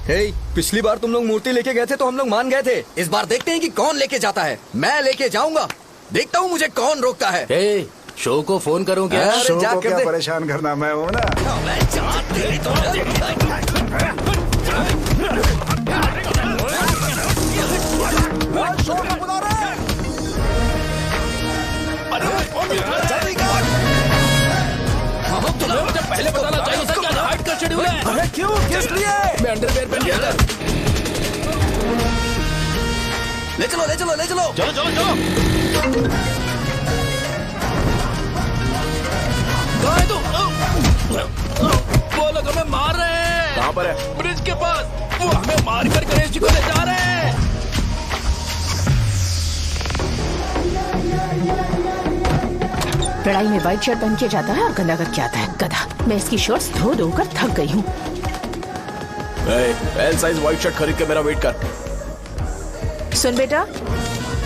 हे, पिछली बार तुम लोग मूर्ति लेके गए थे तो हम लोग मान गए थे। इस बार देखते हैं कि कौन लेके जाता है। मैं लेके जाऊंगा, देखता हूँ मुझे कौन रोकता है। हे, शो को फोन करूं क्या? शो को क्या परेशान करना, मैं हूँ ना। मुझे पहले बताना चाहिए था क्या हाइट का शेड्यूल है। अरे क्यों, किस लिए? मैं अंडरवेयर पहन गया था। ले चलो ले चलो ले चलो। चलो चलो चलो। कहाँ है तू? वो लोग हमें मार रहे हैं। कहाँ पर है? ब्रिज के पास। वो हमें मार कर गणेश जी को ले जा रहे हैं। लड़ाई में व्हाइट शर्ट पहन के जाता है और गंदा करके आता है, गधा। मैं इसकी शर्ट्स धो धो कर थक गई हूँ। एल साइज व्हाइट शर्ट खरीद के मेरा वेट कर। सुन बेटा,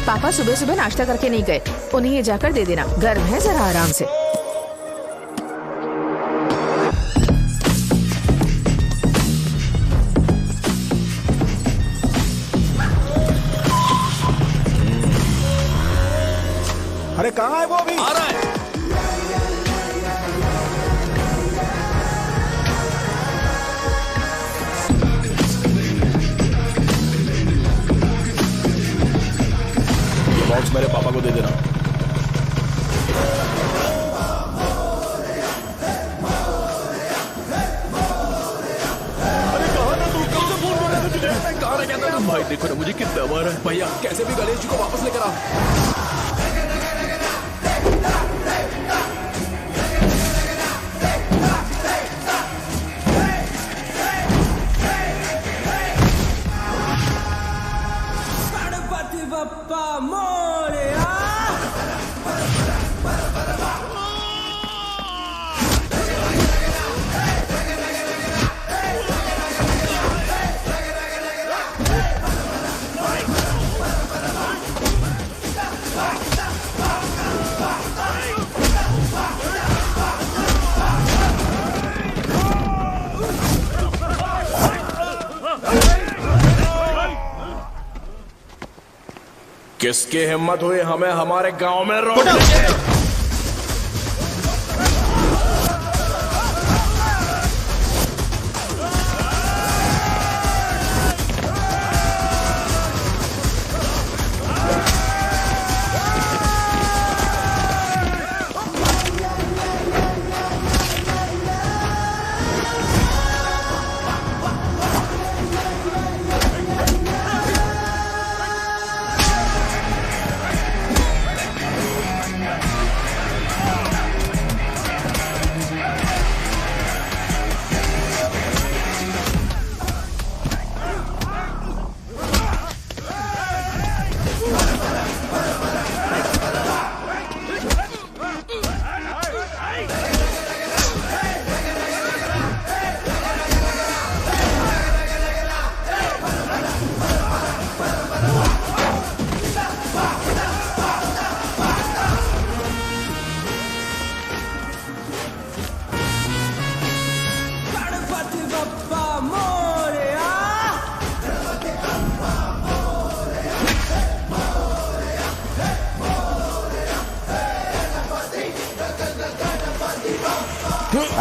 पापा सुबह सुबह नाश्ता करके नहीं गए, उन्हें ये जाकर दे देना। गर्म है, जरा आराम से। अरे कहाँ है वो अभी? आ रहा है। बॉक्स मेरे पापा को दे देना। भाई देखो ना मुझे कितना मारा है। भैया कैसे भी गणेश जी को वापस लेकर आ। किसकी हिम्मत हुई हमें हमारे गांव में रोकने की?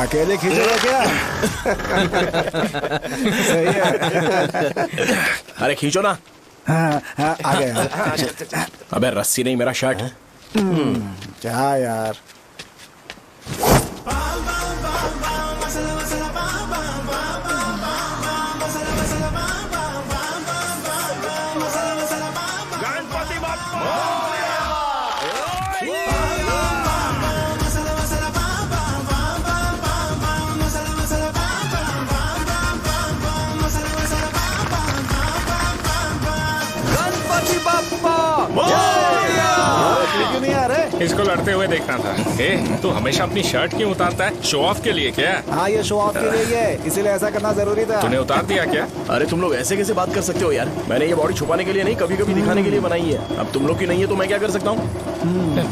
अकेले खींचोगे क्या? सही है। अरे खींचो ना। हाँ, आ गया। अबे रस्सी नहीं, मेरा शर्ट। क्या यार। इसको लड़ते हुए देखना था। ए, तू हमेशा अपनी शर्ट क्यों उतारता है? शो ऑफ के लिए क्या? हाँ ये शो ऑफ के लिए ही है, इसीलिए ऐसा करना जरूरी था। तूने उतार दिया क्या? अरे तुम लोग ऐसे कैसे बात कर सकते हो यार? मैंने ये बॉडी छुपाने के लिए नहीं, कभी कभी दिखाने के लिए बनाई है। अब तुम लोग की नहीं है तो मैं क्या कर सकता हूँ?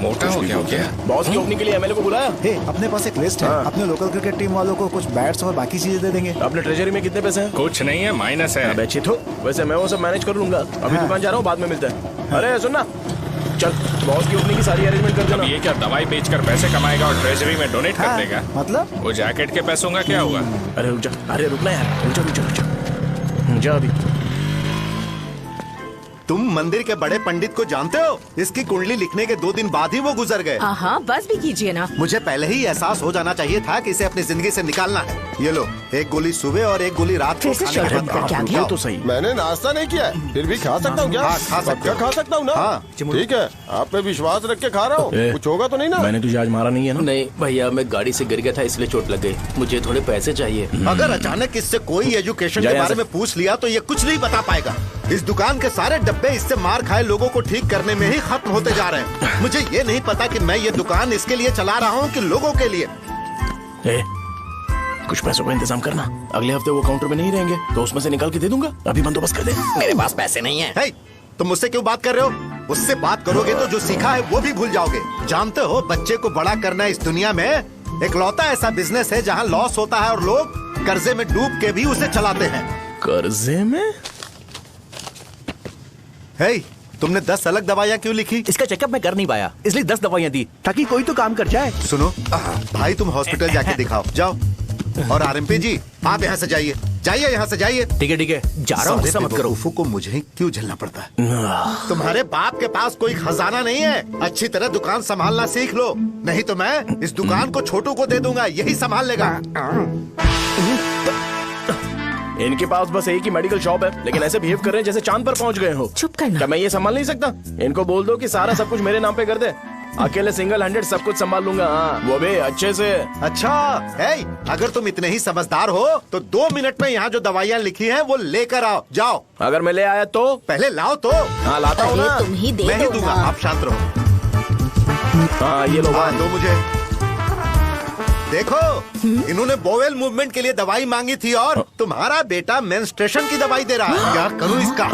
मोटा हो गया? बॉस की ओपनिंग के लिए एमएलए को बुलाया। हे, अपने पास एक लिस्ट है। हाँ। अपने लोकल क्रिकेट टीम वालों को कुछ बैट्स और बाकी चीजें दे देंगे। अपने ट्रेजरी में कितने पैसे हैं? कुछ नहीं है, माइनस है। अबे चिथो, वैसे मैं वो सब मैनेज कर लूंगा। अभी हाँ। दुकान जा रहा हूँ, बाद में मिलते हैं। अरे सुनना, चल बॉस की ओपनिंग की सारी अरेंजमेंट कर अब देना। ये क्या दवाई बेचकर पैसे कमाएगा और ट्रेजरी में डोनेट कर हाँ, देगा? मतलब वो जैकेट के पैसों का क्या हुआ? अरे रुक जा, अरे रुकना यार, रुक जा जा अभी। तुम मंदिर के बड़े पंडित को जानते हो? इसकी कुंडली लिखने के 2 दिन बाद ही वो गुजर गए। हाँ, बस भी कीजिए ना। मुझे पहले ही एहसास हो जाना चाहिए था कि इसे अपनी जिंदगी से निकालना है। ये लो, एक गोली सुबह और एक गोली रात को फिर से खाने के शर्ट बाद बंद करके आ खाओ। गया? तो सही। मैंने नाश्ता नहीं किया है, फिर भी खा सकता हूँ क्या? हाँ, खा सकते पक्का हो। खा सकता हूँ ना? हाँ। ठीक है, आप पे विश्वास रख के खा रहा हूँ। ए, कुछ होगा तो नहीं ना? मैंने तुझे आज मारा नहीं है ना? नहीं भैया, मैं गाड़ी से गिर गया था इसलिए चोट लग गई। मुझे थोड़े पैसे चाहिए। अगर अचानक इससे कोई एजुकेशन जा के यहाँ बारे से। में पूछ लिया तो ये कुछ नहीं बता पाएगा। इस दुकान के सारे डब्बे इससे मार खाए लोगों को ठीक करने में ही खत्म होते जा रहे हैं। मुझे ये नहीं पता कि मैं ये दुकान इसके लिए चला रहा हूँ कि लोगों के लिए। ए, कुछ पैसों का इंतजाम करना। अगले हफ्ते वो काउंटर में नहीं रहेंगे तो उसमें से निकाल के दे दूंगा। अभी बंदोबस्त कर दे। मेरे पास पैसे नहीं है। हे, तुम मुझसे क्यों बात कर रहे हो? उससे बात करोगे तो जो सीखा है वो भी भूल जाओगे। जानते हो, बच्चे को बड़ा करना इस दुनिया में एकलौता ऐसा बिजनेस है जहाँ लॉस होता है और लोग कर्जे में डूब के भी उसे चलाते हैं। कर्जे में? हे, तुमने 10 अलग दवाइयाँ क्यों लिखी? इसका चेकअप मैं कर नहीं पाया, इसलिए 10 दवाइयाँ दी ताकि कोई तो काम कर जाए। सुनो भाई, तुम हॉस्पिटल जाके दिखाओ, जाओ। और आरएमपी जी, आप यहाँ से जाइए, जाइए यहाँ से जाइए। ठीक है, जा रहा हूँ, गुस्सा मत करो। बेवकूफों को मुझे क्यों झेलना पड़ता है? तुम्हारे बाप के पास कोई खजाना नहीं है। अच्छी तरह दुकान संभालना सीख लो, नहीं तो मैं इस दुकान को छोटू को दे दूंगा, यही संभाल लेगा। इनके पास बस एक ही मेडिकल शॉप है, लेकिन ऐसे बिहेव कर रहे हैं जैसे चांद पर पहुंच गए हो। चुप करना। क्या मैं ये संभाल नहीं सकता? इनको बोल दो कि सारा सब कुछ मेरे नाम पे कर दे। अकेले सिंगल हैंडेड सब कुछ संभाल लूंगा। हाँ, वो भी अच्छे से। अच्छा है, अगर तुम इतने ही समझदार हो तो 2 मिनट में यहाँ जो दवाइयाँ लिखी हैं वो लेकर आओ, जाओ। अगर मैं ले आया तो? पहले लाओ तो। हाँ, लाता हूँ ना। तुम ही दे मैं ही दो दूंगा, ना। आप शांत रहो। हाँ, ये लो। हाँ, दो मुझे। देखो, इन्होंने बोवेल मूवमेंट के लिए दवाई मांगी थी और तुम्हारा बेटा मेंस्ट्रुएशन की दवाई दे रहा है। क्या करूं इसका?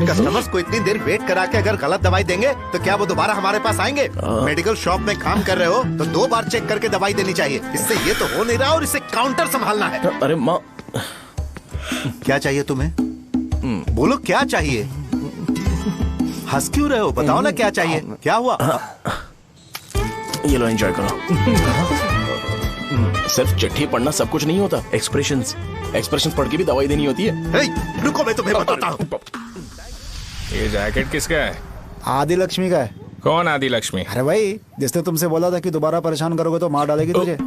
कस्टमर्स को इतनी देर वेट करा के अगर गलत दवाई देंगे तो क्या वो दोबारा हमारे पास आएंगे? मेडिकल शॉप में काम कर रहे हो तो 2 बार चेक करके दवाई देनी चाहिए। इससे ये तो हो नहीं रहा और इसे काउंटर संभालना है। अरे माँ, क्या चाहिए तुम्हें? बोलो क्या चाहिए? हंस क्यों रहे हो? बताओ ना क्या चाहिए? क्या हुआ? ये लो, एंजॉय करो। सिर्फ चिट्ठी पढ़ना सब कुछ नहीं होता। एक्सप्रेशंस पढ़ के भी दवाई देनी होती है। हे, रुको, मैं तुम्हें बताता हूँ। ये जैकेट किसका है? आदि लक्ष्मी का है। कौन आदि लक्ष्मी? अरे भाई, जिसने तुमसे बोला था कि दोबारा परेशान करोगे तो मार डालेगी तुझे।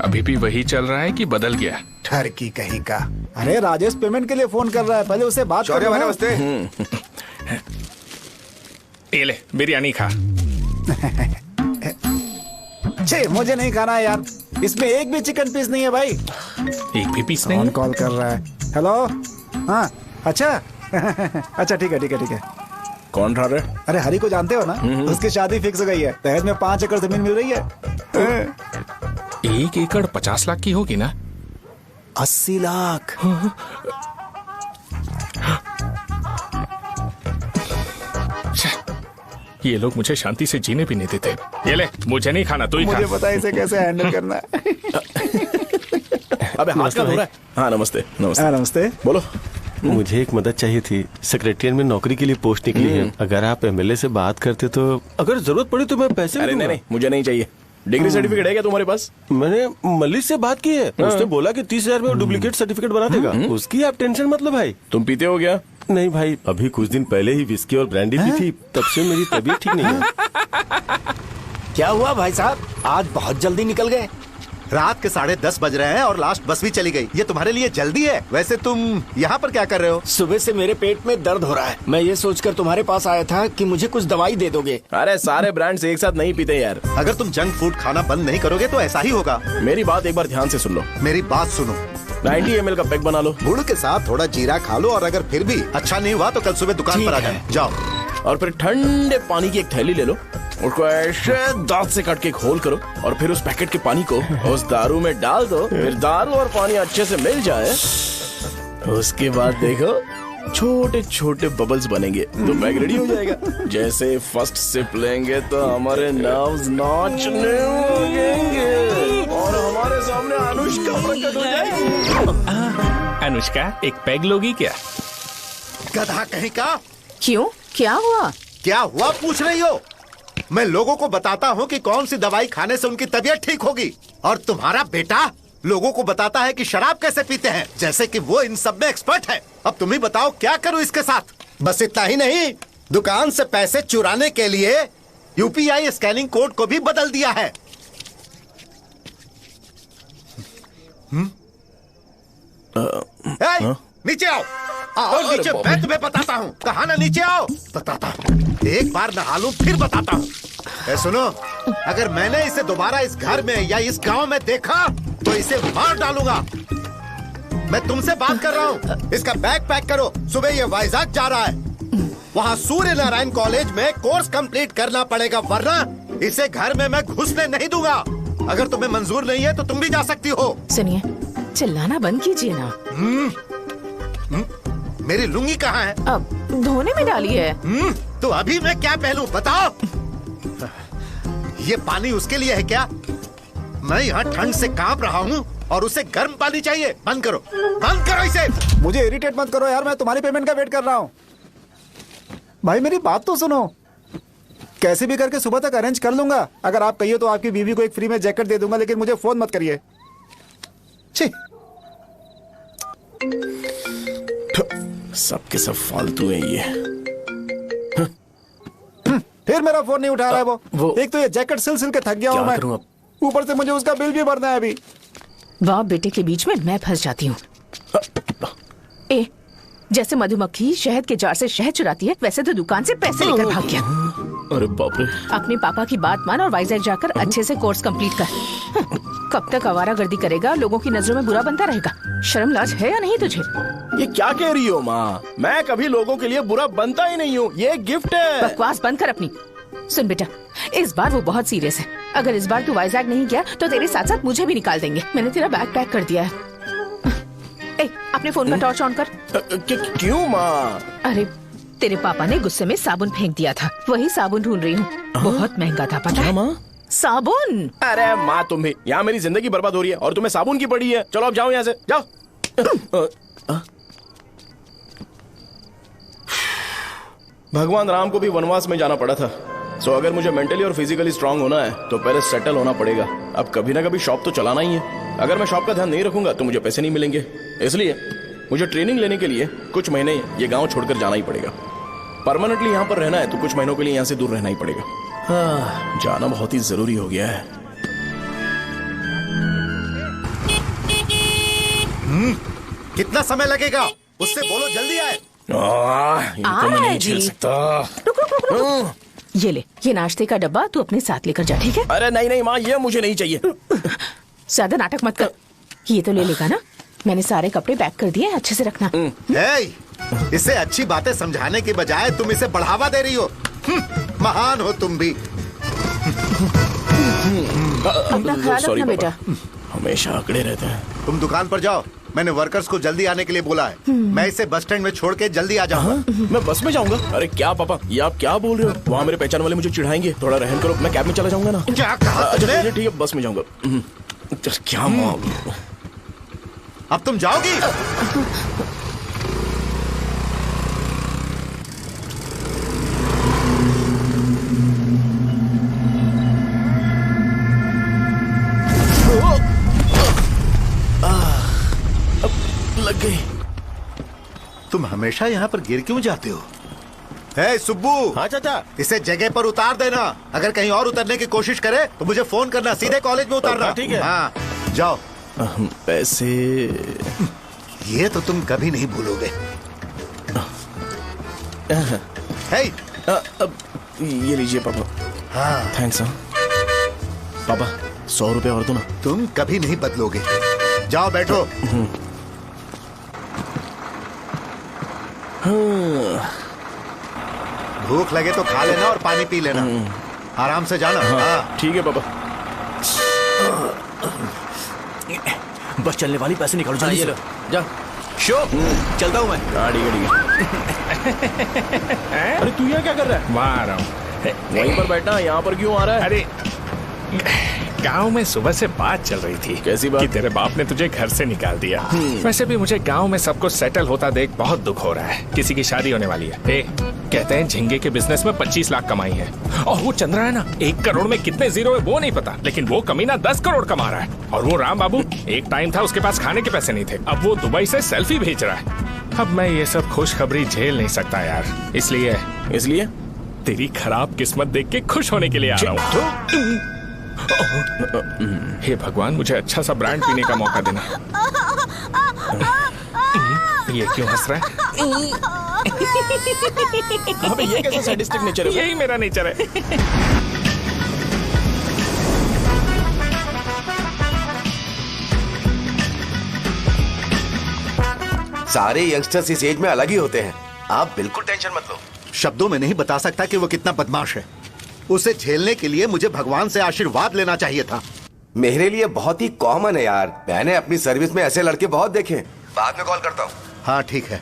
अभी भी वही चल रहा है कि बदल गया? ठरकी कहीं का। अरे राजेश पेमेंट के लिए फोन कर रहा है, पहले उससे बात करो। नमस्ते। ये ले, बिरयानी खा। छे, मुझे नहीं खाना है यार, इसमें एक भी चिकन पीस नहीं है भाई। एक भी पीस कौन नहीं? कॉल कर रहा है? हेलो, हाँ, अच्छा अच्छा, ठीक है। कौन ठा रहे? अरे हरी को जानते हो ना, उसकी शादी फिक्स हो गई है। दहेज में 5 एकड़ जमीन मिल रही है। 1 एकड़ 50 लाख की होगी ना? 80 लाख। ये लोग मुझे शांति से जीने भी नहीं देते। ये ले, मुझे नहीं खाना, तू ही खा। मुझे पता है इसे कैसे हैंडल करना है। अबे हाथ का हो रहा है। हाँ, नमस्ते। हाँ, नमस्ते। बोलो। मुझे एक मदद चाहिए थी। सेक्रेटरिएट में नौकरी के लिए पोस्ट निकली है। अगर आप एमएलए से बात करते तो अगर जरूरत पड़ी तो मैं पैसे अरे नहीं, मुझे नहीं चाहिए। डिग्री सर्टिफिकेट है क्या तुम्हारे पास? मैंने मलिक से बात की है। उसने बोला कि 30,000 में वो डुप्लीकेट सर्टिफिकेट बना देगा। उसकी आप टेंशन मत लो भाई। तुम पीते हो क्या? नहीं भाई, अभी कुछ दिन पहले ही विस्की और ब्रांडी पी थी, तब से मेरी तबीयत ठीक नहीं है। क्या हुआ भाई साहब, आज बहुत जल्दी निकल गए? रात के 10:30 बज रहे हैं और लास्ट बस भी चली गई। ये तुम्हारे लिए जल्दी है? वैसे तुम यहाँ पर क्या कर रहे हो? सुबह से मेरे पेट में दर्द हो रहा है। मैं ये सोचकर तुम्हारे पास आया था कि मुझे कुछ दवाई दे दोगे। अरे सारे ब्रांड्स एक साथ नहीं पीते यार। अगर तुम जंक फूड खाना बंद नहीं करोगे तो ऐसा ही होगा। मेरी बात एक बार ध्यान से सुन लो। मेरी बात सुनो। 90 ml का पैक बना लो। गुड़ के साथ थोड़ा जीरा खा लो और अगर फिर भी अच्छा नहीं हुआ तो कल सुबह दुकान पर आ जाओ। और फिर ठंडे पानी की एक थैली ले लो, उसको ऐसे दांत से काट के घोल करो और फिर उस पैकेट के पानी को उस दारू में डाल दो। फिर दारू और पानी अच्छे से मिल जाए, उसके बाद देखो छोटे छोटे बबल्स बनेंगे तो पैक रेडी हो जाएगा। जैसे फर्स्ट सिप लेंगे तो हमारे नर्व्स नाचने लगेंगे और हमारे सामने अनुष्का प्रकट हो जाएगी। अनुष्का, एक पैग लोगी क्या? गधा कहीं का। क्यों, क्या हुआ? क्या हुआ पूछ रही हो? मैं लोगों को बताता हूँ कि कौन सी दवाई खाने से उनकी तबीयत ठीक होगी, और तुम्हारा बेटा लोगों को बताता है कि शराब कैसे पीते हैं, जैसे कि वो इन सब में एक्सपर्ट है। अब तुम ही बताओ क्या करूँ इसके साथ? बस इतना ही नहीं, दुकान से पैसे चुराने के लिए यूपीआई स्कैनिंग कोड को भी बदल दिया है। नीचे आओ, आओ नीचे, मैं तुम्हें बताता हूँ। कहा ना नीचे आओ, बताता हूँ। एक बार नहा लूं फिर बताता हूँ। सुनो, अगर मैंने इसे दोबारा इस घर में या इस गांव में देखा तो इसे मार डालूंगा। मैं तुमसे बात कर रहा हूँ। इसका बैग पैक करो, सुबह ये वाइजाग जा रहा है। वहाँ सूर्य नारायण कॉलेज में कोर्स कंप्लीट करना पड़ेगा, वरना इसे घर में मैं घुसने नहीं दूंगा। अगर तुम्हें मंजूर नहीं है तो तुम भी जा सकती हो। सुनिए, चिल्लाना बंद कीजिए ना। मेरी लुंगी कहाँ है? अब धोने में डाली है। तो अभी मैं क्या पहनूं बताओ? ये पानी उसके लिए है क्या? मैं यहाँ ठंड से कांप रहा हूँ और उसे गर्म पानी चाहिए। बंद करो, बंद करो इसे। मुझे इरिटेट मत करो यार, मैं तुम्हारी पेमेंट का वेट कर रहा हूँ। भाई मेरी बात तो सुनो, कैसे भी करके सुबह तक अरेंज कर लूंगा। अगर आप कहिए तो आपकी बीवी को एक फ्री में जैकेट दे दूंगा, लेकिन मुझे फोन मत करिए। छी, सबके सब फालतू है ये। फिर मेरा फोन नहीं उठा रहा है वो। एक तो ये जैकेट सिल सिल के थक गया हूँ मैं, ऊपर से मुझे उसका बिल भी भरना है अभी। वाह, बेटे के बीच में मैं फंस जाती हूँ। ए, जैसे मधुमक्खी शहद के जार से शहद चुराती है, वैसे तो दुकान से पैसे लेकर भाग गया। अरे बाप रे। अपने पापा की बात मान और वाइजैक जाकर अच्छे से कोर्स कंप्लीट कर। कब तक आवारागर्दी करेगा, लोगों की नजरों में बुरा बनता रहेगा। शर्म लाज है या नहीं तुझे? ये क्या कह रही हो माँ? मैं कभी लोगों के लिए बुरा बनता ही नहीं हूँ, ये गिफ्ट है। बकवास बंद कर अपनी। सुन बेटा, इस बार वो बहुत सीरियस है। अगर इस बार तू वाइजैक नहीं गया तो तेरे साथ साथ मुझे भी निकाल देंगे। मैंने तेरा बैग पैक कर दिया है। ए, अपने फोन का टॉर्च ऑन कर। क्यों माँ? अरे तेरे पापा ने गुस्से में साबुन फेंक दिया था, वही साबुन ढूंढ रही हूँ। बहुत महंगा था, पता है? माँ, साबुन। अरे माँ, तुम भी यहाँ मेरी जिंदगी बर्बाद हो रही है और तुम्हें साबुन की पड़ी है। चलो अब जाओ यहाँ से, जाओ। भगवान राम को भी वनवास में जाना पड़ा था। सो अगर मुझे मेंटली और फिजिकली स्ट्रांग होना है तो पहले सेटल होना पड़ेगा। अब कभी ना कभी शॉप तो चलाना ही है। अगर मैं शॉप का ध्यान नहीं रखूंगा तो मुझे पैसे नहीं मिलेंगे। इसलिए मुझे ट्रेनिंग लेने के लिए कुछ महीने ये गांव छोड़कर जाना ही पड़ेगा। परमानेंटली यहाँ पर रहना है तो कुछ महीनों के लिए यहाँ से दूर रहना ही पड़ेगा। हाँ, जाना बहुत ही जरूरी हो गया है। कितना समय लगेगा? उससे बोलो जल्दी आए। इनको मैं नहीं झेल सकता। रुक रुक रुक रुक। ये ले, ये नाश्ते का डब्बा तू अपने साथ लेकर जा, ठीक है? अरे नहीं नहीं माँ, ये मुझे नहीं चाहिए। ज्यादा नाटक मत कर। ये तो ले लेगा ना? मैंने सारे कपड़े पैक कर दिए, अच्छे से रखना। इसे अच्छी बातें समझाने के बजाय तुम इसे बढ़ावा दे रही हो। महान हो तुम भी। अपना ख्याल रखना बेटा। हमेशा अकड़े रहते हैं। तुम दुकान पर जाओ, मैंने वर्कर्स को जल्दी आने के लिए बोला है। मैं इसे बस स्टैंड में छोड़ के जल्दी आ जाऊंगा। मैं बस में जाऊंगा? अरे क्या पापा, ये आप क्या बोल रहे हो? वहाँ मेरे पहचान वाले मुझे चिढ़ाएंगे। थोड़ा रहम करो, मैं कैब में चला जाऊंगा ना। क्या कहा तुमने? ठीक है, बस में जाऊंगा। क्या माँ, अब तुम जाओगी? लग गई। तुम हमेशा यहाँ पर गिर क्यों जाते हो? सुब्बू। हाँ चाचा। इसे जगह पर उतार देना। अगर कहीं और उतरने की कोशिश करे तो मुझे फोन करना, सीधे कॉलेज में उतारना। ठीक है। हाँ, जाओ। पैसे ये तो तुम कभी नहीं भूलोगे। अब ये लीजिए पापा। हाँ, थैंक्स। पापा 100 रुपए और दो ना। तुम कभी नहीं बदलोगे। जाओ बैठो। भूख लगे तो खा लेना और पानी पी लेना। आराम से जाना। हाँ। ठीक है पापा। बस चलने वाली, पैसे निकालो हाँ, जल्दी ये से। लो जा। शो चलता हूँ मैं। ठीक है। अरे तू यहाँ क्या कर रहा है? वहाँ आ रहा हूँ। वहीं पर बैठना, यहाँ पर क्यों आ रहा है? अरे गांव में सुबह से बात चल रही थी। कैसी बात? कि तेरे बाप ने तुझे घर से निकाल दिया। वैसे भी मुझे गांव में सब कुछ सेटल होता देख बहुत दुख हो रहा है। किसी की शादी होने वाली है। कहते हैं झिंगे के बिजनेस में 25 लाख कमाई है। और वो चंद्रा है ना, 1 करोड़ में कितने जीरो है वो नहीं पता, लेकिन वो कमीना 10 करोड़ कमा रहा है। और वो राम बाबू, एक टाइम था उसके पास खाने के पैसे नहीं थे, अब वो दुबई से सेल्फी भेज रहा है। अब मैं ये सब खुशखबरी झेल नहीं सकता यार, इसलिए तेरी खराब किस्मत देख के खुश होने के लिए आ रहा हूँ। हे भगवान, मुझे अच्छा सा ब्रांड पीने का मौका देना। ये क्यों हंस रहा है? अबे ये कैसा सैडिस्टिक नेचर है? यही मेरा नेचर है। सारे यंगस्टर्स इस एज में अलग ही होते हैं, आप बिल्कुल टेंशन मत लो। शब्दों में नहीं बता सकता कि वो कितना बदमाश है। उसे झेलने के लिए मुझे भगवान से आशीर्वाद लेना चाहिए था। मेरे लिए बहुत ही कॉमन है यार, मैंने अपनी सर्विस में ऐसे लड़के बहुत देखे। बाद में कॉल करता हूँ। हाँ ठीक है।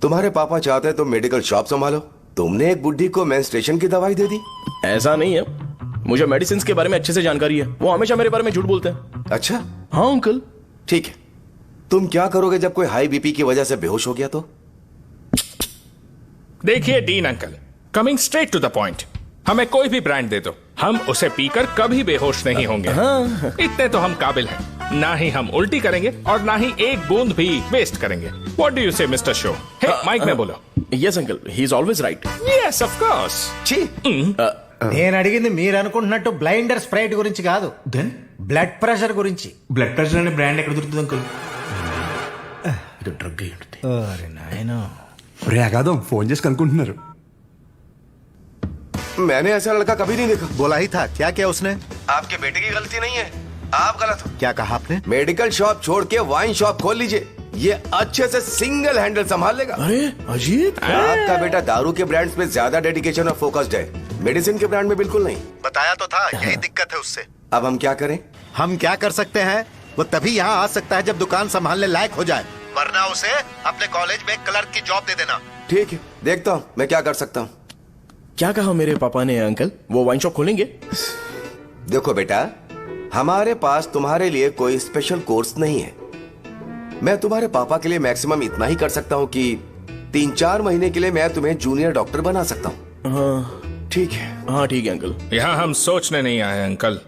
तुम्हारे पापा चाहते हैं तुम मेडिकल शॉप संभालो, तुमने एक बुढ़ी को मेंस्ट्रुएशन की दवाई दे दी। ऐसा नहीं है, मुझे मेडिसिन के बारे में अच्छे से जानकारी है। वो हमेशा मेरे बारे में झूठ बोलते हैं। अच्छा हाँ अंकल। ठीक है, तुम क्या करोगे जब कोई हाई बीपी की वजह से बेहोश हो गया तो? देखिए dean uncle, coming straight to the point, हमें कोई भी ब्रांड दे दो, हम उसे पीकर कभी बेहोश नहीं होंगे। इतने तो हम काबिल हैं। ना ही हम उल्टी करेंगे और ना ही एक बूंद भी वेस्ट करेंगे। व्हाट डू यू से मिस्टर शो? हे माइक में बोलो। Yes uncle, he is always right. Yes of course. నేను అడిగింది మీరు అనుకుంటున్నట్టు బ్లైండర్ స్ప్రైట్ గురించి కాదు, బ్లడ్ ప్రెషర్ గురించి. బ్లడ్ ప్రెషర్ అనే బ్రాండ్ ఎక్కడ దొరుకుతుంది అంకుల్? ఇది డ్రగ్ అయి ఉంటుంది. అరే నాయనా, రే అగాదం ఫోన్ చేసి కనుక్కుంటున్నారు. मैंने ऐसा लड़का कभी नहीं देखा। बोला ही था। क्या किया उसने? आपके बेटे की गलती नहीं है, आप गलत हो। क्या कहा आपने? मेडिकल शॉप छोड़ के वाइन शॉप खोल लीजिए, ये अच्छे से सिंगल हैंडल संभाल लेगा। अरे अजीत, आपका बेटा दारू के ब्रांड्स में ज्यादा डेडिकेशन और फोकस्ड है, मेडिसिन के ब्रांड में बिल्कुल नहीं। बताया तो था, यही दिक्कत है उससे। अब हम क्या करें? हम क्या कर सकते हैं? वो तभी यहाँ आ सकता है जब दुकान संभालने लायक हो जाए, वरना उसे अपने कॉलेज में क्लर्क की जॉब दे देना। ठीक है, देखता हूँ मैं क्या कर सकता हूँ। क्या कहा मेरे पापा ने अंकल? वो वाइन शॉप खोलेंगे? देखो बेटा, हमारे पास तुम्हारे लिए कोई स्पेशल कोर्स नहीं है। मैं तुम्हारे पापा के लिए मैक्सिमम इतना ही कर सकता हूँ कि 3-4 महीने के लिए मैं तुम्हें जूनियर डॉक्टर बना सकता हूँ। हाँ ठीक है। हाँ ठीक है अंकल। यहाँ हम सोचने नहीं आए अंकल,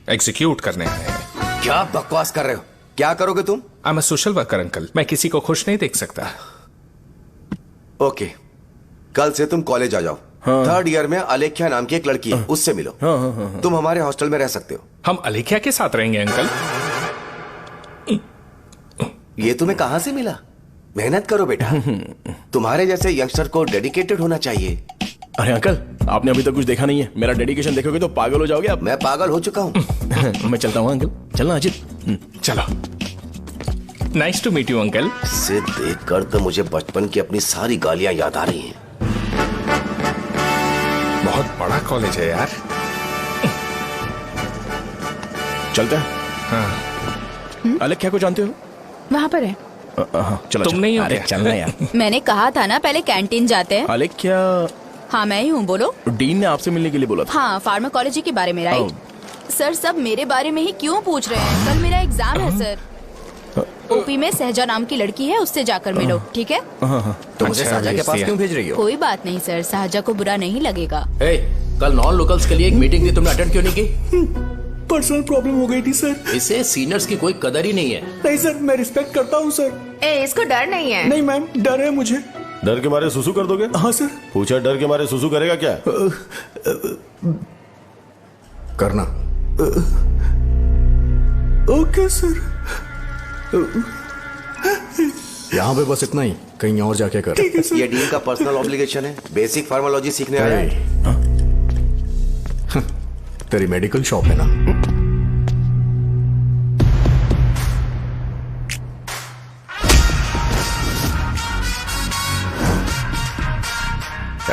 एग्जीक्यूट करने आए हैं। क्या बकवास कर रहे हो? क्या करोगे तुम? I am a social worker uncle, मैं किसी को खुश नहीं देख सकता। ओके, कल से तुम कॉलेज आ जाओ। हाँ। 3rd ईयर में अलेख्या नाम की एक लड़की है, उससे मिलो। हाँ। तुम हमारे हॉस्टल में रह सकते हो। हम अलेख्या के साथ रहेंगे अंकल। ये तुम्हें कहां से मिला? मेहनत करो बेटा, तुम्हारे जैसे यंगस्टर को डेडिकेटेड होना चाहिए। अरे अंकल, आपने अभी तक कुछ देखा नहीं है, मेरा डेडिकेशन देखोगे तो पागल हो जाओगे आप। मैं पागल हो चुका हूँ। मैं चलता हूँ अंकल। चलना अजित। चलो, nice to meet you uncle. इसे देखकर तो मुझे बचपन की अपनी सारी गालियां याद आ रही हैं। बहुत बड़ा कॉलेज है यार। चलते हैं। हाँ। अलेख्या को जानते हो? वहाँ पर है। चलो तुम नहीं हो अरे क्या? चलना यार। मैंने कहा था ना पहले कैंटीन जाते हैं। अलेख्या, हाँ मैं ही हूँ, बोलो। डीन ने आपसे मिलने के लिए बोला था। हाँ, फार्माकोलॉजी के बारे में, राइट? सर सब मेरे बारे में ही क्यों पूछ रहे हैं? कल मेरा एग्जाम है सर। ओपी में सहजा नाम की लड़की है, उससे जाकर मिलो, ठीक है? तो मुझे साजा के पास क्यों भेज रही हो? कोई बात नहीं सर, सहजा को बुरा नहीं लगेगा। कल नॉन लोकल्स के लिए एक मीटिंग थी, तुमने अटेंड क्यों नहीं की? पर्सनल प्रॉब्लम हो गई थी सर। इसे सीनियर्स की कोई कदर ही नहीं है। नहीं सर, मैं रिस्पेक्ट करता हूँ सर। इसको डर नहीं है। नहीं मैम, डर है मुझे। डर के मारे सुसु कर दोगे? हाँ सर। पूछा डर के मारे सुसु करेगा क्या? करना। Okay sir. यहाँ पे बस इतना ही, कहीं और जाके कर। ये डीन का पर्सनल ऑब्लिगेशन है, बेसिक फार्माकोलॉजी सीखने आया है। तेरी मेडिकल शॉप है ना?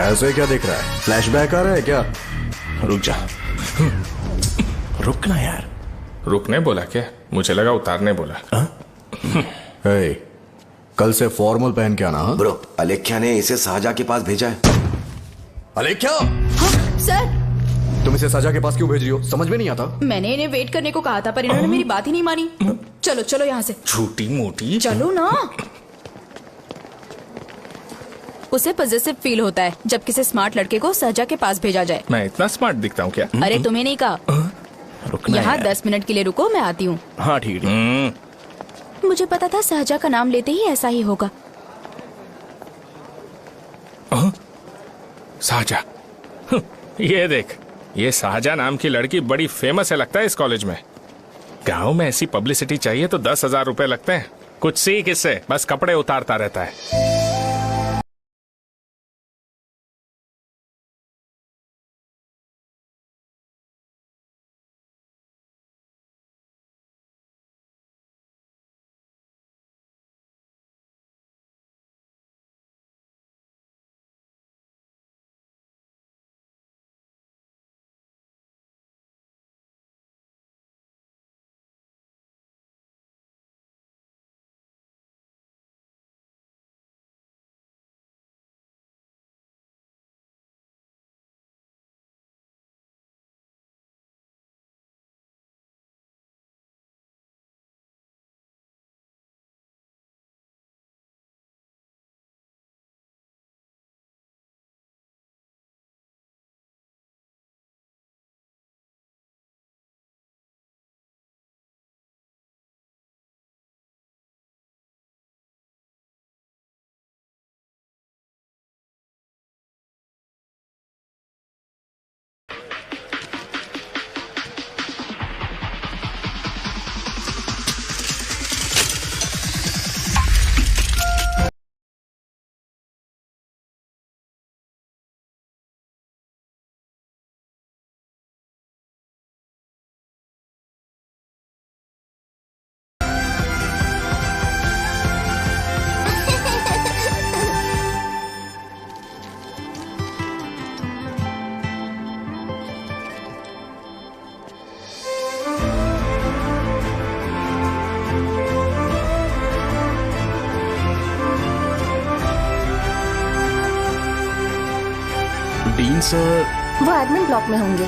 ऐसे क्या देख रहा है? फ्लैशबैक आ रहा है क्या? रुक जा। रुकना यार। रुकने बोला क्या? मुझे लगा उतारने बोला। हे, कल से फॉर्मल पहन के आना। हाँ? ब्रो, अलेख्या ने इसे शाहजहा के पास भेजा है। अलेख्या, हाँ, सर तुम इसे शाहजहा के पास क्यों भेज रही हो? समझ में नहीं आता। मैंने इन्हें वेट करने को कहा था पर इन्होंने मेरी बात ही नहीं मानी। चलो चलो यहाँ से। छोटी मोटी। चलो ना। उसे पॉजिटिव फील होता है जब किसी स्मार्ट लड़के को शाहजहा के पास भेजा जाए। मैं इतना स्मार्ट दिखता हूँ क्या? अरे तुम्हें नहीं कहा। यहाँ 10 मिनट के लिए रुको, मैं आती हूँ। हाँ ठीक है। मुझे पता था शाहजहा का नाम लेते ही ऐसा ही होगा। शाहजहा, ये देख, ये शाहजहा नाम की लड़की बड़ी फेमस है लगता है इस कॉलेज में। गांव में ऐसी पब्लिसिटी चाहिए तो 10,000 रुपए लगते हैं। कुछ सीख इससे, बस कपड़े उतारता रहता है। डीन सर, वो एडमिन ब्लॉक में होंगे।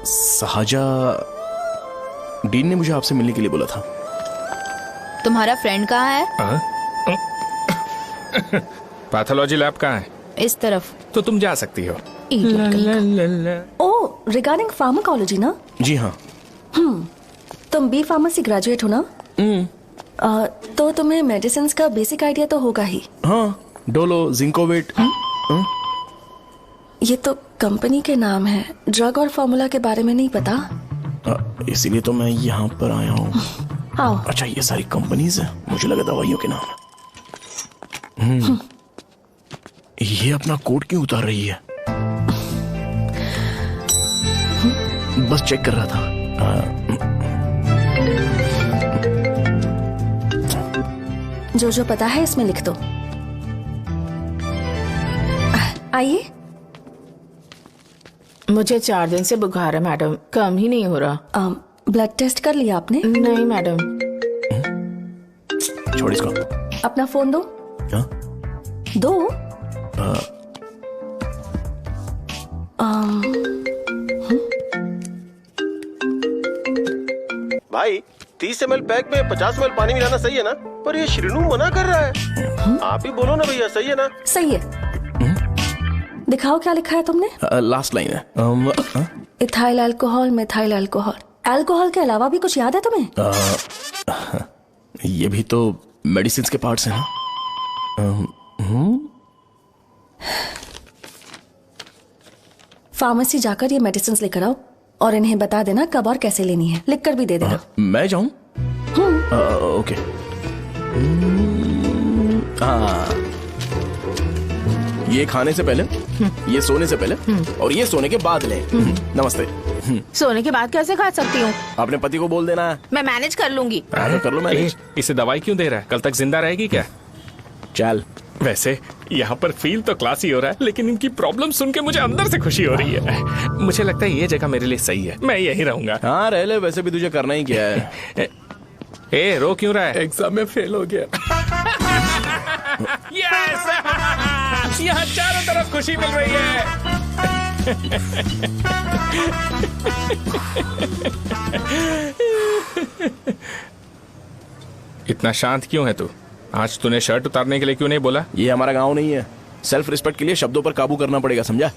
शाहजहा, डीन ने मुझे आपसे मिलने के लिए बोला था। तुम्हारा फ्रेंड कहाँ है? पैथोलॉजी लैब कहाँ है? इस तरफ। तो तुम जा सकती हो। ओ, रिगार्डिंग फार्माकोलॉजी ना? जी हाँ। तुम बी फार्मेसी ग्रेजुएट हो ना? तो तुम्हें मेडिसिन का बेसिक आइडिया तो होगा ही। हाँ, डोलो, जिंकोवेट। ये तो कंपनी के नाम है, ड्रग और फॉर्मूला के बारे में नहीं पता। इसीलिए तो मैं यहाँ पर आया हूँ। आओ। अच्छा, ये सारी कंपनीज है, मुझे लगा दवाइयों के नाम है। ये अपना कोट क्यों उतार रही है? बस चेक कर रहा था। जो जो पता है इसमें लिख दो। आइए। मुझे 4 दिन से बुखार है मैडम, कम ही नहीं हो रहा। ब्लड टेस्ट कर लिया आपने? नहीं मैडम। छोड़ इसको। अपना फोन दो। दो। भाई 30 ml पैक में 50 ml पानी मिलाना सही है ना? पर ये श्रीनू मना कर रहा है। आप ही बोलो ना भैया, सही है ना? सही है। दिखाओ क्या लिखा है तुमने? लास्ट लाइन है। Ethyl alcohol, methyl alcohol. Alcohol के अलावा भी कुछ याद है तुम्हें? ये भी तो मेडिसिन के पार्ट्स हैं ना? फार्मेसी जाकर ये मेडिसिन लेकर आओ और इन्हें बता देना कब और कैसे लेनी है। लिख कर भी दे देना। मैं जाऊं? ओके। ये खाने से पहले, ये सोने से पहले और ये सोने के बाद ले। नमस्ते। सोने के बाद कैसे खा सकती हूँ? अपने पति को बोल देना। मैं मैनेज कर लूंगी। कर लो मैनेज। इसे दवाई क्यों दे रहा है? कल तक जिंदा रहेगी क्या? चल। वैसे यहाँ पर फील तो क्लासी हो रहा है, लेकिन इनकी प्रॉब्लम सुन के मुझे अंदर से खुशी हो रही है। मुझे लगता है ये जगह मेरे लिए सही है, मैं यहीं रहूंगा। हाँ रह ले, वैसे भी तुझे करना ही क्या है। ए रो क्यों रहा है? एग्जाम में फेल हो गया। यस! यहाँ चारों तरफ खुशी मिल रही है। इतना शांत क्यों है तू? आज तूने शर्ट उतारने के लिए क्यों नहीं बोला? ये हमारा गांव नहीं है, सेल्फ रिस्पेक्ट के लिए शब्दों पर काबू करना पड़ेगा, समझा?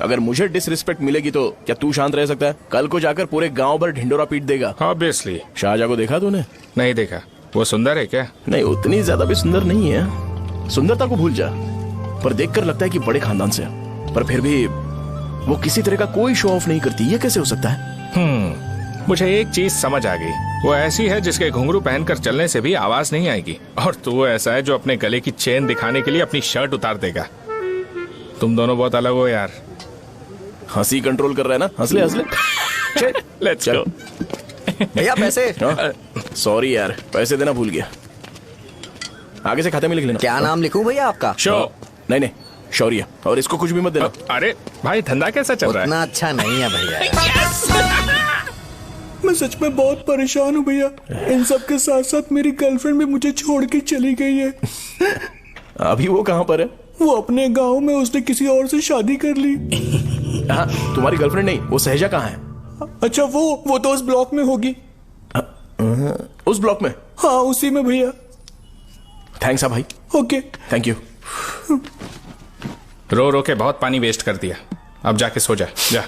अगर मुझे डिसरिस्पेक्ट मिलेगी तो क्या तू शांत रह सकता है? कल को जाकर पूरे गांव भर ढिंडोरा पीट देगा। ऑब्वियसली। शाहजहां को देखा तूने? नहीं देखा। वो सुंदर है क्या? नहीं, उतनी ज्यादा भी सुंदर नहीं है। सुंदरता को भूल जा, पर देखकर लगता है कि बड़े खानदान से, पर फिर भी वो किसी तरह का कोई शो ऑफ नहीं करती। ये कैसे हो सकता है? मुझे एक चीज समझ आ गई, वो ऐसी है जिसके घुंघरू पहनकर चलने से भी आवाज नहीं आएगी, और तू ऐसा है जो अपने गले की चेन दिखाने के लिए अपनी शर्ट उतार देगा। तुम दोनों बहुत अलग हो यार। हंसी कंट्रोल कर रहा है ना? हंस ले हंस ले। Let's go. भैया पैसे। सॉरी यार, पैसे देना भूल गया। आगे से खाते में लिख लेना। क्या नाम लिखूं भैया आपका? शो। नहीं, शौर्य। और इसको कुछ भी मत देना। अरे भाई, धंधा कैसा चल रहा है? उतना अच्छा नहीं है भैया। मैं सच में बहुत परेशान हूँ भैया। इन सब के साथ साथ मेरी गर्लफ्रेंड भी मुझे छोड़ के चली गई है। अभी वो कहाँ पर है? वो अपने गांव में, उसने किसी और से शादी कर ली। हाँ, तुम्हारी गर्लफ्रेंड नहीं, वो सहजा कहाँ है? अच्छा, वो तो उस ब्लॉक में होगी। उस ब्लॉक में? हाँ, उसी में भैया। थैंक्स भाई। Okay, thank you. रो रो के बहुत पानी वेस्ट कर दिया, अब जाके सो जा। जा।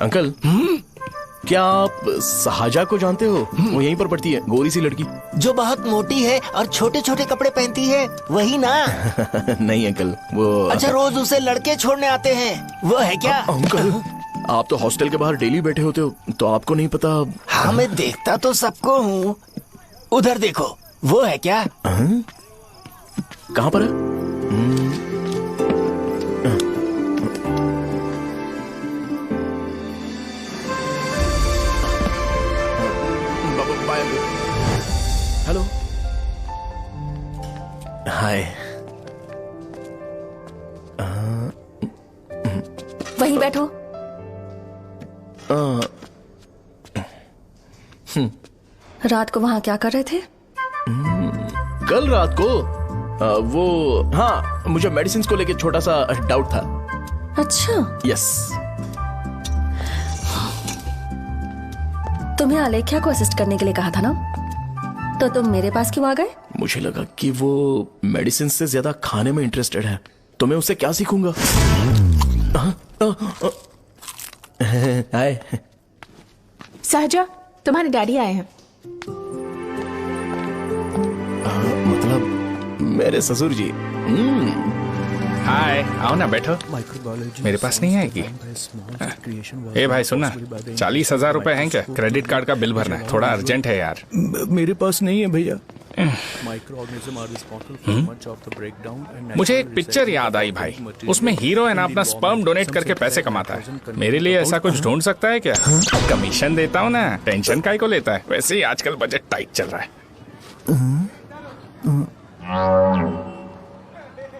अंकल, क्या आप शाहजहां को जानते हो? वो यहीं पर पढ़ती है, गोरी सी लड़की जो बहुत मोटी है और छोटे छोटे कपड़े पहनती है, वही ना? नहीं अंकल, वो अच्छा, रोज उसे लड़के छोड़ने आते हैं, वो है क्या? अंकल, आप तो हॉस्टल के बाहर डेली बैठे होते हो, तो आपको नहीं पता? हाँ, मैं देखता तो सबको हूँ। उधर देखो, वो है क्या? कहाँ पर है? हेलो, हाय। वहीं बैठो। रात को वहां क्या कर रहे थे? कल रात को वो, हाँ, मुझे मेडिसिन को लेके छोटा सा डाउट था। अच्छा। यस। तुम्हें आलेख्या को असिस्ट करने के लिए कहा था ना, तो तुम मेरे पास क्यों आ गए? मुझे लगा कि वो मेडिसिन से ज्यादा खाने में इंटरेस्टेड है, तो मैं उससे क्या सीखूंगा? हाय। सहजा, तुम्हारे डैडी आए हैं। मतलब मेरे ससुर जी। हाय, आओ ना, बैठो। मेरे पास नहीं आएगी? ए भाई सुनना, 40,000 रुपए हैं क्या? क्रेडिट कार्ड का बिल भरना है, थोड़ा अर्जेंट है यार। मेरे पास नहीं है भैया। मुझे एक पिक्चर याद आई भाई, उसमें हीरो है ना अपना स्पर्म डोनेट करके पैसे कमाता है। मेरे लिए ऐसा कुछ ढूंढ सकता है क्या? कमीशन देता हूँ ना, टेंशन काहे को लेता है? वैसे ही आजकल बजट टाइट चल रहा है।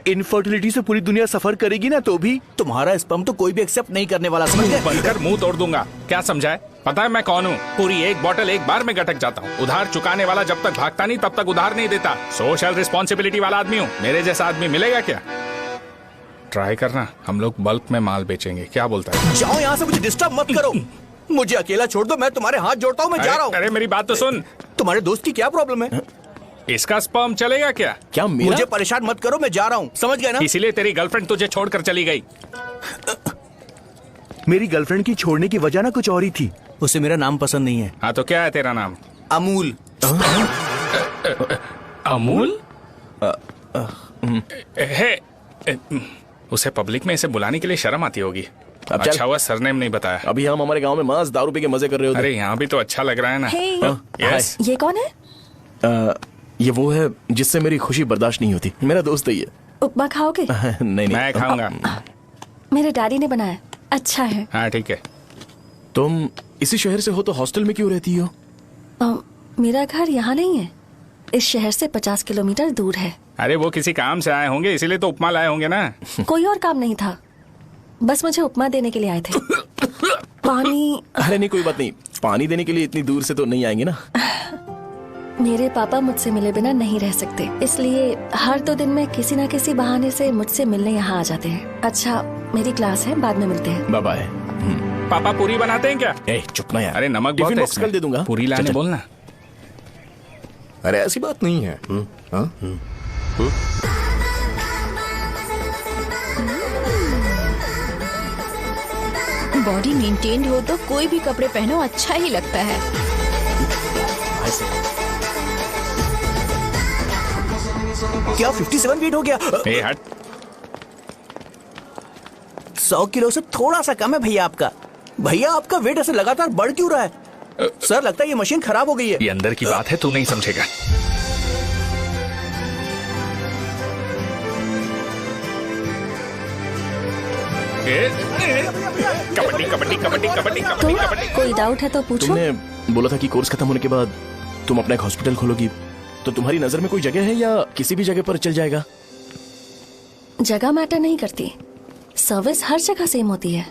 इनफर्टिलिटी से पूरी दुनिया सफर करेगी ना, तो भी तुम्हारा स्पर्म तो कोई भी एक्सेप्ट नहीं करने वाला, समझ गए? बनकर मुंह तोड़ दूंगा। क्या समझा है? पता है मैं कौन हूँ? पूरी एक बोतल एक बार में गटक जाता हूँ। उधार चुकाने वाला जब तक भागता नहीं तब तक उधार नहीं देता। सोशल रिस्पॉन्सिबिलिटी वाला आदमी हूँ। मेरे जैसा आदमी मिलेगा क्या? ट्राई करना, हम लोग बल्क में माल बेचेंगे, क्या बोलता है? जाओ यहाँ से, मुझे डिस्टर्ब मत करो। मुझे अकेला छोड़ दो, मैं तुम्हारे हाथ जोड़ता हूँ, मैं जा रहा हूँ। अरे मेरी बात तो सुन। तुम्हारे दोस्त की क्या प्रॉब्लम है? इसका स्पर्म चलेगा क्या? क्या मेरा? मुझे परेशान मत करो, मैं जा रहा हूँ, समझ गए ना? इसीलिए तेरी गर्लफ्रेंड तुझे छोड़कर चली गई। मेरी गर्लफ्रेंड की छोड़ने की वजह ना कुछ और ही थी। उसे मेरा नाम पसंद नहीं है। हाँ तो क्या है तेरा नाम? अमूल। अमूल? उसे पब्लिक में इसे बुलाने के लिए शर्म आती होगी। अच्छा हुआ सरनेम नहीं बताया। अभी हम हमारे गांव में मस्त दारू पी के मजे कर रहे होते। अरे यहाँ भी तो अच्छा लग रहा है ना। यस। ये कौन है? ये वो है जिससे मेरी खुशी बर्दाश्त नहीं होती। मेरा दोस्त है ये। उपमा खाओगे? नहीं। मैं खाऊंगा। मेरे डैडी ने बनाया, अच्छा है। हाँ ठीक है। तुम इसी शहर से हो तो हॉस्टल में क्यों रहती हो? मेरा घर यहाँ नहीं है, इस शहर से 50 किलोमीटर दूर है। अरे वो किसी काम से आए होंगे, इसीलिए तो उपमा लाए होंगे ना। कोई और काम नहीं था, बस मुझे उपमा देने के लिए आए थे। पानी। अरे नहीं, कोई बात नहीं, पानी देने के लिए इतनी दूर से तो नहीं आएंगे ना। मेरे पापा मुझसे मिले बिना नहीं रह सकते, इसलिए हर 2 दिन में किसी न किसी बहाने से मुझसे मिलने यहाँ आ जाते हैं। अच्छा, मेरी क्लास है, बाद में मिलते हैं। Bye bye. पापा पूरी बनाते हैं क्या? चुप ना यार। अरे नमक टिफिन बहुत है बॉक्स कल दे दूंगा, पूरी लाने बोलना। अरे ऐसी बात नहीं है। बॉडी मेंटेन्ड हो तो कोई भी कपड़े पहनो अच्छा ही लगता है। क्या 57 वेट हो गया? ए हट। 100 किलो से थोड़ा सा कम है भैया आपका। भैया आपका वेट ऐसे लगातार बढ़ क्यों रहा है? सर लगता है ये मशीन खराब हो गई है। ये अंदर की बात है, तू नहीं समझेगा। कबड्डी कबड्डी कबड्डी कबड्डी कबड्डी कबड्डी। कोई डाउट है तो पूछो। तुमने बोला था कि कोर्स खत्म होने के बाद तुम अपना एक हॉस्पिटल खोलोगी, तो तुम्हारी नजर में कोई जगह है या किसी भी जगह पर चल जाएगा? जगह मैटर नहीं करती, सर्विस हर जगह सेम होती है।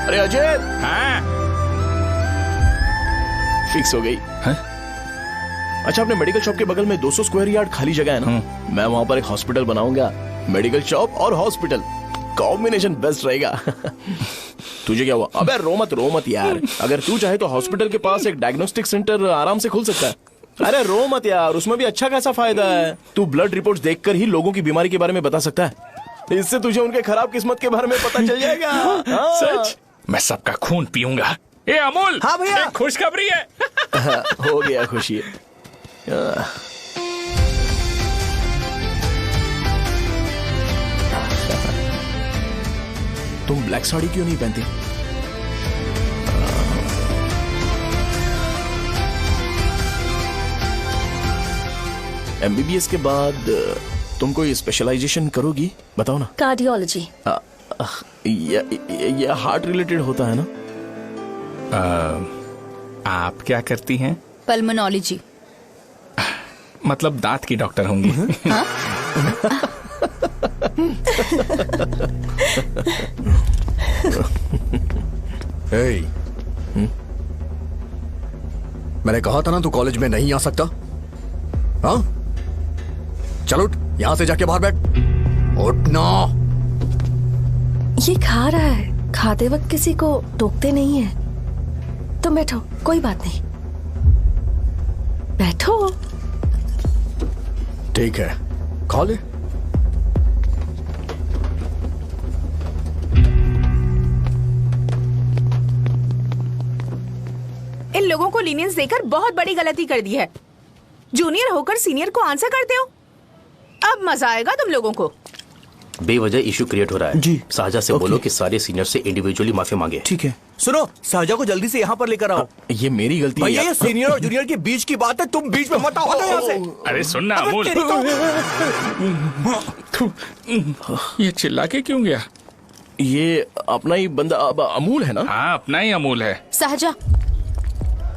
अरे अजय। हाँ? फिक्स हो गई। हाँ? अच्छा, अपने मेडिकल शॉप के बगल में 200 स्क्वायर यार्ड खाली जगह है ना, मैं वहां पर एक हॉस्पिटल बनाऊंगा। मेडिकल शॉप और हॉस्पिटल, कॉम्बिनेशन बेस्ट रहेगा। तुझे क्या हुआ? अबे रो मत यार। अगर तू चाहे तो हॉस्पिटल के पास एक डायग्नोस्टिक सेंटर आराम से खुल सकता है। अरे रो मत यार, उसमें भी अच्छा खासा फायदा है। तू ब्लड रिपोर्ट्स देखकर ही लोगों की बीमारी के बारे में बता सकता है। इससे तुझे उनके खराब किस्मत के बारे में पता चल जाएगा। हाँ। सच? मैं सबका खून पीऊंगा। ए अमूल। हाँ भैया। खुशखबरी है। हो गया खुशी। तुम ब्लैक साड़ी क्यों नहीं पहनती? MBBS के बाद तुम कोई स्पेशलाइजेशन करोगी? बताओ ना। कार्डियोलॉजी। ये हार्ट रिलेटेड होता है ना? आप क्या करती हैं? पल्मोनोलॉजी। मतलब दांत की डॉक्टर होंगी। हाँ? मैंने कहा था ना तू कॉलेज में नहीं आ सकता। हाँ, चलो उठ, यहां से जाके बाहर बैठ। उठना। ये खा रहा है, खाते वक्त किसी को टोकते नहीं है। तुम बैठो, कोई बात नहीं, बैठो। ठीक है, खा ले। इन लोगों को लीनियंस देकर बहुत बड़ी गलती कर दी है। जूनियर होकर सीनियर को आंसर करते हो। अब मजा आएगा तुम लोगों को। बेवजह इशू क्रिएट हो रहा है जी। शाहजा से बोलो कि सारे सीनियर से इंडिविजुअली माफी मांगे। ठीक है। सुनो, शाहजा को जल्दी से यहाँ पर लेकर आओ। ये मेरी गलती है। भैया ये सीनियर और जूनियर के बीच की बात है, तुम बीच में मत आओ यहाँ से। अरे सुनना अमूल, ये चिल्ला के क्यों गया? ये अपना ही बंदा अमूल है ना? हाँ, अपना ही अमूल है। शाहजा,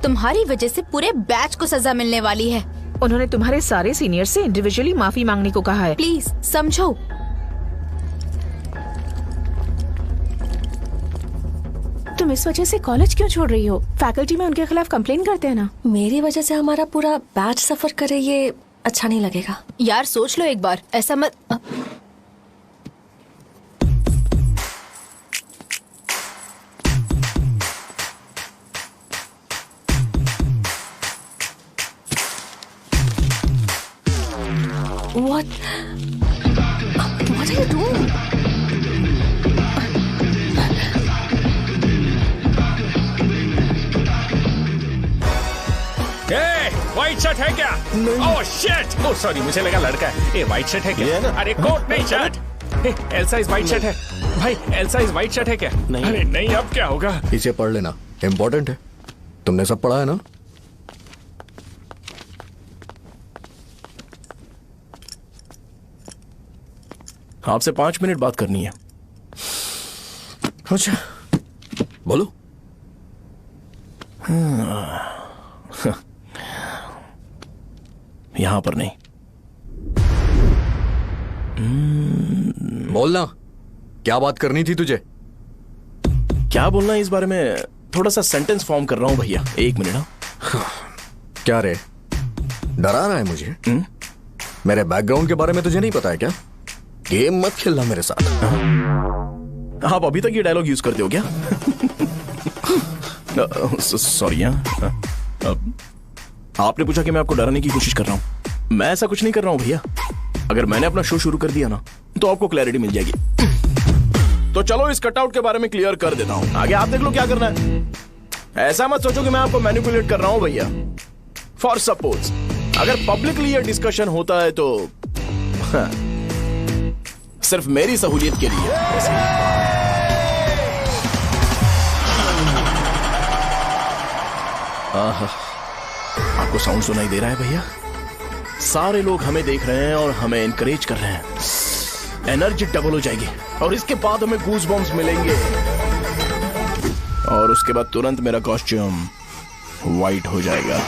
तुम्हारी वजह से पूरे बैच को सजा मिलने वाली है। उन्होंने तुम्हारे सारे सीनियर से इंडिविजुअली माफी मांगने को कहा है। प्लीज समझो। तुम इस वजह से कॉलेज क्यों छोड़ रही हो? फैकल्टी में उनके खिलाफ कंप्लेन करते हैं ना। मेरी वजह से हमारा पूरा बैच सफर करे, ये अच्छा नहीं लगेगा। यार सोच लो एक बार, ऐसा मत। What are you doing? White shirt है क्या? Oh shit! ओह सॉरी, मुझे लगा लड़का है। व्हाइट शर्ट है क्या? अरे कोट नहीं, shirt. L size white shirt है भाई। एल साइज व्हाइट शर्ट है क्या? अरे नहीं, अब क्या होगा? इसे पढ़ लेना, इम्पोर्टेंट है। तुमने सब पढ़ा है ना? आपसे 5 मिनट बात करनी है। अच्छा, बोलो। यहां पर नहीं। बोलना, क्या बात करनी थी तुझे? क्या बोलना है इस बारे में? थोड़ा सा सेंटेंस फॉर्म कर रहा हूं भैया, एक मिनट। क्या रे, डरा रहा है मुझे? मेरे बैकग्राउंड के बारे में तुझे नहीं पता है क्या? गेम मत खेलना मेरे साथ। आप अभी तक ये डायलॉग यूज करते हो क्या? सॉरी। आपने पूछा कि मैं आपको डराने की कोशिश कर रहा हूं। मैं ऐसा कुछ नहीं कर रहा हूं भैया। अगर मैंने अपना शो शुरू कर दिया ना, तो आपको क्लैरिटी मिल जाएगी। तो चलो इस कटआउट के बारे में क्लियर कर देता हूं, आगे आप देख लो क्या करना है। ऐसा मत सोचो कि मैं आपको मैनिपुलेट कर रहा हूं भैया। फॉर सपोज अगर पब्लिकली ये डिस्कशन होता है तो सिर्फ मेरी सहूलियत के लिए। आपको साउंड सुनाई दे रहा है भैया? सारे लोग हमें देख रहे हैं और हमें एनकरेज कर रहे हैं। एनर्जी डबल हो जाएगी और इसके बाद हमें गूज बम्स मिलेंगे और उसके बाद तुरंत मेरा कॉस्ट्यूम वाइट हो जाएगा।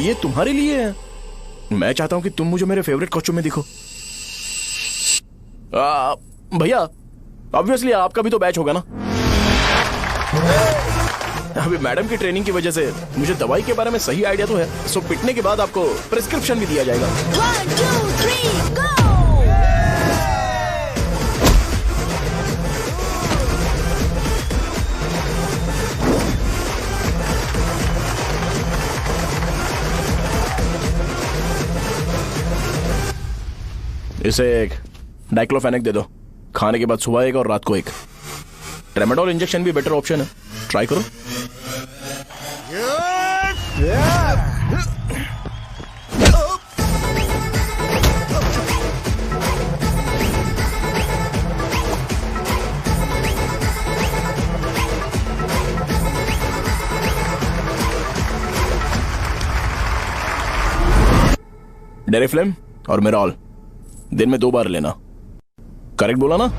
ये तुम्हारे लिए है। मैं चाहता हूं कि तुम मुझे मेरे फेवरेट कॉस्ट्यूम में दिखो। भैया ऑब्वियसली आपका भी तो बैच होगा ना। अभी मैडम की ट्रेनिंग की वजह से मुझे दवाई के बारे में सही आइडिया तो है। सो पिटने के बाद आपको प्रिस्क्रिप्शन भी दिया जाएगा। 1 2 3 गो। इसे एक डाइक्लोफेनेक दे दो। खाने के बाद सुबह एक और रात को एक। ट्रेमाडोल इंजेक्शन भी बेटर ऑप्शन है, ट्राई करो। डेरिफ्लेम और मेरॉल दिन में 2 बार लेना। करेक्ट बोला ना?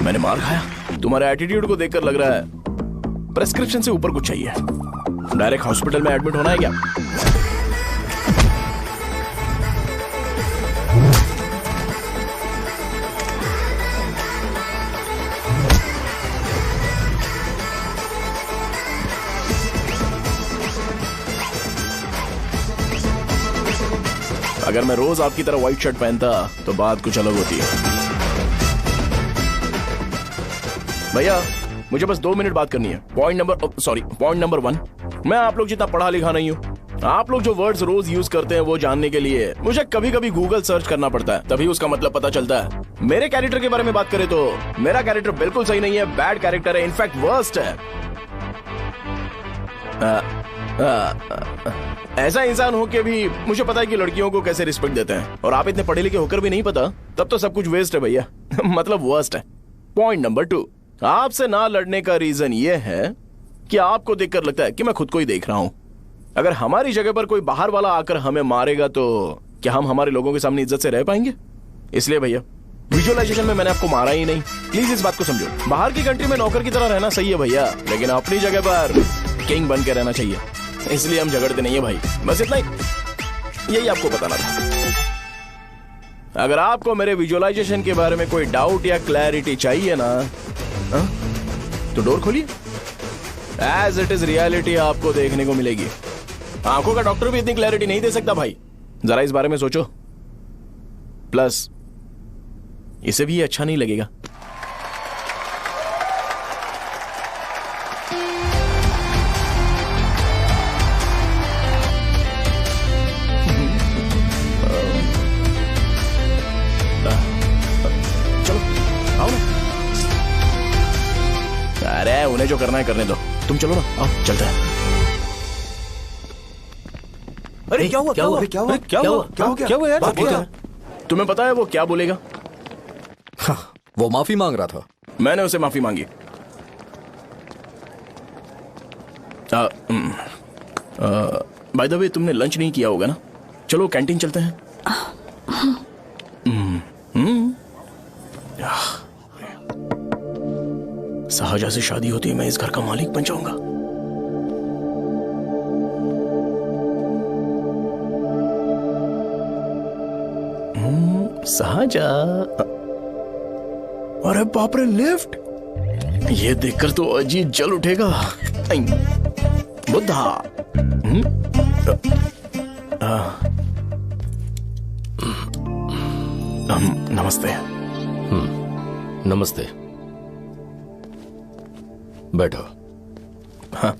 मैंने मार खाया। तुम्हारे एटीट्यूड को देखकर लग रहा है प्रेस्क्रिप्शन से ऊपर कुछ चाहिए। डायरेक्ट हॉस्पिटल में एडमिट होना है क्या? अगर मैं रोज आपकी तरह व्हाइट शर्ट पहनता तो बात कुछ अलग होती है। भैया मुझे बस 2 मिनट बात करनी है। पॉइंट नंबर 1, मैं आप लोग जितना पढ़ा लिखा नहीं हूँ। आप लोग जो वर्ड्स रोज यूज करते हैं वो जानने के लिए मुझे कभी कभी गूगल सर्च करना पड़ता है, तभी उसका मतलब पता चलता है। मेरे कैरेक्टर के बारे में बात करें तो मेरा कैरेक्टर बिल्कुल सही नहीं है, बैड कैरेक्टर है, इनफैक्ट वर्स्ट है। ऐसा इंसान हो के भी मुझे पता है कि लड़कियों को कैसे रिस्पेक्ट देते हैं, और आप इतने पढ़े लिखे होकर भी नहीं पता, तब तो सब कुछ वेस्ट है भैया। मतलब वर्स्ट है। पॉइंट नंबर 2, आपसे ना लड़ने का रीजन ये है कि आपको देखकर लगता है कि मैं खुद को ही देख रहा हूं। अगर हमारी जगह पर कोई बाहर वाला आकर हमें मारेगा तो क्या हम हमारे लोगों के सामने इज्जत से रह पाएंगे? इसलिए भैया विजुअलाइजेशन में मैंने आपको मारा ही नहीं। प्लीज इस बात को समझो। बाहर की कंट्री में नौकर की तरह रहना सही है भैया, लेकिन अपनी जगह पर किंग बन के रहना चाहिए। इसलिए हम झगड़ते नहीं है भाई, बस इतना ही, यही आपको बताना था। अगर आपको मेरे विजुअलाइजेशन के बारे में कोई डाउट या क्लैरिटी चाहिए ना, तो डोर खोलिए। एज इट इज रियलिटी आपको देखने को मिलेगी। आंखों का डॉक्टर भी इतनी क्लैरिटी नहीं दे सकता भाई, जरा इस बारे में सोचो। प्लस इसे भी अच्छा नहीं लगेगा। चलो आओ ना। अरे उन्हें जो करना है करने दो, तुम चलो ना, आओ चलते हैं। अरे क्या हुआ क्या हुआ क्या हुआ क्या हुआ क्या हुआ यार? तुम्हें पता है वो क्या बोलेगा? वो माफी मांग रहा था। मैंने उसे माफी मांगी। बाय द वे तुमने लंच नहीं किया होगा ना? चलो कैंटीन चलते हैं। सहजा से शादी होती है, मैं इस घर का मालिक बन जाऊंगा। सहजा, अरे बाप रे, लिफ्ट! ये देखकर तो अजीत जल उठेगा। बुद्धा। नमस्ते। नमस्ते, बैठो। हाँ।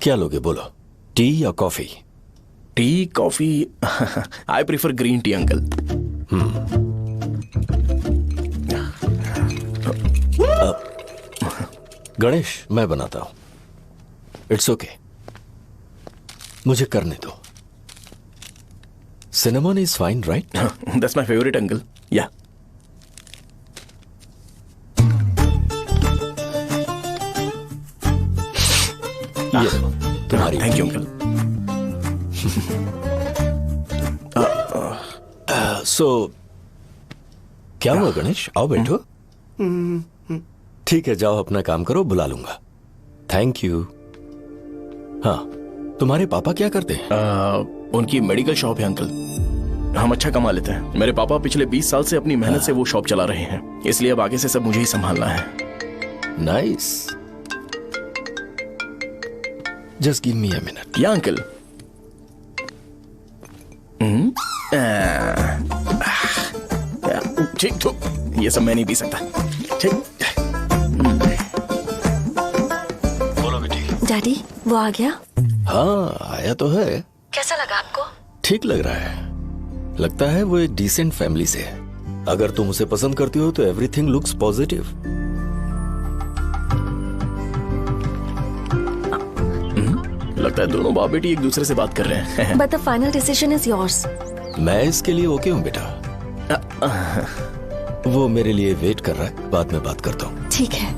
क्या लोगे बोलो, टी या coffee? Tea coffee? I prefer green tea uncle. Ganesh, मैं बनाता हूं। इट्स ओके, मुझे करने दो। Cinnamon is fine, right? That's my favourite uncle. या ये तुम्हारी। Thank you uncle. सो क्या हुआ गणेश? आओ बैठो। ठीक है, जाओ अपना काम करो, बुला लूंगा। Thank you. हाँ, तुम्हारे पापा क्या करते हैं? उनकी मेडिकल शॉप है अंकल। हम अच्छा कमा लेते हैं। मेरे पापा पिछले 20 साल से अपनी मेहनत से वो शॉप चला रहे हैं, इसलिए अब आगे से सब मुझे ही संभालना है। Nice. Just give me a minute. या अंकल। ठीक तो ये सब मैं नहीं पी सकता। ठीक। बोलो बेटी। डैडी, वो आ गया? हाँ, आया तो है। कैसा लगा आपको? ठीक लग रहा है। लगता है वो एक डिसेंट फैमिली से है। अगर तुम उसे पसंद करती हो तो एवरीथिंग लुक्स पॉजिटिव। लगता है दोनों बाप बेटी एक दूसरे से बात कर रहे हैं। But the final decision is yours. मैं इसके लिए ओके हूँ बेटा। वो मेरे लिए वेट कर रहा है, बाद में बात करता हूँ। ठीक है।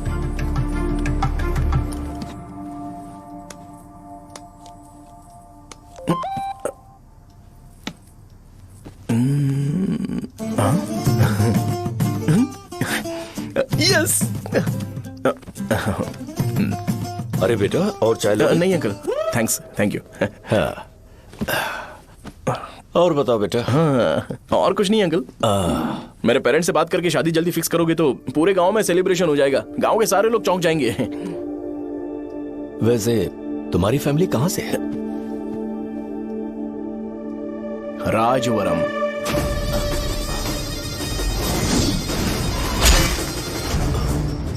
यस। अरे बेटा, और चाय लो? नहीं अंकल, थैंक्स, थैंक यू। हाँ। और बताओ बेटा। हाँ, और कुछ नहीं अंकल। मेरे पेरेंट्स से बात करके शादी जल्दी फिक्स करोगे तो पूरे गांव में सेलिब्रेशन हो जाएगा। गांव के सारे लोग चौंक जाएंगे। वैसे तुम्हारी फैमिली कहाँ से है? राजवरम।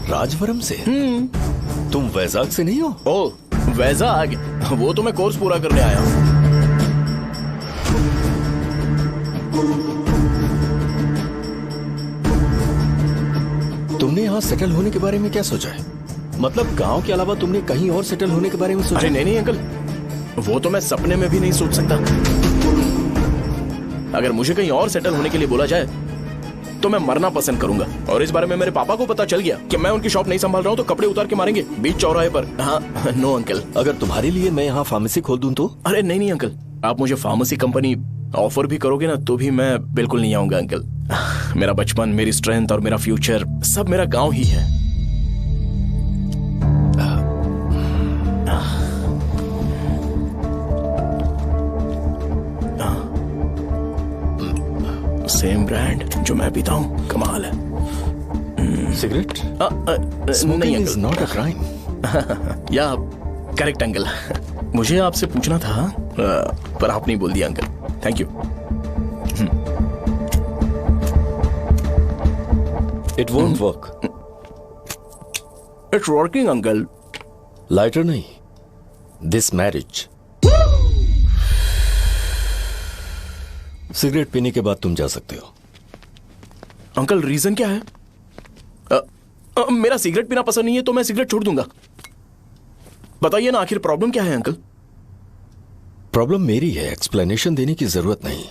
राजवरम से? तुम वैजाग से नहीं हो? ओ, वैजाग? वो तो मैं कोर्स पूरा करने आया हूँ। तुमने यहाँ सेटल होने के बारे में क्या सोचा है? मतलब गांव के अलावा तुमने कहीं और सेटल होने के बारे में सोचा? अरे नहीं अंकल, वो तो मैं सपने में भी नहीं सोच सकता। अगर मुझे कहीं और सेटल होने के लिए बोला जाए तो मैं मरना पसंद करूंगा। और इस बारे में मेरे पापा को पता चल गया कि मैं उनकी शॉप नहीं संभाल रहा हूँ तो कपड़े उतार के मारेंगे बीच चौराहे पर। हाँ, नो अंकल। अगर तुम्हारे लिए मैं यहाँ फार्मेसी खोल दूं तो? अरे नहीं अंकल, आप मुझे फार्मेसी कंपनी ऑफर भी करोगे ना तो भी मैं बिल्कुल नहीं आऊंगा अंकल। मेरा बचपन, मेरी स्ट्रेंथ और मेरा फ्यूचर सब मेरा गांव ही है। सेम ब्रांड जो मैं पीता हूँ, कमाल है। सिगरेट? नहीं इज नॉट अ क्राइम। या करेक्ट अंकल। मुझे आपसे पूछना था पर आप नहीं बोल दिया uncle. Thank you. It won't work. It's working uncle. Lighter नहीं, दिस मैरिज। सिगरेट पीने के बाद तुम जा सकते हो। अंकल रीजन क्या है? मेरा सिगरेट पीना पसंद नहीं है तो मैं सिगरेट छोड़ दूंगा। बताइए ना, आखिर प्रॉब्लम क्या है अंकल? प्रॉब्लम मेरी है, एक्सप्लेनेशन देने की जरूरत नहीं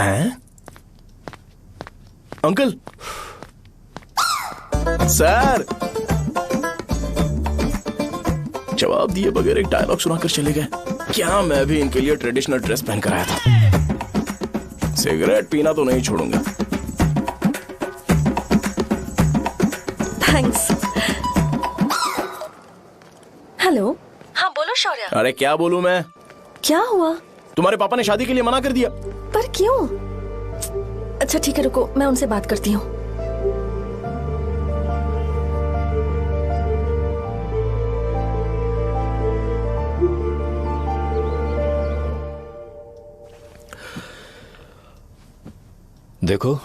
है। अंकल सर जवाब दिए बगैर एक डायलॉग सुनाकर चले गए। क्या मैं भी इनके लिए ट्रेडिशनल ड्रेस पहन कर आया था। सिगरेट पीना तो नहीं छोड़ूंगा। थैंक्स। हेलो। हाँ बोलो शौर्य। अरे क्या बोलूं मैं? क्या हुआ? तुम्हारे पापा ने शादी के लिए मना कर दिया। पर क्यों? अच्छा ठीक है, रुको मैं उनसे बात करती हूँ। देखो,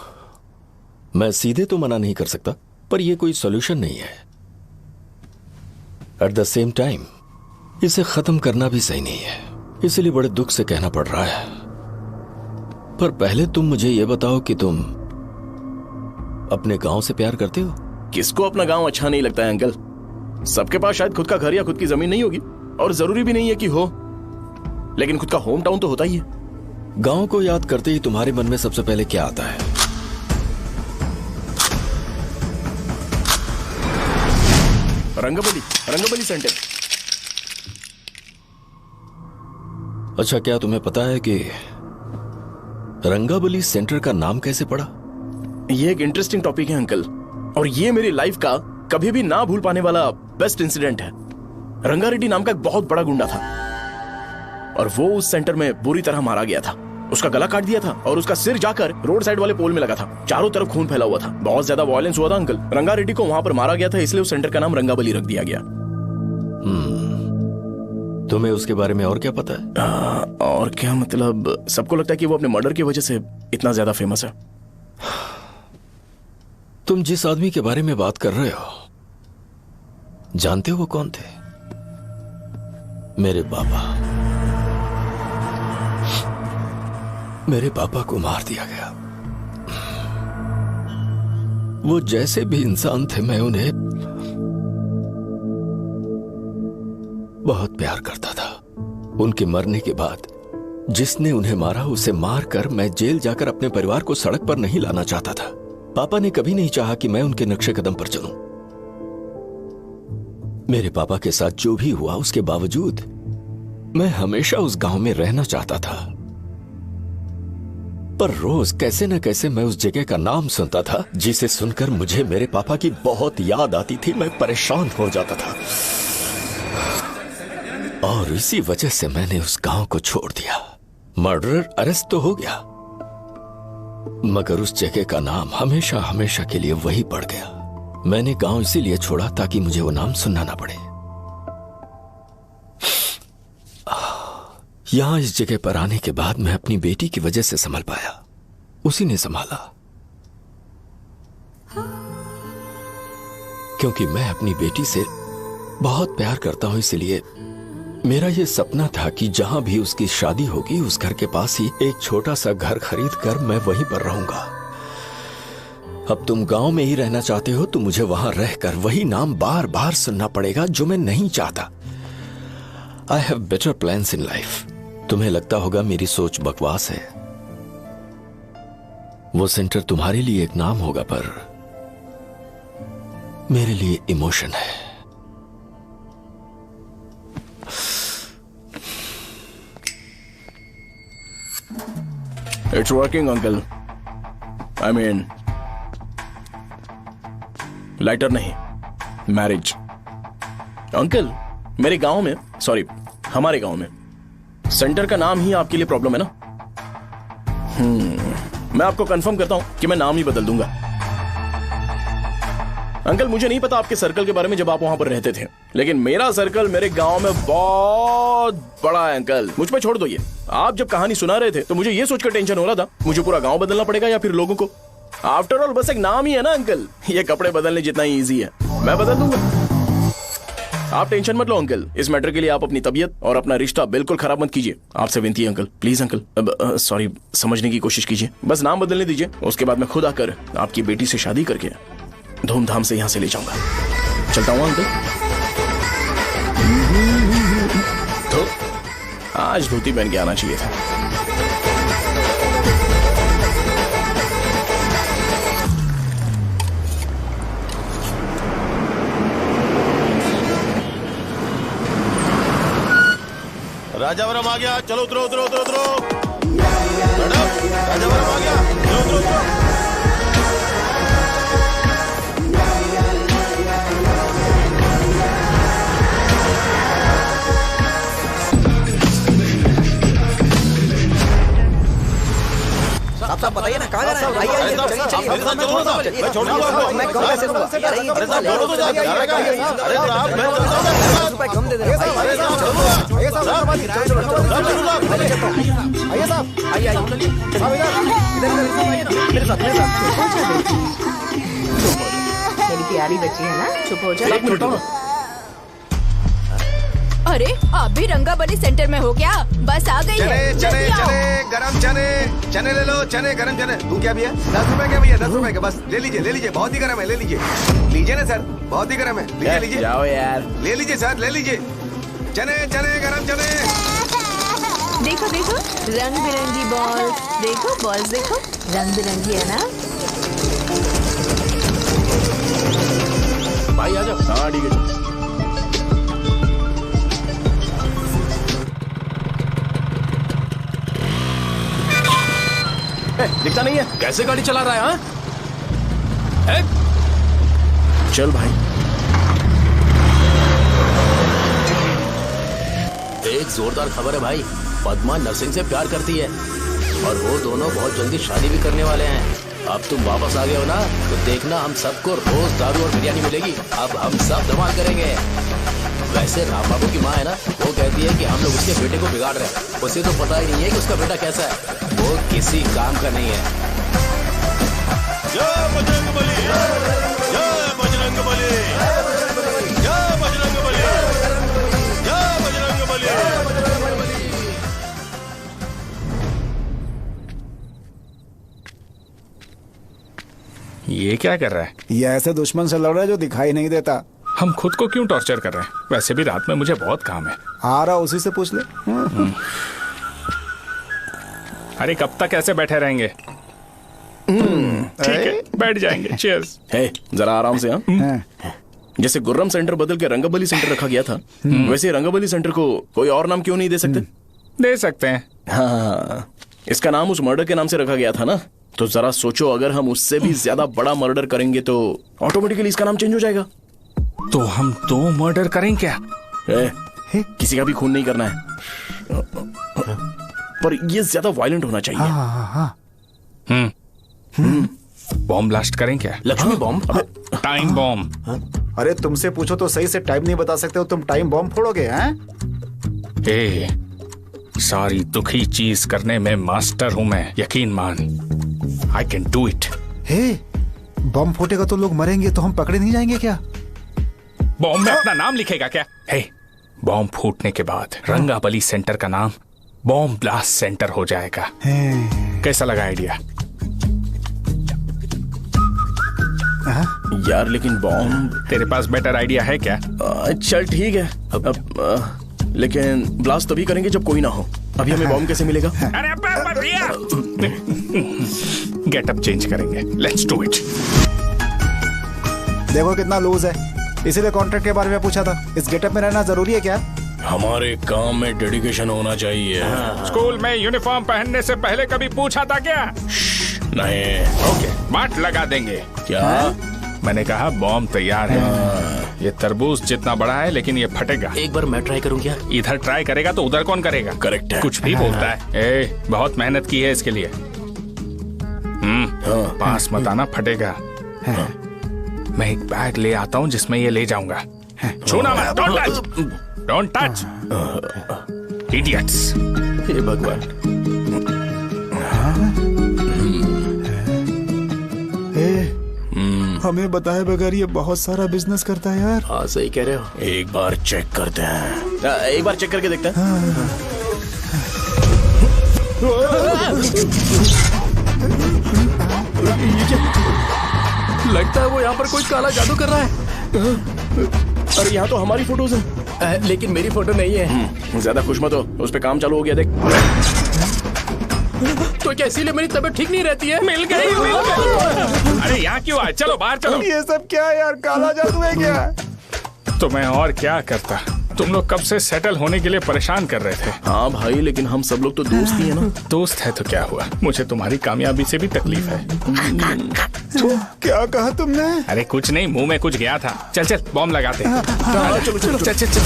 मैं सीधे तो मना नहीं कर सकता, पर यह कोई सॉल्यूशन नहीं है। एट द सेम टाइम इसे खत्म करना भी सही नहीं है, इसलिए बड़े दुख से कहना पड़ रहा है। पर पहले तुम मुझे यह बताओ कि तुम अपने गांव से प्यार करते हो? किसको अपना गांव अच्छा नहीं लगता है अंकल? सबके पास शायद खुद का घर या खुद की जमीन नहीं होगी, और जरूरी भी नहीं है कि हो, लेकिन खुद का होम टाउन तो होता ही है। गांव को याद करते ही तुम्हारे मन में सबसे पहले क्या आता है? रंगबली सेंटर। अच्छा, क्या तुम्हें पता है कि रंगाबली सेंटर का नाम कैसे पड़ा? ये एक इंटरेस्टिंग टॉपिक है अंकल, और ये मेरी लाइफ का कभी भी ना भूल पाने वाला बेस्ट इंसिडेंट है। रंगारेड्डी नाम का एक बहुत बड़ा गुंडा था, और वो उस सेंटर में बुरी तरह मारा गया था। उसका गला काट दिया था और उसका सिर जाकर रोड साइड वाले पोल में लगा था। चारों तरफ खून फैला हुआ था, बहुत ज्यादा वायलेंस हुआ था अंकल। रंगारेड्डी को वहां पर मारा गया था, इसलिए उस सेंटर का नाम रंगाबली रख दिया गया। तुम्हें उसके बारे में और क्या पता है? और क्या मतलब, सबको लगता है कि वो अपने मर्डर की वजह से इतना ज्यादा फेमस है। तुम जिस आदमी के बारे में बात कर रहे हो, जानते हो वो कौन थे? मेरे पापा। मेरे पापा को मार दिया गया। वो जैसे भी इंसान थे, मैं उन्हें बहुत प्यार करता था। उनके मरने के बाद जिसने उन्हें मारा उसे मारकर मैं जेल जाकर अपने परिवार को सड़क पर नहीं लाना चाहता था। पापा ने कभी नहीं चाहा कि मैं उनके नक्शे कदम पर चलूं। मेरे पापा के साथ जो भी हुआ, उसके बावजूद मैं हमेशा उस गांव में रहना चाहता था। पर रोज कैसे न कैसे मैं उस जगह का नाम सुनता था, जिसे सुनकर मुझे मेरे पापा की बहुत याद आती थी। मैं परेशान हो जाता था, और इसी वजह से मैंने उस गांव को छोड़ दिया। मर्डरर अरेस्ट तो हो गया, मगर उस जगह का नाम हमेशा हमेशा के लिए वही पड़ गया। मैंने गांव इसीलिए छोड़ा ताकि मुझे वो नाम सुनना ना पड़े। यहां इस जगह पर आने के बाद मैं अपनी बेटी की वजह से संभल पाया, उसी ने संभाला। क्योंकि मैं अपनी बेटी से बहुत प्यार करता हूं, इसलिए मेरा यह सपना था कि जहां भी उसकी शादी होगी, उस घर के पास ही एक छोटा सा घर खरीद कर मैं वहीं पर रहूंगा। अब तुम गांव में ही रहना चाहते हो तो मुझे वहां रहकर वही नाम बार बार सुनना पड़ेगा जो मैं नहीं चाहता। I have better plans in life. तुम्हें लगता होगा मेरी सोच बकवास है। वो सेंटर तुम्हारे लिए एक नाम होगा पर मेरे लिए इमोशन है। It's working uncle. I mean lighter नहीं, मैरिज। अंकल मेरे गांव में, सॉरी हमारे गांव में सेंटर का नाम ही आपके लिए प्रॉब्लम है ना? मैं आपको कंफर्म करता हूं कि मैं नाम ही बदल दूंगा। अंकल मुझे नहीं पता आपके सर्कल के बारे में जब आप वहां पर रहते थे, लेकिन मेरा सर्कल मेरे गांव में बहुत बड़ा है अंकल। मुझ पे छोड़ दो ये। आप जब कहानी सुना रहे थे तो मुझे ये सोचकर टेंशन हो रहा था मुझे पूरा गांव बदलना पड़ेगा या फिर लोगों को। आफ्टर ऑल बस एक नाम ही है ना अंकल, ये कपड़े बदलने जितना ही ईजी है। मैं बदल दूंगा, आप टेंशन मत लो अंकल। इस मैटर के लिए आप अपनी तबीयत और अपना रिश्ता बिल्कुल खराब मत कीजिए। आपसे विनती है अंकल, प्लीज अंकल। सॉरी, समझने की कोशिश कीजिए। बस नाम बदलने दीजिए, उसके बाद मैं खुद आकर आपकी बेटी से शादी करके धूमधाम से यहां से ले जाऊंगा। चलता हूं अंकल। तो आज धोती पहन के आना चाहिए था। राजावरम आ गया, चलो उतरो उतरो उतरो उतरो। मैडम राजावरम आ गया, चलो उतरो उतरो। साहब बताइए ना कहाँ जाना है? आइए चलिए चलिए। मैं छोड़ दूंगा आपको। मैं कम पैसे दूंगा। अरे साहब छोड़ो तो साहब। अरे साहब मैं 50 रुपए कम दे देना। आइए साहब आइए साहब आइए मेरे साथ मेरी प्यारी बच्ची है ना, चुप हो जाओ। अरे आप भी रंगाबली सेंटर में हो क्या? बस आ गई है। चने चने गरम चने, चने ले लो, चने गरम चने। तू क्या भैया? 10 रुपए के भैया, 10 रुपए के। बस ले लीजिए, बहुत ही गरम है, ले लीजिए। लीजिए ना सर, बहुत ही गरम है। लीजिए जाओ यार, ले लीजिए सर, ले लीजिए। चने चने गरम चने। देखो देखो रंग बिरंगी बॉल्स, देखो बॉल्स देखो रंग बिरंगी है ना। भाई आ जाओ। हाँ ठीक है। दिखता नहीं है, कैसे गाड़ी चला रहा है? हाँ? चल भाई। एक जोरदार खबर है भाई, पद्मा नरसिंह से प्यार करती है और वो दोनों बहुत जल्दी शादी भी करने वाले हैं। अब तुम वापस आ गए हो ना, तो देखना हम सबको रोज दारू और बिरयानी मिलेगी। अब हम सब धमाल करेंगे। वैसे राम बाबू की माँ है ना, वो कहती है कि हम लोग उसके बेटे को बिगाड़ रहे हैं। उसे तो पता ही नहीं है कि उसका बेटा कैसा है। वो किसी काम का नहीं है। जय बजरंगबली, जय बजरंगबली, जय बजरंगबली, जय बजरंगबली। ये क्या कर रहा है? ये ऐसे दुश्मन से लड़ रहा है जो दिखाई नहीं देता। हम खुद को क्यों टॉर्चर कर रहे हैं? वैसे भी रात में मुझे बहुत काम है। आ रहा उसी से पूछ ले। अरे कब तक ऐसे बैठे रहेंगे? ठीक है, बैठ जाएंगे। चीयर्स। हे जरा आराम से। हाँ, जैसे गुर्रम सेंटर बदल के रंगाबली सेंटर रखा गया था, वैसे रंगाबली सेंटर को कोई और नाम क्यों नहीं दे सकते? दे सकते हैं। हाँ, इसका नाम उस मर्डर के नाम से रखा गया था ना, तो जरा सोचो अगर हम उससे भी ज्यादा बड़ा मर्डर करेंगे तो ऑटोमेटिकली इसका नाम चेंज हो जाएगा। तो हम 2 मर्डर करें क्या? किसी का भी खून नहीं करना है, पर ये ज्यादा वायलेंट होना चाहिए। बॉम्ब ब्लास्ट करें क्या? Lakshmi bomb, time bomb. अरे तुमसे पूछो तो सही से टाइम नहीं बता सकते हो, तुम टाइम बॉम्ब फोड़ोगे? हैं? सारी दुखी चीज करने में मास्टर हूं मैं, यकीन मान। I can do it. Bomb फूटेगा तो लोग मरेंगे, तो हम पकड़े नहीं जाएंगे क्या? बॉम्ब में अपना नाम लिखेगा क्या? बॉम्ब फूटने के बाद रंगाबली सेंटर का नाम बॉम्ब ब्लास्ट सेंटर हो जाएगा। कैसा लगा आइडिया? यार लेकिन बॉम्ब। तेरे पास बेटर आइडिया है क्या? चल ठीक है अब लेकिन ब्लास्ट तभी करेंगे जब कोई ना हो। अभी हमें बॉम्ब कैसे मिलेगा? अरे भैया गेटअप चेंज करेंगे। Let's do it. देखो कितना लूज है, इसीलिए कॉन्ट्रैक्ट के बारे में पूछा था। इस गेटअप में रहना जरूरी है क्या? हमारे काम में डेडिकेशन होना चाहिए। स्कूल में यूनिफॉर्म पहनने से पहले कभी पूछा था क्या? नहीं। ओके, बात लगा देंगे। क्या? मैंने कहा बॉम्ब तैयार है। ये तरबूज जितना बड़ा है लेकिन ये फटेगा। एक बार मैं ट्राई करूं क्या? इधर ट्राई करेगा तो उधर कौन करेगा? करेक्ट है। कुछ भी बोलता है। बहुत मेहनत की है इसके लिए। पास मत आना, फटेगा। मैं एक बैग ले आता हूँ जिसमें ये ले जाऊंगा। छूना मत, don't touch, don't touch, idiots. हे भगवान। हमें बताए बगैर ये बहुत सारा बिजनेस करता है यार। हाँ सही कह रहे हो। एक बार चेक करते हैं। एक बार चेक करके देखते हैं। लगता है वो यहाँ पर कोई काला जादू कर रहा है। अरे यहाँ तो हमारी फोटोज हैं। लेकिन मेरी फोटो नहीं है। ज्यादा खुश मत हो, उस पे काम चालू हो गया देख। तो क्या इसीलिए मेरी तबीयत ठीक नहीं रहती है? मिल गई, मिल गई। अरे यहाँ क्यों आए? चलो बाहर चलो। ये सब क्या है यार? काला जादू है क्या? तो मैं और क्या करता? तुम लोग कब से सेटल होने के लिए परेशान कर रहे थे। हाँ भाई, लेकिन हम सब लोग तो दोस्त ही है ना। दोस्त है तो क्या हुआ? मुझे तुम्हारी कामयाबी से भी तकलीफ है। क्या कहा तुमने? अरे कुछ नहीं, मुंह में कुछ गया था। चल चल बॉम्ब लगाते हैं। चलो चलो चल चल चल।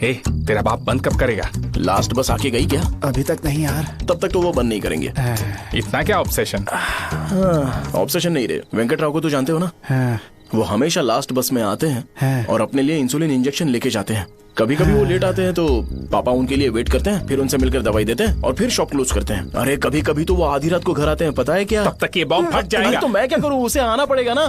ए, तेरा बाप बंद कब करेगा? लास्ट बस आके गई क्या? अभी तक नहीं यार। तब तक तो वो बंद नहीं करेंगे। इतना क्या ऑब्सेशन? ऑब्सेशन नहीं रहे। वेंकट राव को तो जानते हो ना? वो हमेशा लास्ट बस में आते हैं और अपने लिए इंसुलिन इंजेक्शन लेके जाते हैं। कभी कभी वो लेट आते हैं तो पापा उनके लिए वेट करते हैं, फिर उनसे मिलकर दवाई देते हैं और फिर शॉप क्लोज करते हैं। अरे कभी कभी तो वो आधी रात को घर आते हैं, पता है क्या? तब तक ये बॉम्ब फट जाएगा। तो मैं क्या करूँ? उसे आना पड़ेगा ना।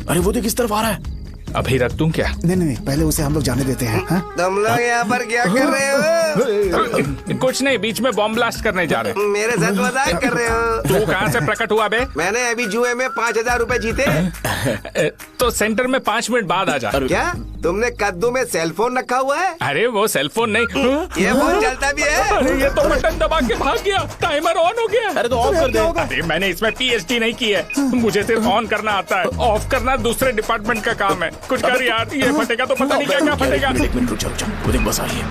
अरे वो देख किस तरफ आ रहा है। अभी रख दूं क्या? नहीं, पहले उसे हम लोग जाने देते हैं। तुम लोग यहाँ पर क्या कर रहे हो? कुछ नहीं, बीच में बॉम्ब ब्लास्ट करने जा रहे हैं। मेरे साथ मजाक कर रहे हो? तू कहाँ से प्रकट हुआ बे? मैंने अभी जुए में 5,000 रुपए जीते। तो सेंटर में 5 मिनट बाद आ जा। क्या तुमने कद्दू में सेलफोन रखा हुआ है? अरे वो सेलफोन नहीं, ये फोन चलता भी है। अरे ये तो बटन दबा के भाग गया, टाइमर ऑन हो गया। अरे तो ऑफ कर दे। अरे मैंने इसमें PhD नहीं की है, मुझे सिर्फ ऑन करना आता है। ऑफ करना दूसरे डिपार्टमेंट का काम है। कुछ कर यार, ये फटेगा तो पता नहीं क्या क्या फटेगा। एक मिनट रुक जाओ, वो देख बस आ रही है।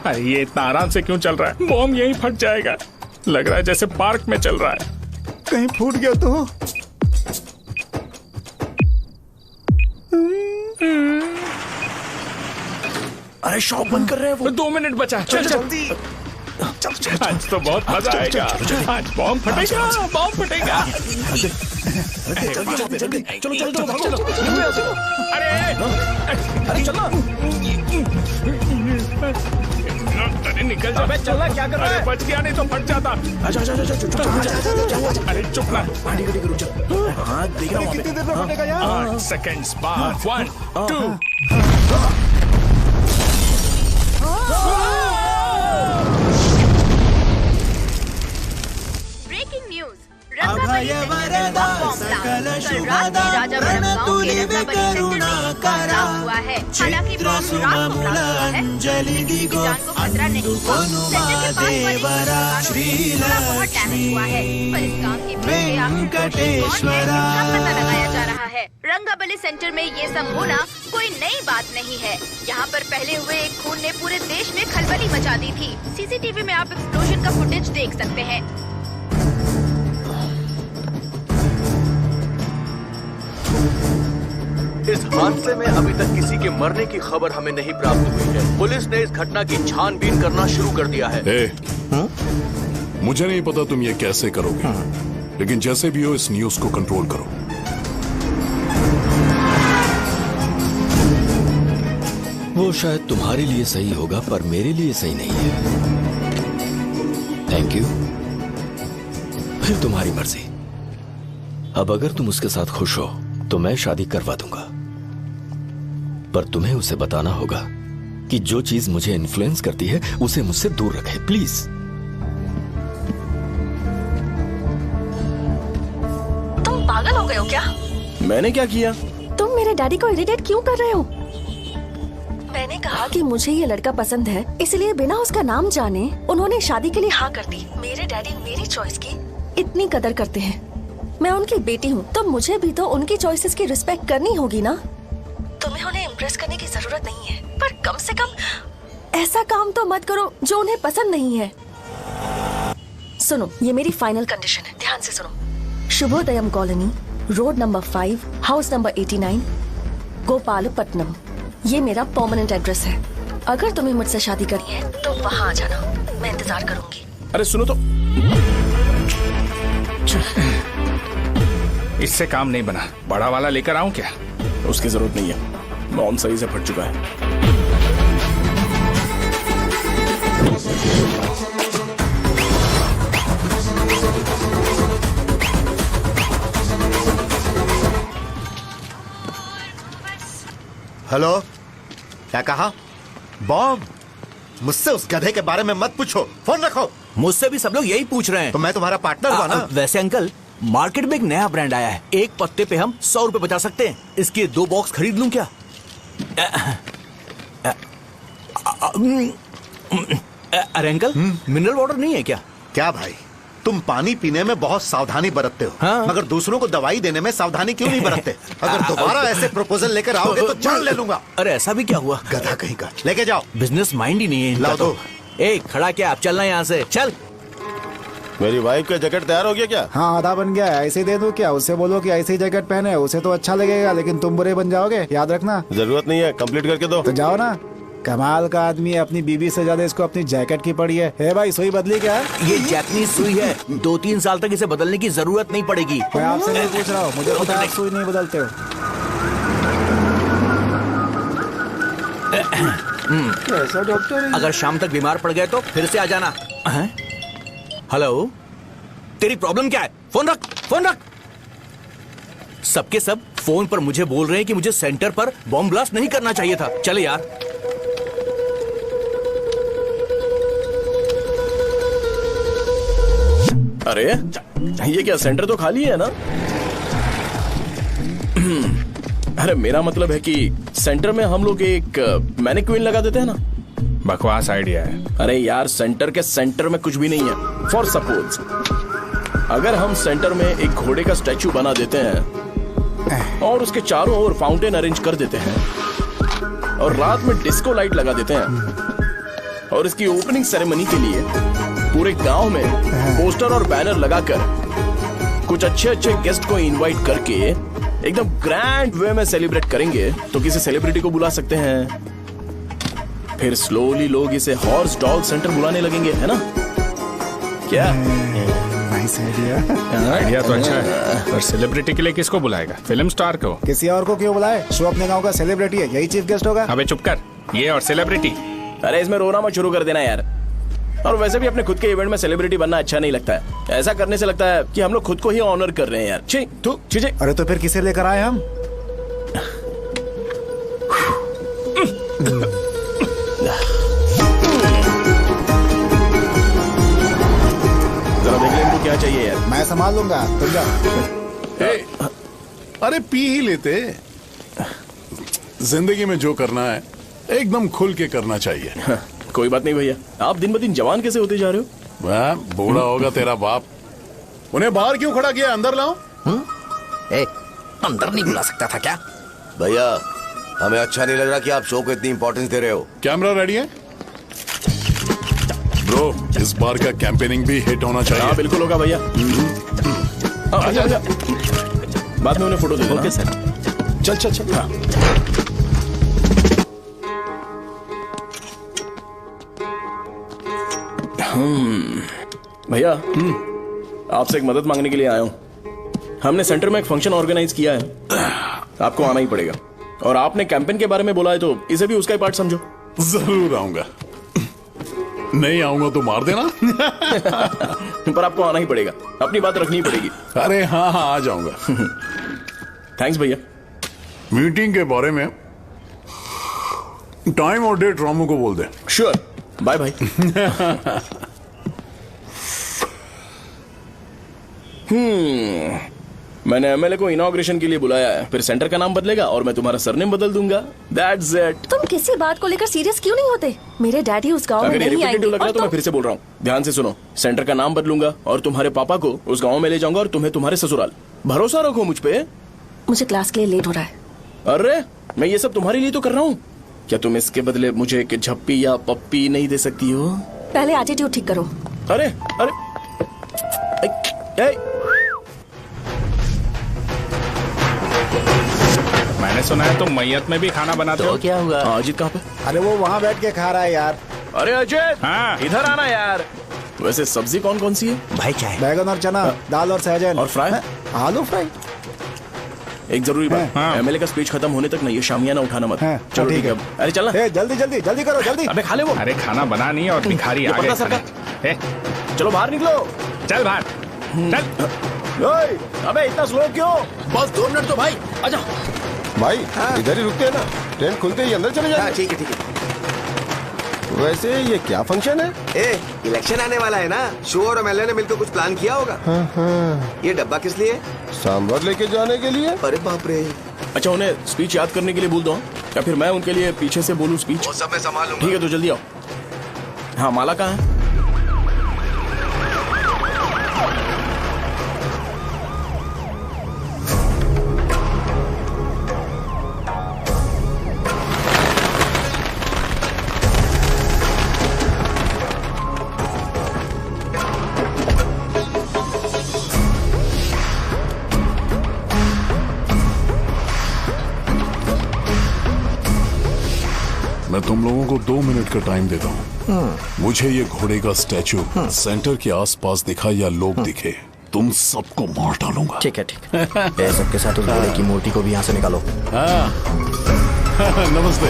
अरे ये इतना आराम से क्यों चल रहा है? बॉम्ब यहीं फट जाएगा। लग रहा है जैसे पार्क में चल रहा है। कहीं फूट गया तो? अरे शॉप बंद कर रहे हैं वो। 2 मिनट बचा। चल जल्दी। आज तो बहुत मजा आएगा। आज बॉम्ब फटेगा, बॉम्ब फटेगा। चलो। अरे चलो। अरे निकल जा। चल क्या कर रहा है? बच गया, नहीं तो फट जाता। अरे चुप ना। रुक जा। हाँ देख रहा हूँ। कितनी देर में फटेगा यार? 8 सेकंड्स बाद। 1 2। Breaking news. अभय वरदा सकल शुभदा रणतुलिव करुणा करा हुआ है। हालांकि बॉम्ब रात को ब्लास्ट हुआ है। अंजलि दिगो अनुपनुमा देवरा श्री लक्ष्मी हुआ है। पर इस काम के वेंकटेश्वरा पता लगाया जा रहा है। रंगाबली सेंटर में ये सब होना कोई नई बात नहीं है। यहाँ पर पहले हुए एक खून ने पूरे देश में खलबली मचा दी थी। CCTV में आप एक्सप्लोजन का फुटेज देख सकते हैं। इस हादसे में अभी तक किसी के मरने की खबर हमें नहीं प्राप्त हुई है। पुलिस ने इस घटना की छानबीन करना शुरू कर दिया है। मुझे नहीं पता तुम ये कैसे करोगे, लेकिन जैसे भी हो इस न्यूज को कंट्रोल करो। वो शायद तुम्हारे लिए सही होगा पर मेरे लिए सही नहीं है। Thank you. फिर तुम्हारी मर्जी। अब अगर तुम उसके साथ खुश हो तो मैं शादी करवा दूंगा, पर तुम्हें उसे बताना होगा कि जो चीज मुझे इन्फ्लुएंस करती है उसे मुझसे दूर रखे, प्लीज। तुम पागल हो गए हो क्या? मैंने क्या किया? तुम मेरे डैडी को इरिटेट क्यों कर रहे हो? मैंने कहा कि मुझे ये लड़का पसंद है, इसलिए बिना उसका नाम जाने उन्होंने शादी के लिए हाँ कर दी। मेरे डैडी मेरी चॉइस की इतनी कदर करते हैं। मैं उनकी बेटी हूँ, तो मुझे भी तो उनकी चॉइसेस की रिस्पेक्ट करनी होगी ना। तुम्हें उन्हें इम्प्रेस करने की जरूरत नहीं है, पर कम से कम ऐसा काम तो मत करो जो उन्हें पसंद नहीं है। सुनो, ये मेरी फाइनल कंडीशन है, ध्यान से सुनो। Shubhodayam colony, road number 5, house number 89, Gopalapatnam. ये मेरा परमानेंट एड्रेस है। अगर तुम्हें मुझसे शादी करनी है तो वहाँ आ जाना, मैं इंतजार करूंगी। अरे सुनो तो, इससे काम नहीं बना, बड़ा वाला लेकर आऊं क्या? उसकी जरूरत नहीं है, बॉम्ब सही से फट चुका है। हेलो, क्या कहा? बॉम्ब? मुझसे उस गधे के बारे में मत पूछो, फोन रखो। मुझसे भी सब लोग यही पूछ रहे हैं। तो मैं तुम्हारा पार्टनर हुआ ना। वैसे अंकल, मार्केट में एक नया ब्रांड आया है, एक पत्ते पे हम 100 रुपए बचा सकते हैं। इसके 2 बॉक्स खरीद लूं क्या? अरे अंकल, मिनरल वाटर नहीं है क्या? क्या भाई, तुम पानी पीने में बहुत सावधानी बरतते हो, हाँ? मगर दूसरों को दवाई देने में सावधानी क्यों नहीं बरतते? अगर दोबारा ऐसे प्रपोजल लेकर आओगे तो जान ले लूंगा। अरे ऐसा भी क्या हुआ? गधा कहीं का, लेके जाओ। बिजनेस माइंड ही नहीं है इनका। लाओ दो। खड़ा क्या, आप चलना यहाँ से, चल। मेरी वाइफ का जैकेट तैयार हो गया क्या? हाँ, आधा बन गया है। ऐसे ही दे दूं क्या? उससे बोलो कि ऐसे ही जैकेट पहने, उसे तो अच्छा लगेगा, लेकिन तुम बुरे बन जाओगे, याद रखना। जरूरत नहीं है, कंप्लीट करके दो। तो जाओ ना। कमाल का आदमी है, अपनी बीवी से ज्यादा इसको अपनी जैकेट की पड़ी है। हे भाई, सुई बदली क्या? ये जैपनीज सुई है, 2-3 साल तक इसे बदलने की जरूरत नहीं पड़ेगी। मैं आपसे नहीं पूछ रहा हूँ, मुझे पता है आप सुई नहीं बदलते हो। कैसा डॉक्टर है? अगर शाम तक बीमार पड़ गए तो फिर से आ जाना। हेलो, तेरी प्रॉब्लम क्या है? फोन रख, फोन रख। सबके सब फोन पर मुझे बोल रहे हैं कि मुझे सेंटर पर बॉम्ब ब्लास्ट नहीं करना चाहिए था। चले यार। अरे ये क्या, सेंटर तो खाली है ना? अरे मेरा मतलब है कि सेंटर में हम लोग एक मैनिक्विन लगा देते हैं ना। बकवास आइडिया है। अरे यार, सेंटर के सेंटर में कुछ भी नहीं है। फॉर सपोज अगर हम सेंटर में एक घोड़े का स्टैचू बना देते हैं और उसके चारों ओर फाउंटेन अरेंज कर देते हैं और रात में डिस्को लाइट लगा देते हैं और इसकी ओपनिंग सेरेमनी के लिए पूरे गांव में पोस्टर और बैनर लगाकर कुछ अच्छे अच्छे गेस्ट को इनवाइट करके एकदम ग्रैंड वे में सेलिब्रेट करेंगे, तो किसी सेलिब्रिटी को बुला सकते हैं। फिर स्लोली लोग इसे हॉर्स डॉग सेंटर बुलाने लगेंगे, है ना? क्या? Nice idea. आइडिया तो अच्छा है, पर सेलिब्रिटी के लिए किसको बुलाएगा? फिल्म स्टार को। किसी और को क्यों बुलाए? शो अपने गांव का सेलिब्रिटी है, यही चीफ गेस्ट होगा। अबे चुप कर, ये और सेलिब्रिटी। अरे इसमें रोना मत शुरू कर देना यार। और वैसे भी अपने खुद के इवेंट में सेलिब्रिटी बनना अच्छा नहीं लगता है। ऐसा करने से लगता है कि हम लोग खुद को ही ऑनर कर रहे हैं यार। छी, तू चीजें। अरे तो फिर किसे लेकर आए हम? जरा देख ले इनको क्या चाहिए यार। मैं संभाल लूंगा, तुम जाओ। अरे पी ही लेते। जिंदगी में जो करना है एकदम खुल के करना चाहिए। कोई बात नहीं भैया, आप दिन ब दिन जवान कैसे होते जा रहे हो? वाह, बूढ़ा होगा तेरा बाप। उन्हें बाहर क्यों खड़ा किया? अंदर लाओ। अंदर नहीं बुला सकता था क्या? भैया, हमें अच्छा नहीं लग रहा कि आप शो को इतनी इंपॉर्टेंस दे रहे हो। कैमरा रेडी है ब्रो? इस बार का कैंपेनिंग भी हिट होना चाहिए। हाँ बिल्कुल होगा भैया। आजा आजा, बाद में उन्हें फोटो दे देना। Okay sir. चल चल चल। हाँ। भैया, आपसे एक मदद मांगने के लिए आया हूँ। हमने सेंटर में एक फंक्शन ऑर्गेनाइज किया है, आपको आना ही पड़ेगा। और आपने कैंपेन के बारे में बोला है तो इसे भी उसका ही पार्ट समझो। जरूर आऊंगा। नहीं आऊंगा तो मार देना। पर आपको आना ही पड़ेगा, अपनी बात रखनी पड़ेगी। अरे हाँ हाँ, आ जाऊंगा। थैंक्स भैया। मीटिंग के बारे में टाइम और डेट रामू को बोल दे। श्योर, बाय भाई। मैंने एमएलए को इनॉग्रेशन के लिए बुलाया है, फिर सेंटर का नाम बदलेगा और मैं तुम्हारा सरनेम बदल दूंगा। That's it। तुम किसी बात को लेकर सीरियस क्यों नहीं होते? मेरे डैडी उस गांव में नहीं आएंगे। लग रहा है तो मैं फिर से बोल रहा हूँ, ध्यान से सुनो। सेंटर का नाम बदलूंगा और तुम्हारे पापा को उस गाँव में ले जाऊंगा और तुम्हें तुम्हारे ससुराल। भरोसा रखो मुझ पे। मुझे क्लास के लिए लेट हो रहा है। अरे मैं ये सब तुम्हारे लिए तो कर रहा हूँ, क्या तुम इसके बदले मुझे एक झप्पी या पप्पी नहीं दे सकती हो? पहले एटीट्यूड ठीक करो। अरे अरे मैंने सुना है तुम मैयत में भी खाना बनाते हो। क्या हुआ? अजीत कहाँ पे? अरे वो वहाँ बैठ के खा रहा है यार। अरे अजीत, हाँ इधर आना यार। वैसे सब्जी कौन कौन सी है भाई? चाय, बैगन और चना, दाल और सहजन और फ्राई, आलू फ्राई। एक जरूरी बात, एमएलए का स्पीच खत्म होने तक ना ये शामियाना उठाना मत। चलो ठीक है। अरे चलना। जल्दी जल्दी जल्दी करो, जल्दी। अबे खा ले वो। अरे खाना बना नहीं और भिखारी आ गए। चलो बाहर निकलो। चल बाहर चल। अबे इतना स्लो क्यों? बस 2 मिनट तो भाई, आजा। भाई इधर ही रुकते हैं ना, ट्रेन खुलते ही अंदर चले जाएंगे। ठीक है ठीक है। वैसे ये क्या फंक्शन है? इलेक्शन आने वाला है ना, शो और एमएलए ने मिलकर कुछ प्लान किया होगा। ये डब्बा किस लिए? सांभर लेके जाने के लिए। अरे बाप रे। अच्छा, उन्हें स्पीच याद करने के लिए बोल दो या फिर मैं उनके लिए पीछे से बोलूं स्पीच? वो सब मैं संभालूंगा। ठीक है, तो जल्दी आओ। हाँ, माला कहाँ है? मैं तुम लोगों को 2 मिनट का टाइम देता हूँ। मुझे ये घोड़े का स्टैचू सेंटर के आसपास दिखा या लोग दिखे, तुम सबको मार डालूंगा। ठीक है ठीक है। सबके साथ उस घोड़े की मूर्ति को भी यहाँ से निकालो। नमस्ते।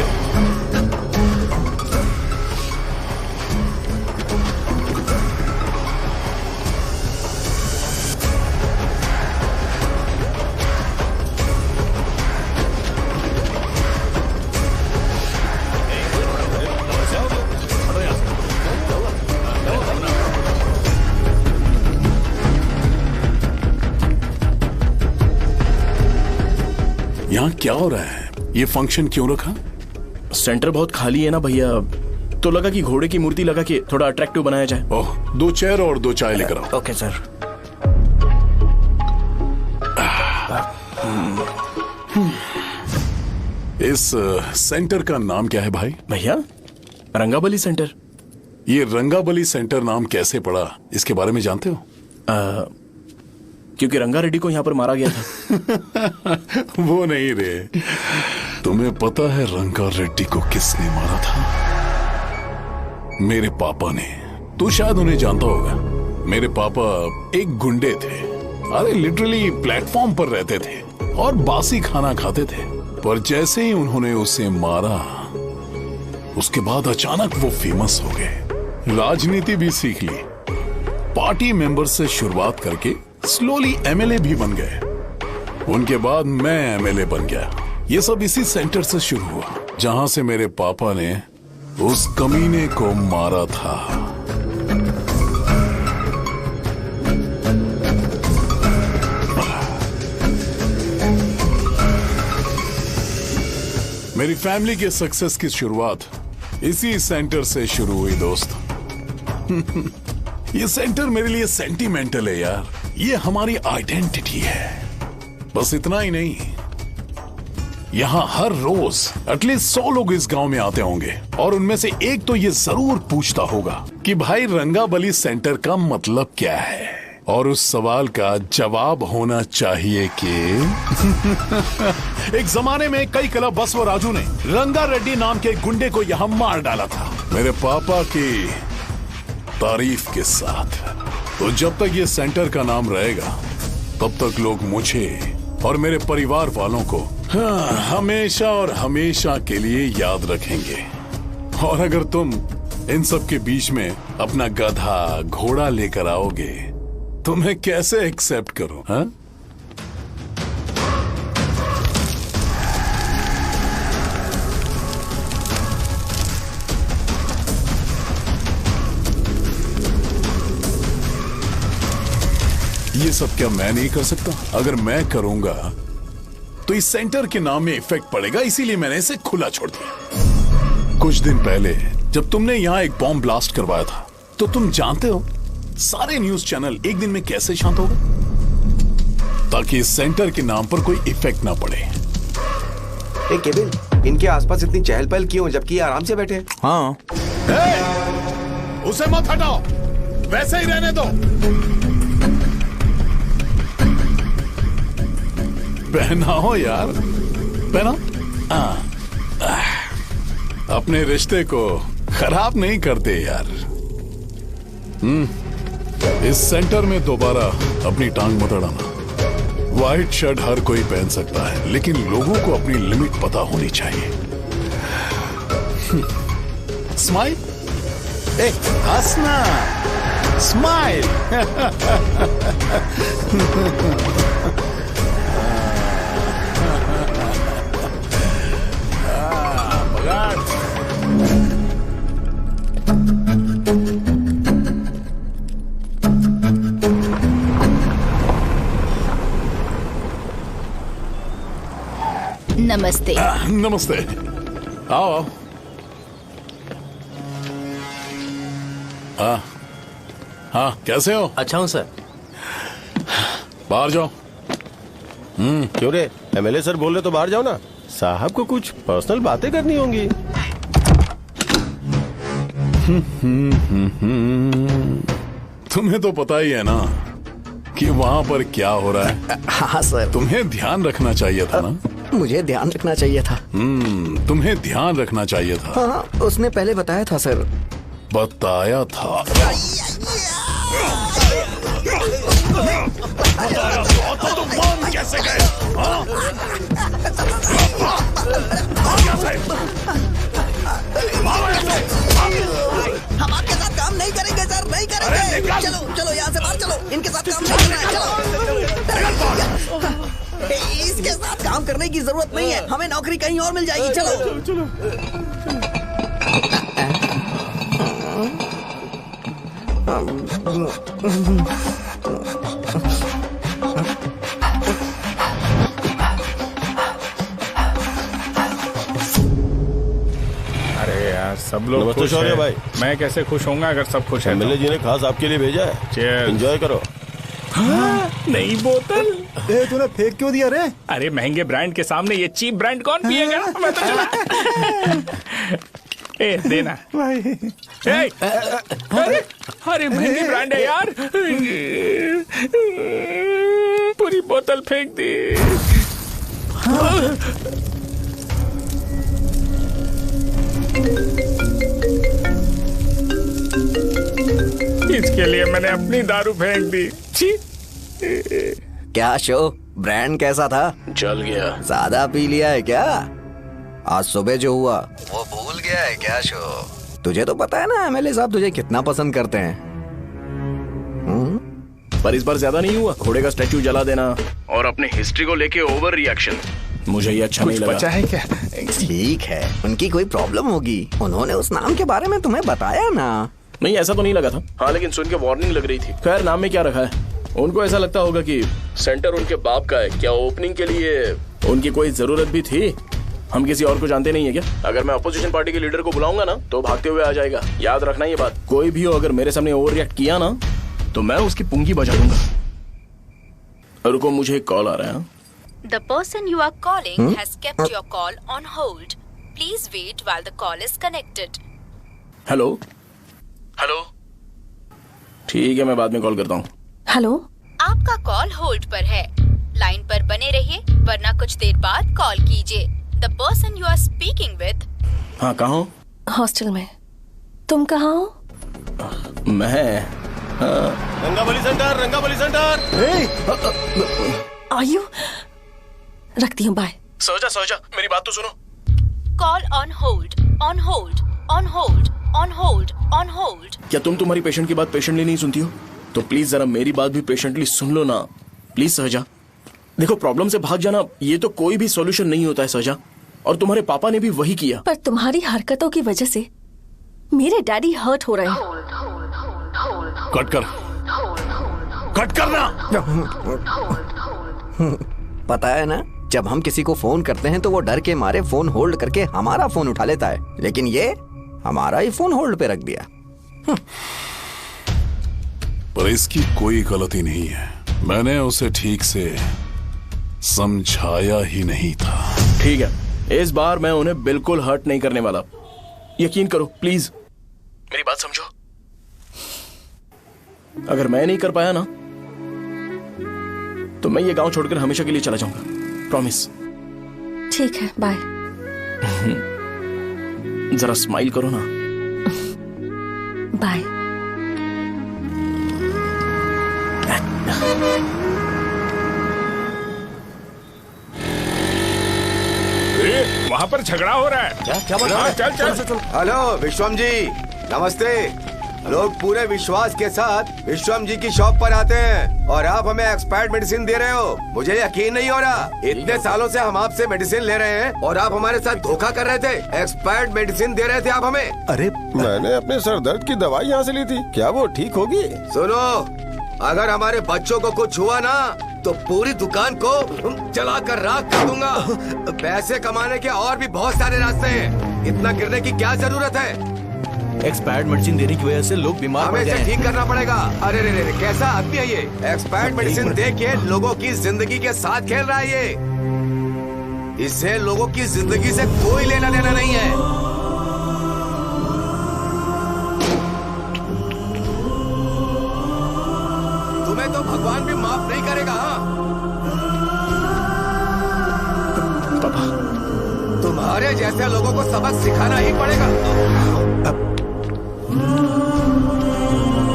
यहाँ क्या हो रहा है? ये फंक्शन क्यों रखा? सेंटर बहुत खाली है ना भैया, तो लगा कि घोड़े की मूर्ति लगा के थोड़ा अट्रैक्टिव बनाया जाए। ओह, 2 चेयर और 2 चाय लेकर आओ। Okay sir. इस सेंटर का नाम क्या है भाई? भैया, रंगाबली सेंटर। ये रंगाबली सेंटर नाम कैसे पड़ा, इसके बारे में जानते हो? क्योंकि रंगा रेड्डी को यहाँ पर मारा गया था। वो नहीं रे, तुम्हें पता है रंगा रेड्डी को किसने मारा था? मेरे पापा ने। तू शायद उन्हें जानता होगा। मेरे पापा एक गुंडे थे। अरे लिटरली प्लेटफॉर्म पर रहते थे और बासी खाना खाते थे। पर जैसे ही उन्होंने उसे मारा, उसके बाद अचानक वो फेमस हो गए। राजनीति भी सीख ली, पार्टी मेंबर से शुरुआत करके स्लोली एमएलए भी बन गए। उनके बाद मैं एमएलए बन गया। ये सब इसी सेंटर से शुरू हुआ, जहां से मेरे पापा ने उस कमीने को मारा था। मेरी फैमिली के सक्सेस की शुरुआत इसी सेंटर से शुरू हुई दोस्त। ये सेंटर मेरे लिए सेंटिमेंटल है यार। ये हमारी आइडेंटिटी है। बस इतना ही नहीं, यहाँ हर रोज एटलीस्ट 100 लोग इस गांव में आते होंगे और उनमें से एक तो ये जरूर पूछता होगा कि भाई रंगाबली सेंटर का मतलब क्या है। और उस सवाल का जवाब होना चाहिए कि एक जमाने में कई क्लब बस व राजू ने रंगा रेड्डी नाम के गुंडे को यहाँ मार डाला था, मेरे पापा की तारीफ के साथ। तो जब तक ये सेंटर का नाम रहेगा, तब तक लोग मुझे और मेरे परिवार वालों को हमेशा और हमेशा के लिए याद रखेंगे। और अगर तुम इन सब के बीच में अपना गधा घोड़ा लेकर आओगे तो मैं कैसे एक्सेप्ट करूं? हाँ? ये सब क्या मैं नहीं कर सकता? अगर मैं करूंगा तो इस सेंटर के नाम में इफेक्ट पड़ेगा, इसीलिए मैंने इसे खुला छोड़ दिया। कुछ दिन पहले जब तुमने यहां एक बॉम्ब ब्लास्ट करवाया था तो तुम जानते हो सारे न्यूज चैनल एक दिन में कैसे शांत हो गए? ताकि इस सेंटर के नाम पर कोई इफेक्ट ना पड़े। केविन, इनके आसपास इतनी चहल पहल क्यों जबकि ये आराम से बैठे? हाँ। उसे मत हटाओ, वैसे ही रहने दो। पहनाओ यार, पहना। अपने रिश्ते को खराब नहीं करते यार। इस सेंटर में दोबारा अपनी टांग मत अड़ाना। व्हाइट शर्ट हर कोई पहन सकता है, लेकिन लोगों को अपनी लिमिट पता होनी चाहिए। स्माइल, हंसना, स्माइल। नमस्ते। नमस्ते, आओ आओ। हाँ हाँ, कैसे हो? अच्छा हूँ सर। बाहर जाओ। क्यों रे, एमएलए सर बोल रहे तो बाहर जाओ ना। साहब को कुछ पर्सनल बातें करनी होंगी। तुम्हें तो पता ही है ना कि वहाँ पर क्या हो रहा है। हाँ सर। तुम्हें ध्यान रखना चाहिए था ना। मुझे ध्यान रखना चाहिए था। तुम्हें ध्यान रखना चाहिए था। हाँ, उसने पहले बताया था सर। बताया था? तो तुम मान कैसे गए? हम आपके साथ काम नहीं करेंगे सर, नहीं करेंगे। चलो चलो यहाँ से बाहर चलो, इनके साथ काम नहीं करना है। चलो, इसके साथ काम करने की जरूरत नहीं है, हमें नौकरी कहीं और मिल जाएगी। चलो चलो। अरे यार, सब लोग नमस्ते खुश शौर्य हैं। भाई। मैं कैसे खुश होऊंगा अगर सब खुश हैं? एमएलए जी ने खास आपके लिए भेजा है। Cheers। एंजॉय करो। नई बोतल। तूने फेंक क्यों दिया रे? अरे महंगे ब्रांड के सामने ये चीप ब्रांड कौन पिएगा? मैं तो चला। ए देना भाई। अरे महंगी ब्रांड है यार। पूरी बोतल फेंक दी। इसके लिए मैंने अपनी दारू फेंक दी। छी। क्या शो, ब्रांड कैसा था? जल गया। ज्यादा पी लिया है क्या? आज सुबह जो हुआ वो भूल गया है क्या शो? तुझे तो पता है ना एमएलए साहब तुझे कितना पसंद करते हैं। पर इस बार ज्यादा नहीं हुआ? घोड़े का स्टैचू जला देना और अपने हिस्ट्री को लेके ओवर रिएक्शन, मुझे ये अच्छा नहीं लगा। बचा है क्या? ठीक है, उनकी कोई प्रॉब्लम होगी। उन्होंने उस नाम के बारे में तुम्हें बताया ना? नहीं, ऐसा तो नहीं लगा था। हाँ, लेकिन सुन के वार्निंग लग रही थी। खैर, नाम में क्या रखा है? उनको ऐसा लगता होगा कि सेंटर उनके बाप का है। क्या ओपनिंग के लिए उनकी कोई जरूरत भी थी? हम किसी और को जानते नहीं है क्या? अगर मैं अपोजिशन पार्टी के लीडर को बुलाऊंगा ना तो भागते हुए आ जाएगा। याद रखना ये बात। कोई भी हो अगर मेरे सामने ओवर रिएक्ट किया ना तो मैं उसकी पुंगी बजा दूंगा। रुको, मुझे एक कॉल आ रहा है। The person you are calling has kept your call on hold. Please wait while the call is connected. Hello hello, ठीक है, मैं बाद में कॉल करता हूँ। हेलो, आपका कॉल होल्ड पर है। लाइन पर बने रहिए वरना कुछ देर बाद कॉल कीजिए। The person you are speaking with। हाँ, कहाँ हो? हॉस्टल में। तुम कहाँ हो? मैं रंगाबली सेंटर, रंगाबली सेंटर। आयु, रखती हूँ, बाय। सोचा, मेरी बात तो सुनो। Call on hold, on hold, on hold, on on hold, on hold. क्या तुम तुम्हारी पेशेंट की बात पेशेंटली नहीं सुनती हो? तो प्लीज जरा मेरी बात भी पेशेंटली सुन लो ना। प्लीज सहजा, देखो प्रॉब्लम से भाग जाना ये तो कोई भी सॉल्यूशन नहीं होता है सहजा, और तुम्हारे पापा ने भी वही किया। पर तुम्हारी हरकतों की वजह से मेरे डैडी हर्ट हो रहे हैं। कट कर, कट करना। पता है ना, जब हम किसी को फोन करते हैं तो वो डर के मारे फोन होल्ड करके हमारा फोन उठा लेता है, लेकिन ये हमारा ही फोन होल्ड पे रख दिया। पर इसकी कोई गलती नहीं है, मैंने उसे ठीक से समझाया ही नहीं था। ठीक है, इस बार मैं उन्हें बिल्कुल हर्ट नहीं करने वाला, यकीन करो प्लीज, मेरी बात समझो। अगर मैं नहीं कर पाया ना तो मैं ये गांव छोड़कर हमेशा के लिए चला जाऊंगा, प्रॉमिस। ठीक है, बाय। जरा स्माइल करो ना। बाय। वहाँ पर झगड़ा हो रहा है। क्या बोल रहा है? चल। हेलो विश्वम जी, नमस्ते। लोग पूरे विश्वास के साथ विश्वम जी की शॉप पर आते हैं और आप हमें एक्सपायर्ड मेडिसिन दे रहे हो। मुझे यकीन नहीं हो रहा, इतने सालों से हम आपसे मेडिसिन ले रहे हैं और आप हमारे साथ धोखा कर रहे थे। एक्सपायर्ड मेडिसिन दे रहे थे आप हमें। अरे मैंने अपने सर दर्द की दवाई यहाँ से ली थी, क्या वो ठीक होगी? सुनो, अगर हमारे बच्चों को कुछ हुआ ना तो पूरी दुकान को जला कर राख कर दूंगा। पैसे कमाने के और भी बहुत सारे रास्ते हैं, इतना गिरने की क्या जरूरत है? एक्सपायर्ड मेडिसिन देने की वजह से लोग बीमार पड़ हमें गए इसे ठीक करना पड़ेगा। अरे रे, कैसा आदमी है ये? एक्सपायर्ड मेडिसिन दे के लोगों की जिंदगी के साथ खेल रहा है ये। इससे लोगों की जिंदगी से कोई लेना देना नहीं है। तुम्हें तो भगवान भी माफ नहीं करेगा। पापा, तुम्हारे जैसे लोगों को सबक सिखाना ही पड़ेगा।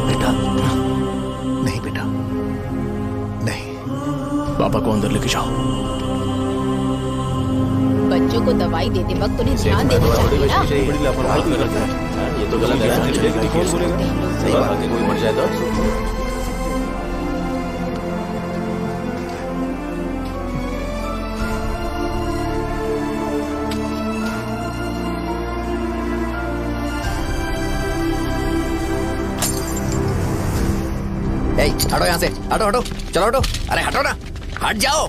बेटा, नहीं बेटा, नहीं। पापा को अंदर लेके जाओ। बच्चों को दवाई देते वक्त उन्हें ध्यान देना चाहिए ना। ये तो गलत है। कोई मर जाए तो हटो यहाँ से, हटो, चलो हटो। अरे हटो ना, हट जाओ।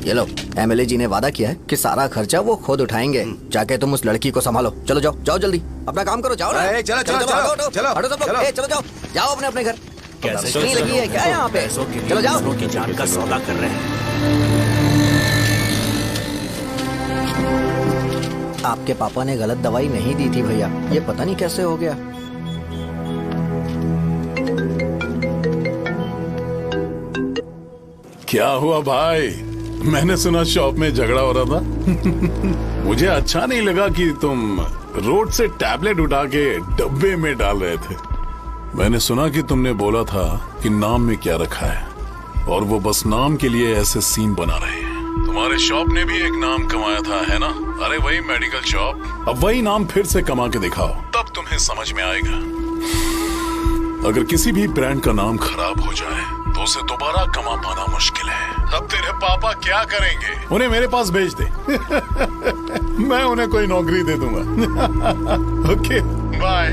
ये लो, एमएलए जी ने वादा किया है कि सारा खर्चा वो खुद उठाएंगे। जाके तुम उस लड़की को संभालो। चलो जाओ जल्दी, अपना काम करो। जाओ ना। चलो हटो सब लोग, चलो जाओ अपने घर। कैसे नहीं लगी है क्या यहाँ पे? चलो जाओ। की जान का सौदा कर रहे हैं। आपके पापा ने गलत दवाई नहीं दी थी भैया, ये पता नहीं कैसे हो गया। क्या हुआ भाई? मैंने सुना शॉप में झगड़ा हो रहा था। मुझे अच्छा नहीं लगा कि तुम रोड से टैबलेट उठा के डब्बे में डाल रहे थे। मैंने सुना कि तुमने बोला था कि नाम में क्या रखा है, और वो बस नाम के लिए ऐसे सीन बना रहे हैं। तुम्हारे शॉप ने भी एक नाम कमाया था, है ना? अरे वही मेडिकल शॉप। अब वही नाम फिर से कमा के दिखाओ, तब तुम्हें समझ में आएगा। अगर किसी भी ब्रांड का नाम खराब हो जाए तो उसे दोबारा कमा पाना मुश्किल है। अब तेरे पापा क्या करेंगे? उन्हें मेरे पास भेज दे। मैं उन्हें कोई नौकरी दे दूंगा। Okay, bye.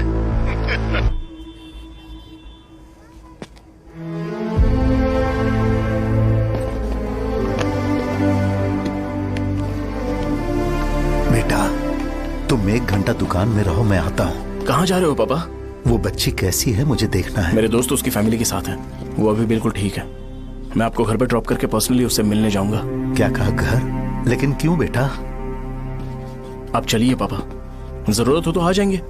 बेटा, तुम 1 घंटा दुकान में रहो, मैं आता हूँ। कहाँ जा रहे हो पापा? वो बच्ची कैसी है मुझे देखना है। मेरे दोस्त उसकी फैमिली के साथ हैं, वो अभी बिल्कुल ठीक है। मैं आपको घर पे ड्रॉप करके पर्सनली उससे मिलने जाऊंगा। क्या कहा, घर? लेकिन क्यों बेटा? आप चलिए पापा, जरूरत हो तो आ जाएंगे।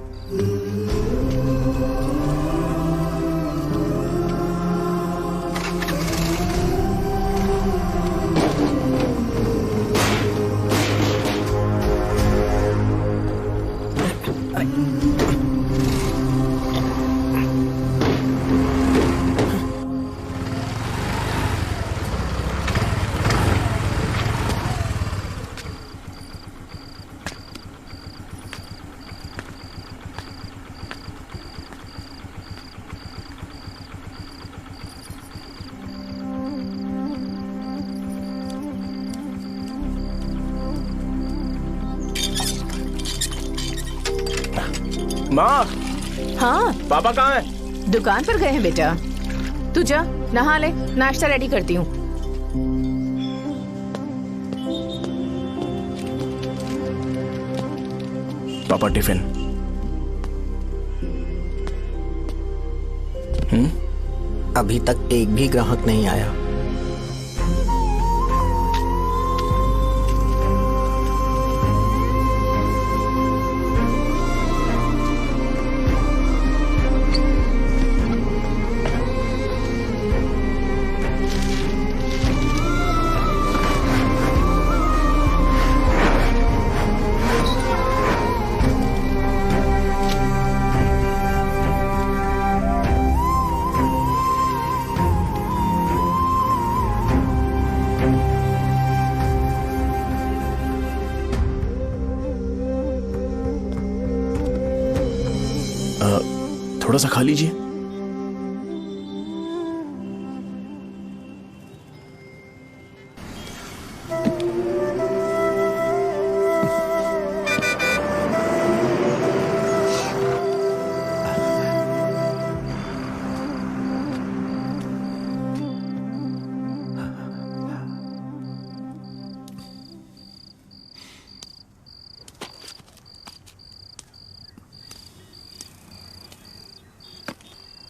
माँ। हाँ पापा कहाँ हैं? दुकान पर गए हैं बेटा। तू जा नहा ले, नाश्ता रेडी करती हूँ। पापा टिफिन। अभी तक एक भी ग्राहक नहीं आया। थोड़ा सा खा लीजिए।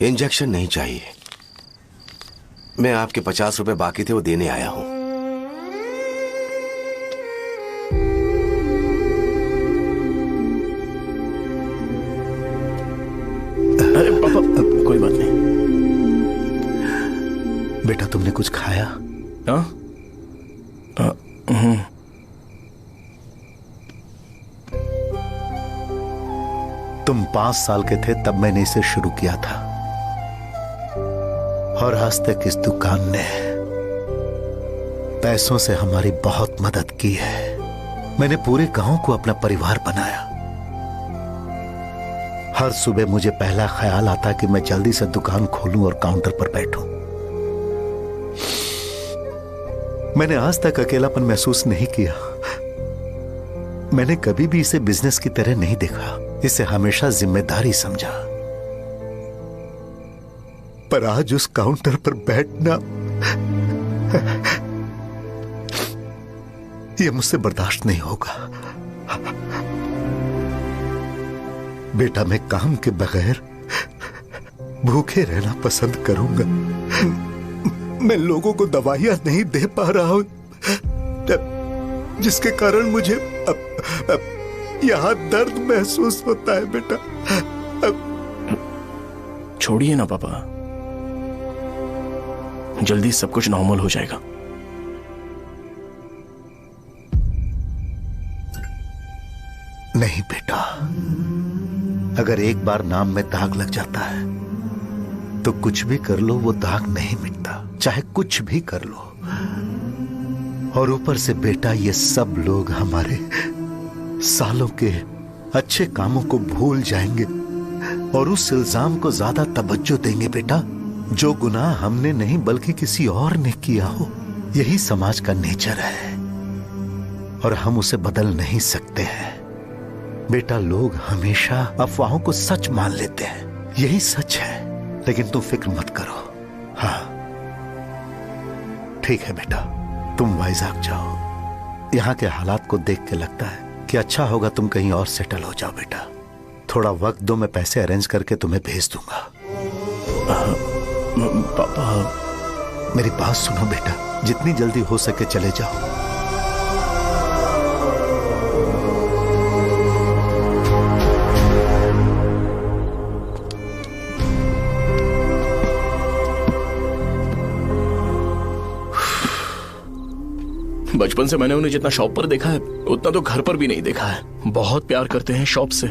इंजेक्शन नहीं चाहिए। मैं आपके 50 रुपए बाकी थे वो देने आया हूं। अरे पापा कोई बात नहीं। बेटा तुमने कुछ खाया? हाँ? तुम 5 साल के थे तब मैंने इसे शुरू किया था और आज तक इस दुकान ने पैसों से हमारी बहुत मदद की है। मैंने पूरे गांव को अपना परिवार बनाया। हर सुबह मुझे पहला ख्याल आता कि मैं जल्दी से दुकान खोलूं और काउंटर पर बैठूं। मैंने आज तक अकेलापन महसूस नहीं किया। मैंने कभी भी इसे बिजनेस की तरह नहीं देखा, इसे हमेशा जिम्मेदारी समझा। पर आज उस काउंटर पर बैठना यह मुझसे बर्दाश्त नहीं होगा। बेटा मैं काम के बगैर भूखे रहना पसंद करूंगा। मैं लोगों को दवाइयां नहीं दे पा रहा हूं, जिसके कारण मुझे यहां दर्द महसूस होता है। बेटा छोड़िए ना पापा, जल्दी सब कुछ नॉर्मल हो जाएगा। नहीं बेटा, अगर एक बार नाम में दाग लग जाता है तो कुछ भी कर लो वो दाग नहीं मिटता, चाहे कुछ भी कर लो। और ऊपर से बेटा ये सब लोग हमारे सालों के अच्छे कामों को भूल जाएंगे और उस इल्जाम को ज्यादा तवज्जो देंगे बेटा जो गुनाह हमने नहीं बल्कि किसी और ने किया हो। यही समाज का नेचर है और हम उसे बदल नहीं सकते हैं। बेटा लोग हमेशा अफवाहों को सच मान लेते हैं, यही सच है। लेकिन तुम फिक्र मत करो। हाँ ठीक है बेटा, तुम वाइजाग जाओ। यहाँ के हालात को देख के लगता है कि अच्छा होगा तुम कहीं और सेटल हो जाओ। बेटा थोड़ा वक्त दो, मैं पैसे अरेंज करके तुम्हें भेज दूंगा। पापा मेरी बात सुनो बेटा, जितनी जल्दी हो सके चले जाओ। बचपन से मैंने उन्हें जितना शॉप पर देखा है उतना तो घर पर भी नहीं देखा है। बहुत प्यार करते हैं शॉप से।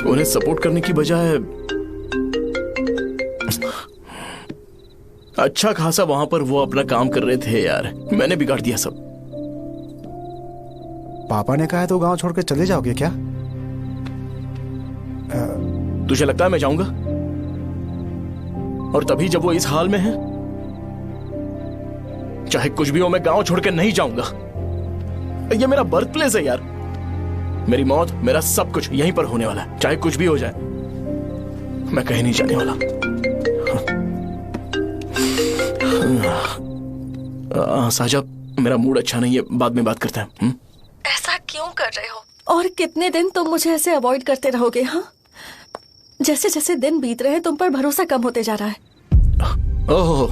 उन्हें सपोर्ट करने की बजाय अच्छा खासा वहां पर वो अपना काम कर रहे थे। यार मैंने बिगाड़ दिया सब। पापा ने कहा है तो गांव छोड़ के चले जाओगे क्या? तुझे लगता है मैं जाऊंगा? और तभी जब वो इस हाल में है, चाहे कुछ भी हो मैं गांव छोड़ के नहीं जाऊंगा। ये मेरा बर्थ प्लेस है यार। मेरी मौत, मेरा सब कुछ यहीं पर होने वाला है, चाहे कुछ भी हो जाए। मैं कहीं नहीं जाने वाला। साजा, मेरा मूड अच्छा नहीं है, बाद में बात करते हैं। ऐसा क्यों कर रहे हो? और कितने दिन तुम मुझे ऐसे अवॉइड करते रहोगे? हाँ, जैसे जैसे दिन बीत रहे हैं तुम पर भरोसा कम होते जा रहा है। ओहो,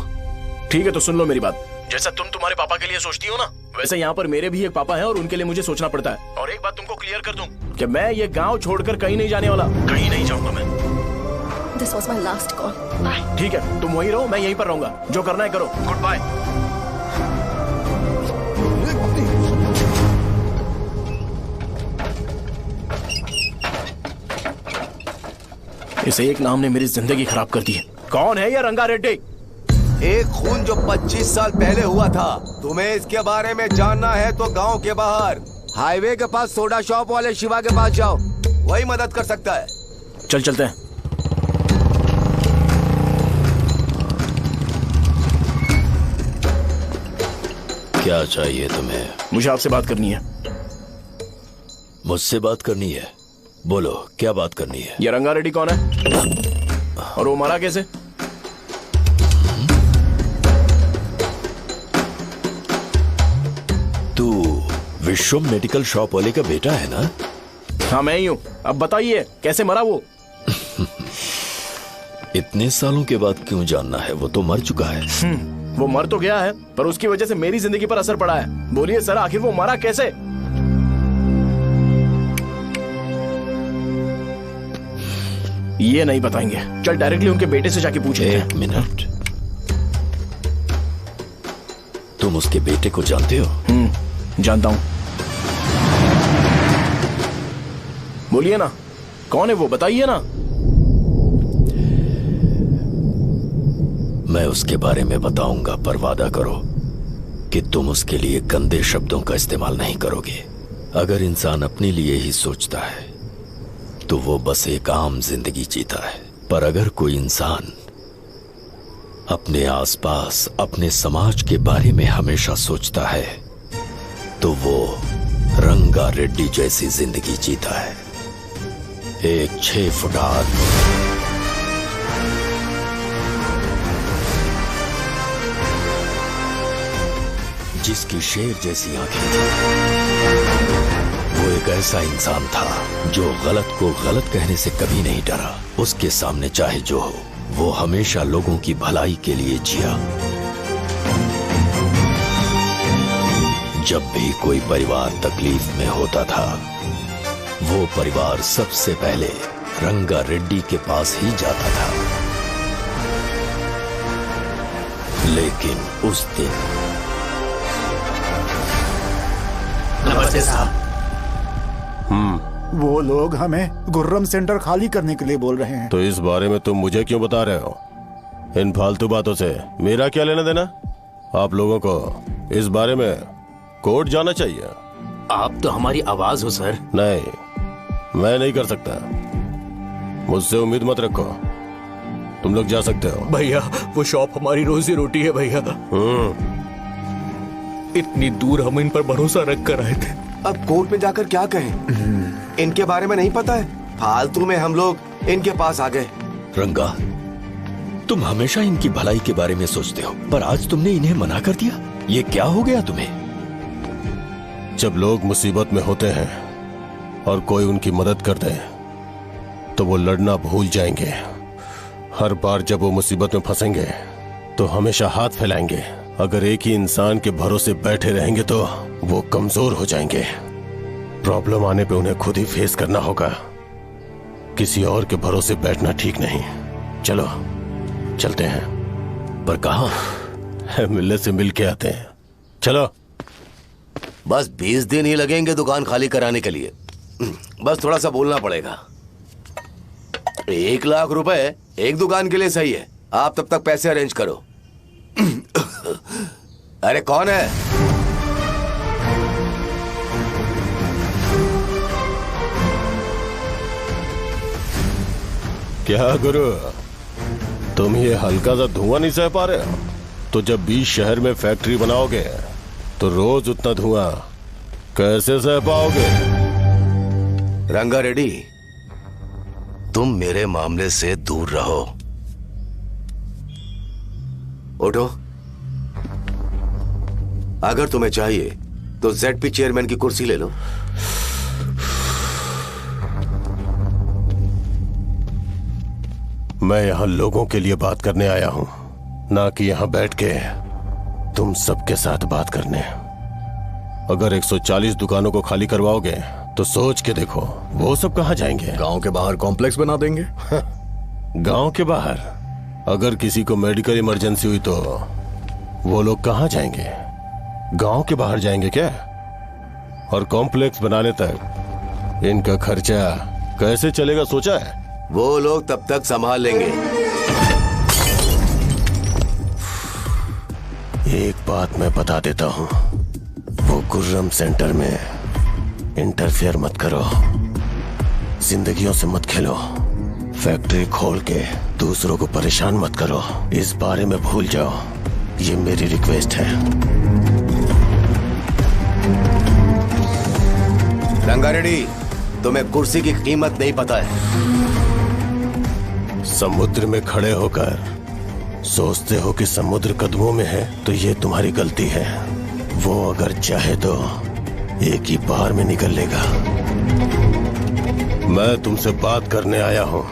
ठीक है तो सुन लो मेरी बात। जैसा तुम तुम्हारे पापा के लिए सोचती हो ना, वैसे यहाँ पर मेरे भी एक पापा हैं और उनके लिए मुझे सोचना पड़ता है। और एक बात तुमको क्लियर कर दूं कि मैं ये गांव छोड़कर कहीं नहीं जाने वाला, कहीं नहीं जाऊंगा मैं। This was my last call. Bye. ठीक है, तुम वहीं रहो, मैं यहीं पर रहूंगा। जो करना है करो। Goodbye. इस एक नाम ने मेरी जिंदगी खराब कर दी है। कौन है ये रंगा रेड्डी? एक खून जो 25 साल पहले हुआ था। तुम्हें इसके बारे में जानना है तो गांव के बाहर हाईवे के पास सोडा शॉप वाले शिवा के पास जाओ, वही मदद कर सकता है। चल चलते हैं। क्या चाहिए तुम्हें? मुझे आपसे बात करनी है। मुझसे बात करनी है? बोलो, क्या बात करनी है? ये रंगा रेड्डी कौन है और वो मरा कैसे? तू विश्वम मेडिकल शॉप वाले का बेटा है ना? हाँ मैं ही हूँ। अब बताइए कैसे मरा वो? इतने सालों के बाद क्यों जानना है? वो तो मर चुका है। वो मर तो गया है, पर उसकी वजह से मेरी जिंदगी पर असर पड़ा है। बोलिए सर, आखिर वो मरा कैसे? ये नहीं बताएंगे। चल डायरेक्टली उनके बेटे से जाके पूछ लेते हैं। एक मिनट, तुम उसके बेटे को जानते हो? जानता हूं। बोलिए ना, कौन है वो? बताइए ना। मैं उसके बारे में बताऊंगा, पर वादा करो कि तुम उसके लिए गंदे शब्दों का इस्तेमाल नहीं करोगे। अगर इंसान अपने लिए ही सोचता है तो वो बस एक आम जिंदगी जीता है, पर अगर कोई इंसान अपने आसपास, अपने समाज के बारे में हमेशा सोचता है तो वो रंगा रेड्डी जैसी जिंदगी जीता है। एक 6 फुट आदमी, जिसकी शेर जैसी आंखें थी। वो एक ऐसा इंसान था जो गलत को गलत कहने से कभी नहीं डरा। उसके सामने चाहे जो हो, वो हमेशा लोगों की भलाई के लिए जिया। जब भी कोई परिवार तकलीफ में होता था, वो परिवार सबसे पहले रंगा रेड्डी के पास ही जाता था। लेकिन उस दिन नमस्ते साहब। वो लोग हमें गुर्रम सेंटर खाली करने के लिए बोल रहे हैं। तो इस बारे में तुम मुझे क्यों बता रहे हो? इन फालतू बातों से मेरा क्या लेना देना? आप लोगों को इस बारे में कोर्ट जाना चाहिए। आप तो हमारी आवाज हो सर। नहीं, मैं नहीं कर सकता। मुझसे उम्मीद मत रखो। तुम लोग जा सकते हो। भैया, वो शॉप हमारी रोजी रोटी है भैया। इतनी दूर हम इन पर भरोसा रख कर आए थे। अब कोर्ट में जाकर क्या कहें? इनके बारे में नहीं पता है। फालतू में हम लोग इनके पास आ गए। रंगा, तुम हमेशा इनकी भलाई के बारे में सोचते हो, पर आज तुमने इन्हें मना कर दिया। ये क्या हो गया तुम्हें? जब लोग मुसीबत में होते हैं और कोई उनकी मदद कर दे तो वो लड़ना भूल जाएंगे। हर बार जब वो मुसीबत में फंसेंगे तो हमेशा हाथ फैलाएंगे। अगर एक ही इंसान के भरोसे बैठे रहेंगे तो वो कमजोर हो जाएंगे। प्रॉब्लम आने पे उन्हें खुद ही फेस करना होगा। किसी और के भरोसे बैठना ठीक नहीं। चलो चलते हैं। पर कहाँ? मिलने से मिल के आते हैं। चलो। बस 20 दिन ही लगेंगे दुकान खाली कराने के लिए। बस थोड़ा सा बोलना पड़ेगा। 1 लाख रुपए एक दुकान के लिए सही है। आप तब तक पैसे अरेंज करो। अरे कौन है? क्या गुरु, तुम ये हल्का सा धुआं नहीं सह पा रहे हो? तो जब 20 शहर में फैक्ट्री बनाओगे तो रोज उतना धुआं कैसे सह पाओगे? रंगा रेड्डी, तुम मेरे मामले से दूर रहो। उठो। अगर तुम्हें चाहिए तो जेडपी चेयरमैन की कुर्सी ले लो। मैं यहां लोगों के लिए बात करने आया हूं, ना कि यहां बैठ के तुम सबके साथ बात करने। अगर 140 दुकानों को खाली करवाओगे तो सोच के देखो वो सब कहां जाएंगे। गांव के बाहर कॉम्प्लेक्स बना देंगे। गांव के बाहर अगर किसी को मेडिकल इमरजेंसी हुई तो वो लोग कहां जाएंगे? गांव के बाहर जाएंगे क्या? और कॉम्प्लेक्स बनाने तक इनका खर्चा कैसे चलेगा सोचा है? वो लोग तब तक संभाल लेंगे। एक बात मैं बता देता हूं, वो गुर्रम सेंटर में इंटरफेयर मत करो, जिंदगियों से मत खेलो, फैक्ट्री खोल के दूसरों को परेशान मत करो। इस बारे में भूल जाओ, ये मेरी रिक्वेस्ट है। रंगा रेड्डी, तुम्हें कुर्सी की कीमत नहीं पता है। समुद्र में खड़े होकर सोचते हो कि समुद्र कदमों में है तो ये तुम्हारी गलती है। वो अगर चाहे तो एक ही बार में निकल लेगा। मैं तुमसे बात करने आया हूं,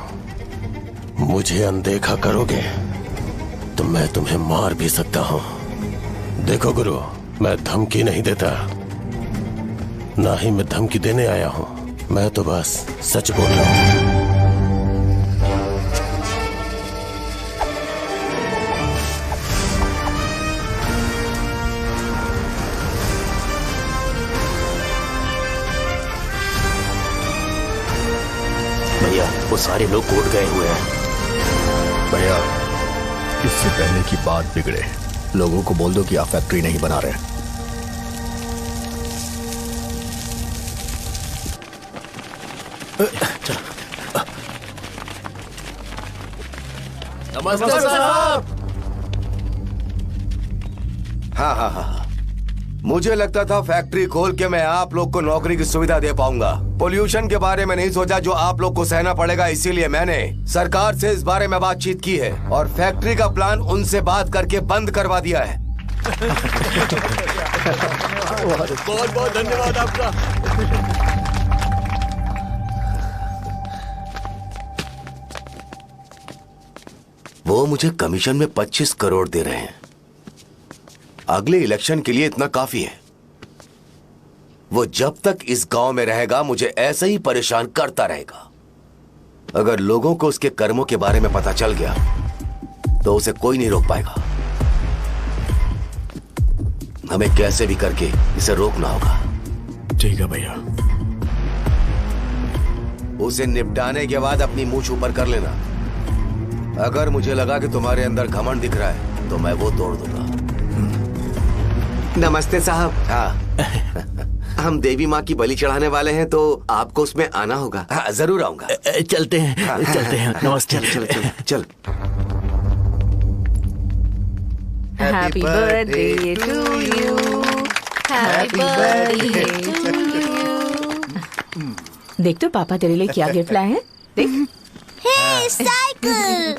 मुझे अनदेखा करोगे तो मैं तुम्हें मार भी सकता हूं। देखो गुरु, मैं धमकी नहीं देता, ना ही मैं धमकी देने आया हूं, मैं तो बस सच बोल रहा हूं। भैया, वो सारे लोग कोर्ट गए हुए हैं। भैया, इससे पहले की बात बिगड़े, लोगों को बोल दो कि आप फैक्ट्री नहीं बना रहे। नमस्ते साहब। हाँ, मुझे लगता था फैक्ट्री खोल के मैं आप लोग को नौकरी की सुविधा दे पाऊंगा। पोल्यूशन के बारे में नहीं सोचा जो आप लोग को सहना पड़ेगा, इसीलिए मैंने सरकार से इस बारे में बातचीत की है और फैक्ट्री का प्लान उनसे बात करके बंद करवा दिया है। बहुत बहुत धन्यवाद आपका। वो मुझे कमीशन में 25 करोड़ दे रहे हैं। अगले इलेक्शन के लिए इतना काफी है। वो जब तक इस गांव में रहेगा मुझे ऐसे ही परेशान करता रहेगा। अगर लोगों को उसके कर्मों के बारे में पता चल गया तो उसे कोई नहीं रोक पाएगा। हमें कैसे भी करके इसे रोकना होगा। ठीक है भैया। उसे निपटाने के बाद अपनी मूंछ ऊपर कर लेना। अगर मुझे लगा कि तुम्हारे अंदर घमंड दिख रहा है तो मैं वो तोड़ दूंगा। नमस्ते साहब। हाँ। हम देवी माँ की बलि चढ़ाने वाले हैं तो आपको उसमें आना होगा। हाँ, जरूर आऊंगा। चलते हैं। हाँ, चलते हैं। नमस्ते। चल। Happy birthday to you, happy birthday to you. देख तो पापा तेरे लिए क्या गिफ्ट लाए हैं, देख। हे साइकिल।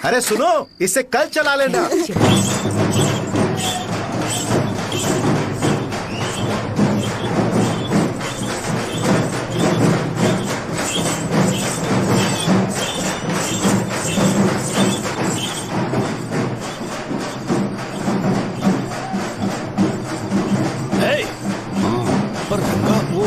अरे सुनो, इसे कल चला लेना। पर रंगा वो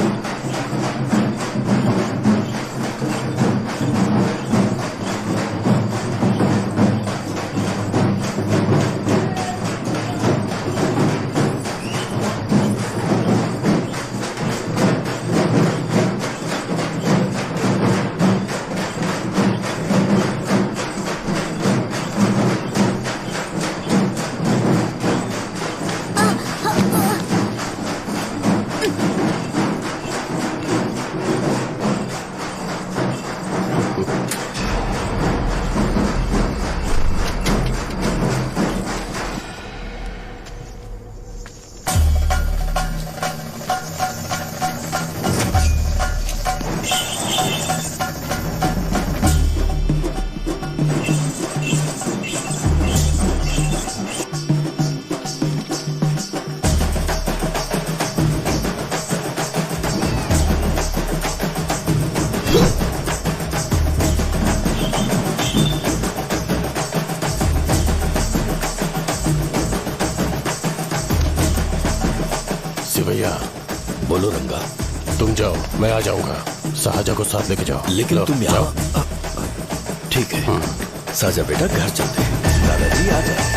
भैया। बोलो रंगा। तुम जाओ, मैं आ जाऊंगा। साजा को साथ लेके जाओ। लेकिन तुम यहाँ। ठीक है साजा बेटा, घर चलते हैं। दादाजी आ जाओ।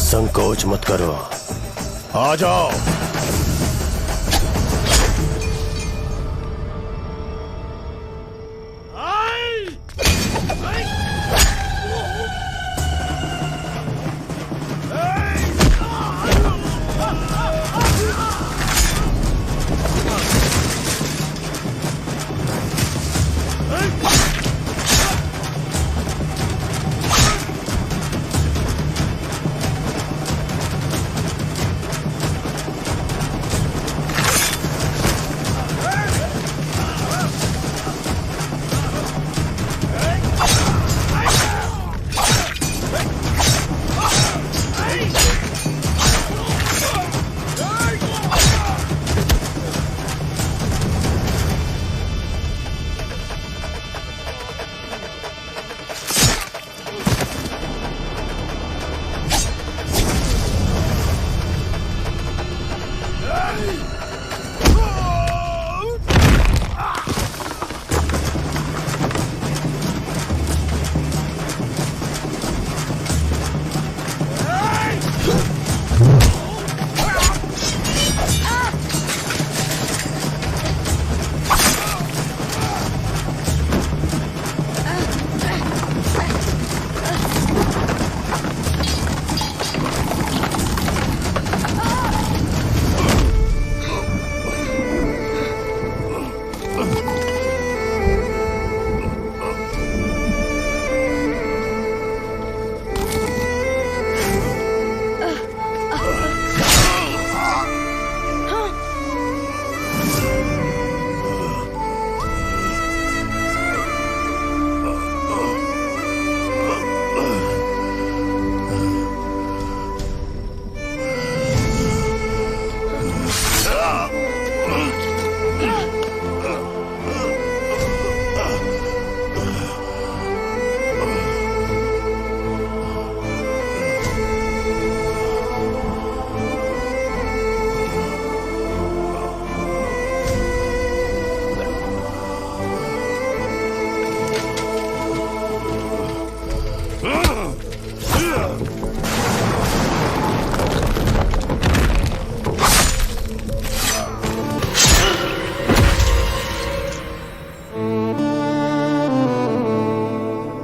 संकोच मत करो, आ जाओ।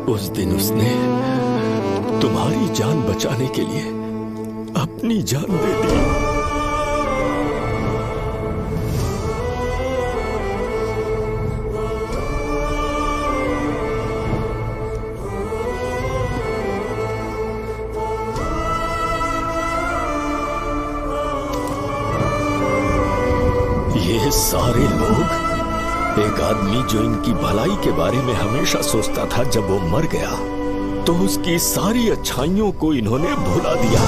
उस दिन उसने तुम्हारी जान बचाने के लिए अपनी जान दे दी। ये सारे लोग, एक आदमी जो इनकी भलाई के बारे में हमेशा सोचता था, जब वो मर गया तो उसकी सारी अच्छाइयों को इन्होंने भुला दिया।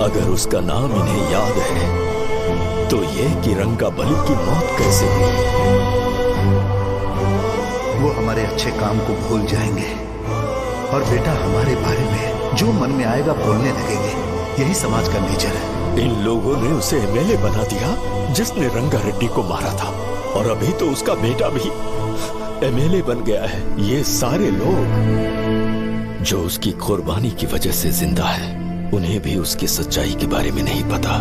अगर उसका नाम इन्हें याद है तो ये कि रंगाबली की मौत कैसे हुई। वो हमारे अच्छे काम को भूल जाएंगे और बेटा हमारे बारे में जो मन में आएगा बोलने लगेंगे। यही समाज का नेचर है। इन लोगों ने उसे एमएलए बना दिया जिसने रंगा रेड्डी को मारा था, और अभी तो उसका बेटा भी एमएलए बन गया है। ये सारे लोग जो उसकी कुर्बानी की वजह से जिंदा है, उन्हें भी उसकी सच्चाई के बारे में नहीं पता।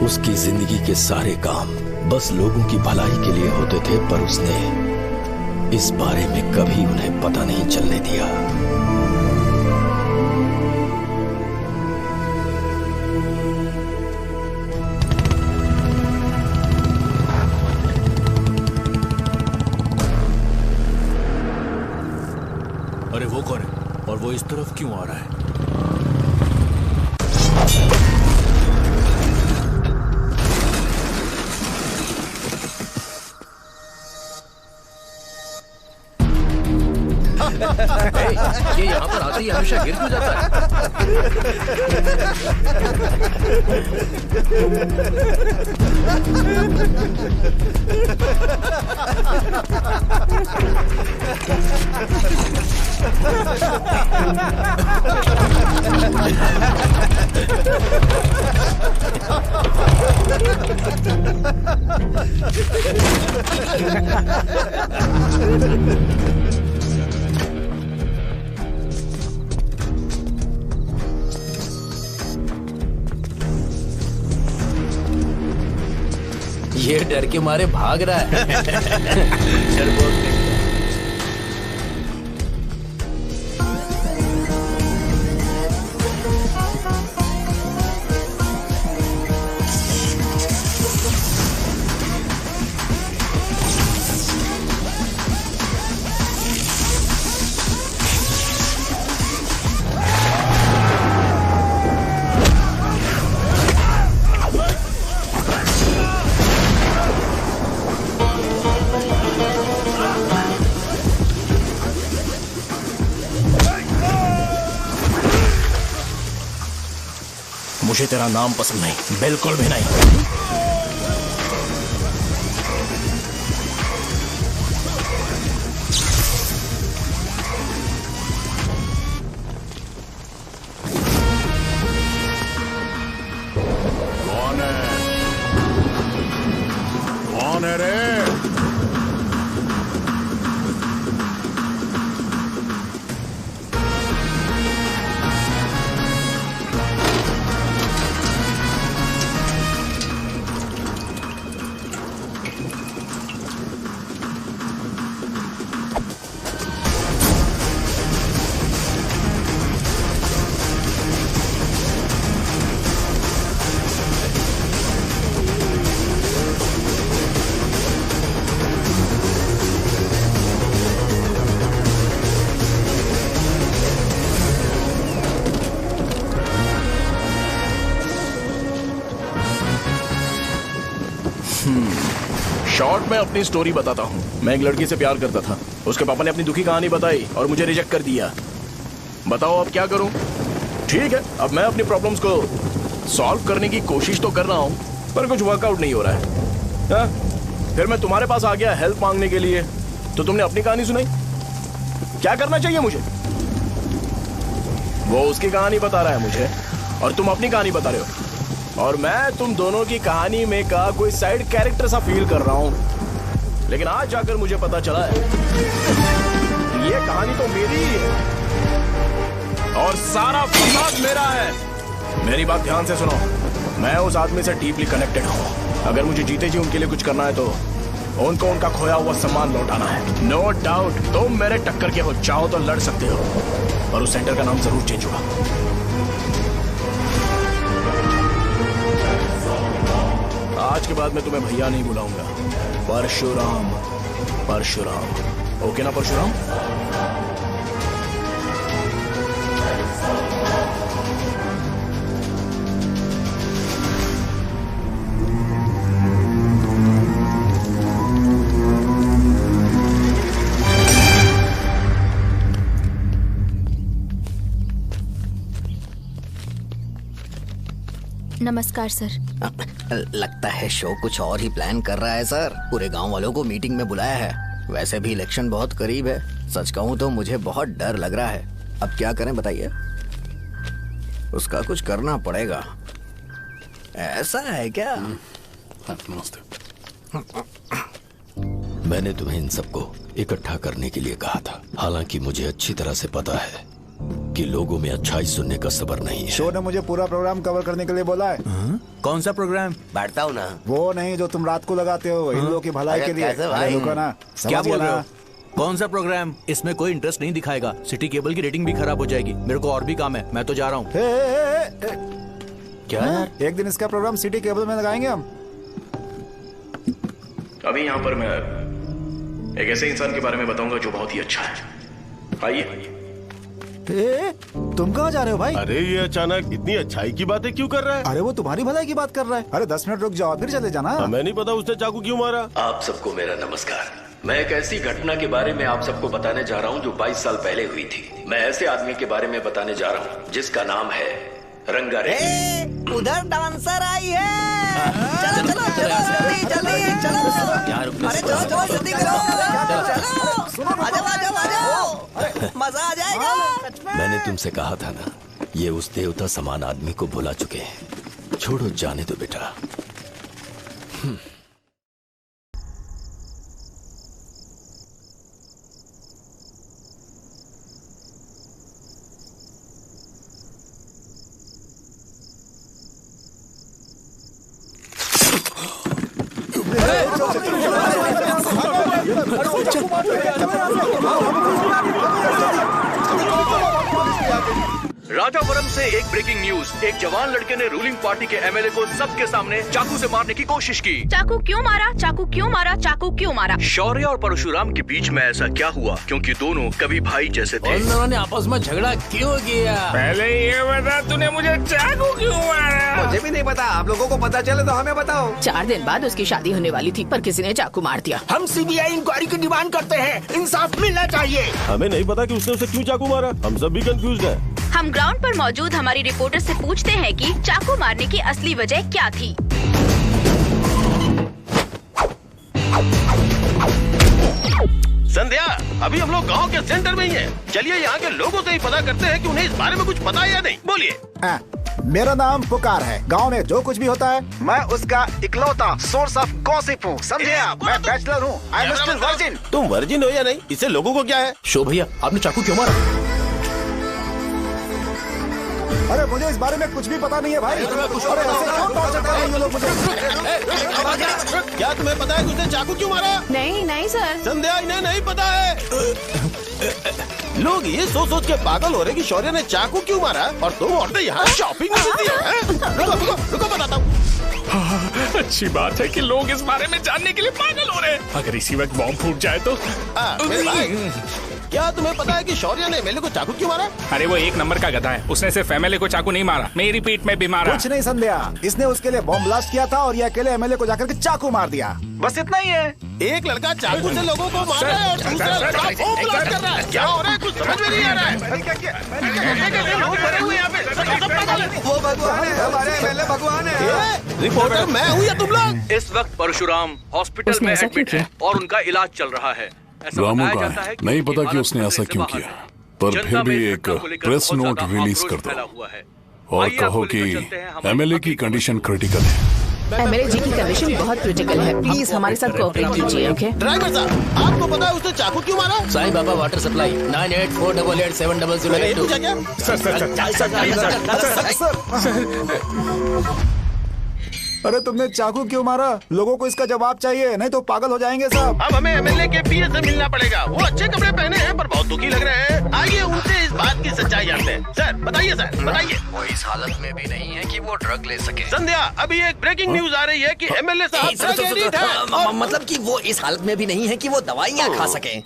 उसकी जिंदगी के सारे काम बस लोगों की भलाई के लिए होते थे, पर उसने इस बारे में कभी उन्हें पता नहीं चलने दिया। अरे वो कौन है और वो इस तरफ क्यों आ रहा है? ये यहाँ पर आते ही हमेशा गिर क्यों जाता है? ये डर के मारे भाग रहा है। चल बोल दे। मुझे तेरा नाम पसंद नहीं, बिल्कुल भी नहीं। कौन है? कौन है रे? शॉर्ट में अपनी स्टोरी बताता हूँ। मैं एक लड़की से प्यार करता था। उसके पापा ने अपनी दुखी कहानी बताई और मुझे रिजेक्ट कर दिया। बताओ अब क्या करूँ? ठीक है, अब मैं अपनी प्रॉब्लम्स को सॉल्व करने की कोशिश तो कर रहा हूँ, पर कुछ वर्कआउट नहीं हो रहा है। हा? फिर मैं तुम्हारे पास आ गया हेल्प मांगने के लिए, तो तुमने अपनी कहानी सुनाई। क्या करना चाहिए मुझे? वो उसकी कहानी बता रहा है मुझे और तुम अपनी कहानी बता रहे हो, और मैं तुम दोनों की कहानी में का कोई साइड कैरेक्टर सा फील कर रहा हूं। लेकिन आज जाकर मुझे पता चला है ये कहानी तो मेरी ही है और सारा फसाद मेरा है। मेरी बात ध्यान से सुनो, मैं उस आदमी से डीपली कनेक्टेड हूं। अगर मुझे जीते जी उनके लिए कुछ करना है तो उनको उनका खोया हुआ सम्मान लौटाना है। नो डाउट तुम मेरे टक्कर के हो, चाहो तो लड़ सकते हो, और उस सेंटर का नाम जरूर चेंज होगा। आज के बाद मैं तुम्हें भैया नहीं बुलाऊंगा, परशुराम। परशुराम, ओके ना परशुराम? नमस्कार सर। लगता है शो कुछ और ही प्लान कर रहा है सर। पूरे गांव वालों को मीटिंग में बुलाया है। वैसे भी इलेक्शन बहुत करीब है। सच कहूं तो मुझे बहुत डर लग रहा है। अब क्या करें बताइए? उसका कुछ करना पड़ेगा। ऐसा है क्या? नमस्ते। मैंने तुम्हें इन सबको इकट्ठा करने के लिए कहा था, हालांकि मुझे अच्छी तरह से पता है कि लोगों में अच्छाई सुनने का सब्र नहीं है। शो ने मुझे पूरा प्रोग्राम कवर करने के लिए बोला है। कौन सा प्रोग्राम? बैठता हूँ ना। वो नहीं जो तुम रात को लगाते हो इन लोगों की भलाई के लिए। रुको ना, क्या समझ बोल गया रहे ना? हो? कौन सा प्रोग्राम? इसमें कोई इंटरेस्ट नहीं दिखाएगा। सिटी केबल की रेटिंग भी खराब हो जाएगी। मेरे को और भी काम है, मैं तो जा रहा हूँ। क्या यार? एक दिन इसका प्रोग्राम सिटी केबल में लगाएंगे हम। अभी यहाँ पर मैं एक ऐसे इंसान के बारे में बताऊंगा जो बहुत ही अच्छा है। आइए। तुम कहाँ जा रहे हो भाई? अरे ये अचानक इतनी अच्छाई की बातें क्यों कर रहा है? अरे वो तुम्हारी भलाई की बात कर रहा है। अरे 10 मिनट रुक जाओ फिर चले जाना। हमें नहीं पता उसने चाकू क्यों मारा। आप सबको मेरा नमस्कार। मैं एक ऐसी घटना के बारे में आप सबको बताने जा रहा हूँ जो 22 साल पहले हुई थी। मैं ऐसे आदमी के बारे में बताने जा रहा हूँ जिसका नाम है रंगा रेड्डी। उधर डांसर आई है। चलो चलो चलो जल्दी जल्दी चलो। अरे चलो चलो जल्दी करो। चलो आ जाओ आ जाओ आ जाओ, मजा आ जाएगा। मैंने तुमसे कहा था ना, ये उस देवता समान आदमी को भुला चुके हैं। छोड़ो, जाने दो बेटा। राजावरम से एक ब्रेकिंग न्यूज। एक जवान लड़के ने रूलिंग पार्टी के एमएलए को सबके सामने चाकू से मारने की कोशिश की। चाकू क्यों मारा? चाकू क्यों मारा? चाकू क्यों मारा? शौर्य और परशुराम के बीच में ऐसा क्या हुआ क्योंकि दोनों कभी भाई जैसे थे। उन दोनों ने आपस में झगड़ा क्यों किया? पहले ये बता, तूने मुझे चाकू क्यों मारा? मुझे भी नहीं पता। आप लोगों को पता चले तो हमें बताओ। 4 दिन बाद उसकी शादी होने वाली थी पर किसी ने चाकू मार दिया। हम सीबीआई इंक्वायरी की डिमांड करते हैं। इंसाफ मिलना चाहिए। हमें नहीं पता कि उसने उसे क्यों चाकू मारा। हम सब भी कंफ्यूज हैं। हम ग्राउंड पर मौजूद हमारी रिपोर्टर से पूछते हैं कि चाकू मारने की असली वजह क्या थी। संध्या, अभी हम लोग गांव के सेंटर में ही हैं। चलिए यहाँ के लोगों से ही पता करते हैं कि उन्हें इस बारे में कुछ पता है या नहीं। बोलिए। मेरा नाम पुकार है। गांव में जो कुछ भी होता है मैं उसका इकलौता सोर्स ऑफ गॉसिप हूँ, समझे आप? मैं बैचलर हूँ। I am still virgin. तुम वर्जिन हो या नहीं, इससे लोगों को क्या है? शो भैया, आपने चाकू क्यों मारा? अरे मुझे इस बारे में कुछ भी पता नहीं है भाई। अरे ऐसे क्यों टॉर्चर कर रहे हैं ये लोग मुझे? क्या तुम्हें पता है कि उसने चाकू क्यों मारा? नहीं नहीं सर। संध्या, इन्हें नहीं पता है। लोग ये सोच सोच के पागल हो रहे कि शौर्य ने चाकू क्यों मारा और तुम औरतें यहाँ शॉपिंग में रहती हैं। रुको रुको रुको, बताता हूँ। अच्छी बात है कि लोग इस बारे में जानने के लिए पागल हो रहे हैं। अगर इसी वक्त बॉम्ब फूट जाए तो। मेरे भाई, क्या तुम्हें पता है कि शौर्य ने एमएलए को चाकू क्यों मारा? अरे वो 1 नंबर का गधा है। उसने सिर्फ एमएलए को चाकू नहीं मारा, मेरी पीठ में भी मारा। कुछ नहीं संध्या, इसने उसके लिए बॉम्ब ब्लास्ट किया था और ये अकेले एमएलए को जाकर के चाकू मार दिया। बस इतना ही है। एक लड़का चाकू से लोगों को मार रहा है और दूसरा लड़का बॉम्ब ब्लास्ट कर रहा है। क्या हो रहा है? कुछ समझ में नहीं आ रहा है। लोग भरे हुए यहाँ पे। वो भगवान है, हमारे एमएलए भगवान है। रिपोर्टर मैं हूँ या तुम लोग? इस वक्त परशुराम हॉस्पिटल में एडमिट है और उनका इलाज चल रहा है। रामू का है, नहीं पता कि उसने ऐसा क्यों किया, पर फिर भी एक प्रेस नोट रिलीज कर दो और कहो कि एमएलए की कंडीशन क्रिटिकल है। एमएलए जी की कंडीशन बहुत क्रिटिकल है। प्लीज हमारे साथ कोऑपरेट कीजिए। ओके ड्राइवर साहब, आपको पता है उसने चाकू क्यों मारा? Sai Baba water supply 9848870082। अरे तुमने चाकू क्यों मारा? लोगों को इसका जवाब चाहिए, नहीं तो पागल हो जाएंगे सब। अब हमें एमएलए के पीए से मिलना पड़ेगा। वो अच्छे कपड़े पहने हैं पर बहुत दुखी लग रहे हैं। आइए उनसे इस बात की सच्चाई जानते हैं। सर बताइए, सर बताइए। वो इस हालत में भी नहीं है कि वो ड्रग ले सके। संध्या, अभी एक ब्रेकिंग न्यूज आ रही है कि एमएलए साहब ड्रग एडिक्ट है। मतलब कि वो इस हालत में भी नहीं है कि वो दवाइयाँ खा सके।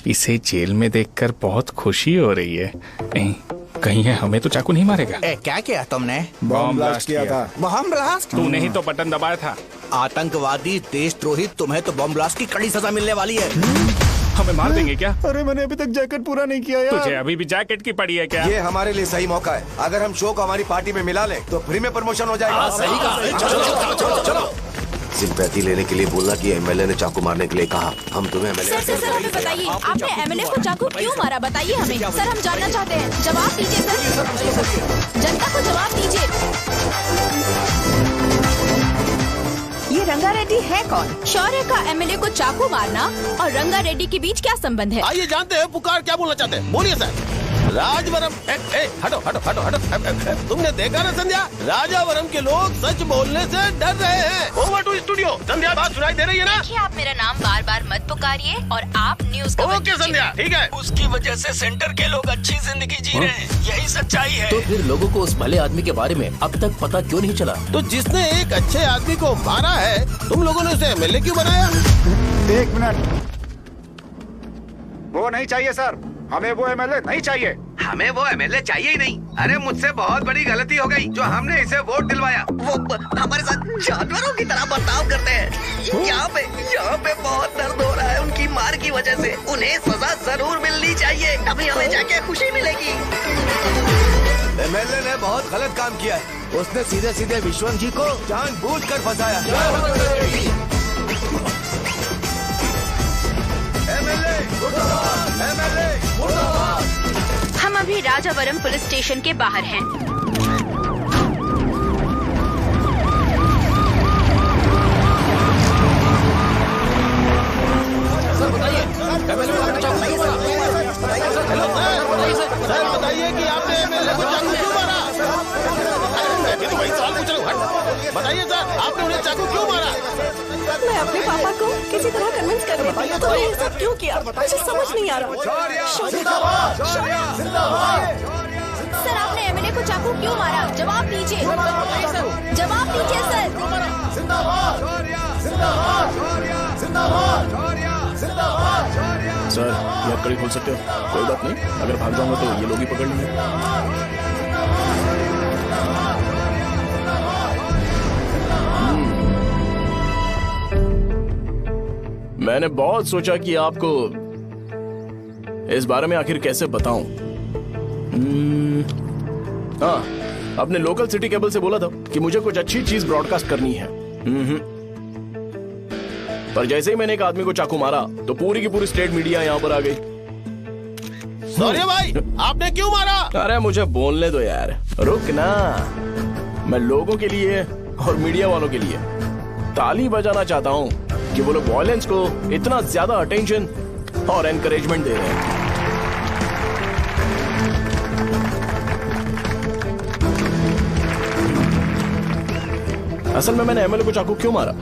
इसे जेल में देखकर बहुत खुशी हो रही है। कहीं है हमें तो चाकू नहीं मारेगा। क्या किया तुमने? बॉम्ब ब्लास्ट किया था। Bomb blast? तूने ही तो बटन दबाया था। आतंकवादी, देशद्रोही, तुम्हें तो बॉम्ब ब्लास्ट की कड़ी सजा मिलने वाली है। हमें मार देंगे क्या? अरे मैंने अभी तक जैकेट पूरा नहीं किया यार। तुझे अभी भी जैकेट की पड़ी है क्या? ये हमारे लिए सही मौका है। अगर हम शो को हमारी पार्टी में मिला लें तो फ्री में प्रमोशन हो जाएगा। सही कहा। चलो सिंपैथी लेने के लिए बोला कि एमएलए ने चाकू मारने के लिए कहा। हम तुम्हें एमएलए सर हमें बताइए, आपने एमएलए को चाकू क्यों मारा? बताइए हमें। सर हम जानना चाहते हैं। जवाब दीजिए सर, जनता को जवाब दीजिए। ये रंगा रेड्डी है कौन? शौर्य का एमएलए को चाकू मारना और रंगा रेड्डी के बीच क्या संबंध है? आइए जानते हैं पुकार क्या बोलना चाहते हैं। बोलिए सर। राजवरम, हटो हटो हटो हटो। तुमने देखा ना संध्या, राजावरम के लोग सच बोलने से डर रहे हैं। Over to studio. संध्या, बात सुनाई दे रही है ना? देखिए, आप मेरा नाम बार बार मत पुकारिए और आप न्यूज कवर ओके संध्या, ठीक है। उसकी वजह से सेंटर के लोग अच्छी जिंदगी जी रहे हैं, यही सच्चाई है। तो फिर लोगों को उस भले आदमी के बारे में अब तक पता क्यों नहीं चला? तो जिसने एक अच्छे आदमी को मारा है, तुम लोगों ने उसे एमएलए क्यों बनाया? 1 मिनट, वो नहीं चाहिए सर। हमें वो एमएलए नहीं चाहिए। हमें वो एमएलए चाहिए ही नहीं। अरे मुझसे बहुत बड़ी गलती हो गई जो हमने इसे वोट दिलवाया। वो हमारे साथ जानवरों की तरह बर्ताव करते हैं। यहाँ पे बहुत दर्द हो रहा है उनकी मार की वजह से। उन्हें सजा जरूर मिलनी चाहिए, तभी हमें जाके खुशी मिलेगी। एमएलए ने बहुत गलत काम किया है। उसने सीधे सीधे विश्वनाथ जी को जानबूझकर फंसाया। हम अभी राजावरम पुलिस स्टेशन के बाहर हैं। सर बताइए कि आपने एमएलए को चाकू क्यों मारा? मैं भी तो वही सवाल पूछ रहा हूँ। बताइए सर, आपने उन्हें चाकू क्यों मारा? मैं अपने पापा को किसी तरह कन्विंस कर रही थी। तो ये सब क्यों किया मुझे समझ नहीं आ रहा। सर आपने एमएलए को चाकू क्यों मारा? जवाब दीजिए। जवाब दीजिए सर। सर ये कड़ी खोल सकते हो? कोई बात नहीं, अगर भाग जाऊंगा तो ये लोग ही पकड़ लेंगे। मैंने बहुत सोचा कि आपको इस बारे में आखिर कैसे बताऊं। हाँ, अपने लोकल सिटी केबल से बोला था कि मुझे कुछ अच्छी चीज ब्रॉडकास्ट करनी है। पर जैसे ही मैंने एक आदमी को चाकू मारा तो पूरी की पूरी स्टेट मीडिया यहाँ पर आ गई। सॉरी भाई, आपने क्यों मारा? अरे मुझे बोलने दो यार, रुक ना। मैं लोगों के लिए और मीडिया वालों के लिए ताली बजाना चाहता हूँ कि वो लोग वायलेंस को इतना ज्यादा अटेंशन और एनकरेजमेंट दे रहे हैं। असल में मैंने एमएलए को चाकू क्यों मारा?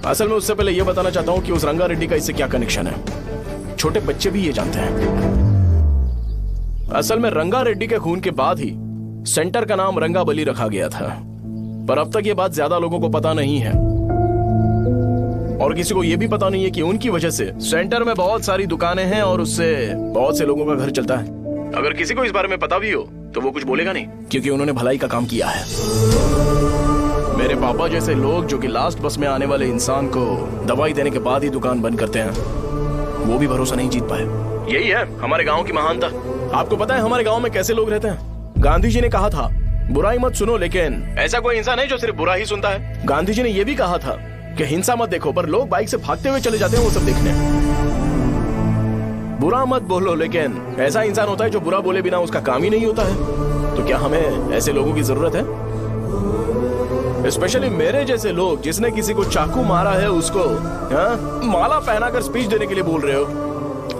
असल में उससे पहले यह बताना चाहता हूं कि उस रंगा रेड्डी का इससे क्या कनेक्शन है। छोटे बच्चे भी ये जानते हैं। असल में रंगा रेड्डी के खून के बाद ही सेंटर का नाम रंगाबली रखा गया था, पर अब तक ये बात ज्यादा लोगों को पता नहीं है और किसी को यह भी पता नहीं है कि उनकी वजह से सेंटर में बहुत सारी दुकानें हैं और उससे बहुत से लोगों का घर चलता है। अगर किसी को इस बारे में पता भी हो तो वो कुछ बोलेगा नहीं, क्योंकि उन्होंने भलाई का काम किया है। मेरे पापा जैसे लोग जो कि लास्ट बस में आने वाले इंसान को दवाई देने के बाद ही दुकान बंद करते हैं, वो भी भरोसा नहीं जीत पाए। यही है हमारे गांव की महानता। आपको पता है हमारे गांव में कैसे लोग रहते हैं? गांधी जी ने कहा था बुराई मत सुनो, लेकिन ऐसा कोई इंसान है जो सिर्फ बुरा ही सुनता है। गांधी जी ने यह भी कहा था कि हिंसा मत देखो, पर लोग बाइक से भागते हुए चले जाते हैं वो सब देखने। बुरा मत बोलो, लेकिन ऐसा इंसान होता है जो बुरा बोले बिना उसका काम ही नहीं होता है। तो क्या हमें ऐसे लोगों की जरूरत है? स्पेशली मेरे जैसे लोग जिसने किसी को चाकू मारा है उसको माला पहनाकर स्पीच देने के लिए बोल रहे हो।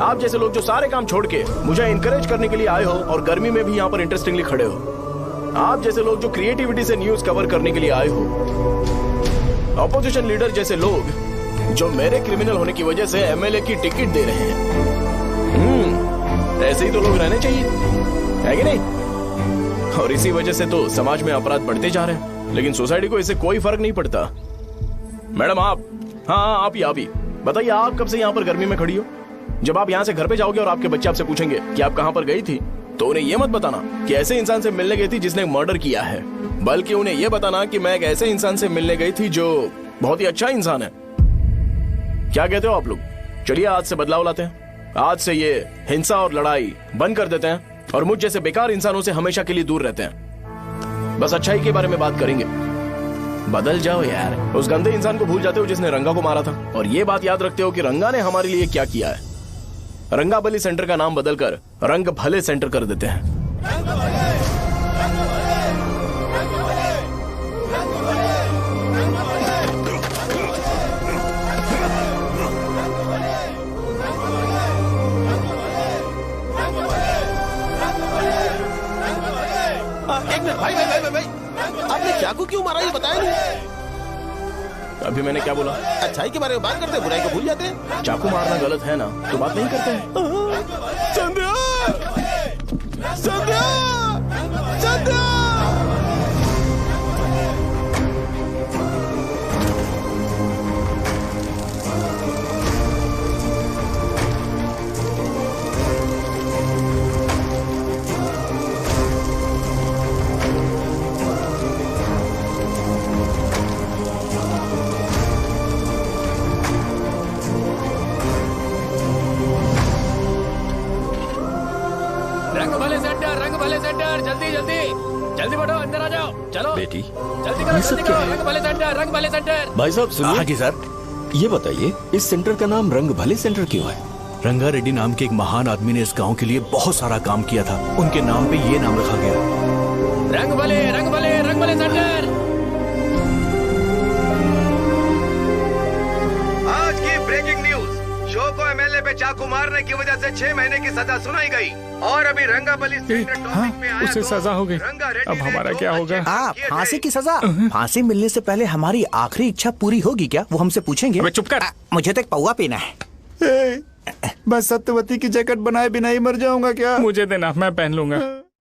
आप जैसे लोग जो सारे काम छोड़ के मुझे इनकरेज करने के लिए आए हो और गर्मी में भी यहाँ पर इंटरेस्टिंगली खड़े हो। आप जैसे लोग जो क्रिएटिविटी से न्यूज कवर करने के लिए आए हो। ऑपोजिशन लीडर जैसे लोग जो मेरे क्रिमिनल होने की वजह से एमएलए की टिकट दे रहे हैं। ऐसे ही तो लोग रहने चाहिए, है कि नहीं? और इसी वजह से तो समाज में अपराध बढ़ते जा रहे हैं, लेकिन सोसाइटी को इससे कोई फर्क नहीं पड़ता। मैडम आप, हाँ आप ही बताइए, आप कब से यहाँ पर गर्मी में खड़ी हो? जब आप यहाँ से घर पे जाओगे और आपके बच्चे आपसे पूछेंगे कि आप कहाँ पर गई थी, तो उन्हें यह मत बताना कि ऐसे इंसान से मिलने गई थी जिसने मर्डर किया है, बल्कि उन्हें यह बताना कि मैं एक ऐसे इंसान से मिलने गई थी जो बहुत ही अच्छा इंसान है। क्या कहते हो आप लोग? चलिए आज से बदलाव लाते हैं। आज से ये हिंसा और लड़ाई बंद कर देते हैं और मुझ जैसे बेकार इंसानों से हमेशा के लिए दूर रहते हैं। बस अच्छाई के बारे में बात करेंगे। बदल जाओ यार, उस गंदे इंसान को भूल जाते हो जिसने रंगा को मारा था, और ये बात याद रखते हो कि रंगा ने हमारे लिए क्या किया है। रंगाबली सेंटर का नाम बदलकर रंग भले सेंटर कर देते हैं। एक मिनट भाई, आपने चाकू क्यों मारा ये बताया नहीं? अभी मैंने क्या बोला? अच्छाई के बारे में बात करते हैं, बुराई को भूल जाते हैं। चाकू मारना गलत है ना, तो बात नहीं करते हैं। संध्या! संध्या! संध्या! रंग भले सेंटर, रंग भले सेंटर, जल्दी जल्दी जल्दी बढ़ो, अंदर आ जाओ, चलो बेटी जल्दी करो, जल्दी करो, रंग भले सेंटर, रंग भले सेंटर। भाई साहब सुनिए। हाँ जी सर। ये बताइए इस सेंटर का नाम रंग भले सेंटर क्यों है? रंगा रेड्डी नाम के एक महान आदमी ने इस गांव के लिए बहुत सारा काम किया था, उनके नाम पे ये नाम रखा गया। रंग भले, रंग भले, रंग भले सेंटर। आज की ब्रेकिंग न्यूज, शो को एमएलए पे चाकू मारने की वजह से 6 महीने की सजा सुनाई गई और अभी रंगाबली टॉपिक में आया उसे सजा हो गई। अब हमारा क्या होगा? फांसी की सजा? फांसी मिलने से पहले हमारी आखिरी इच्छा पूरी होगी क्या, वो हमसे पूछेंगे। चुप कर। मुझे तो एक पौवा पीना है। मैं सत्यवती की जैकेट बनाए बिना ही मर जाऊंगा क्या? मुझे देना, मैं पहन लूंगा।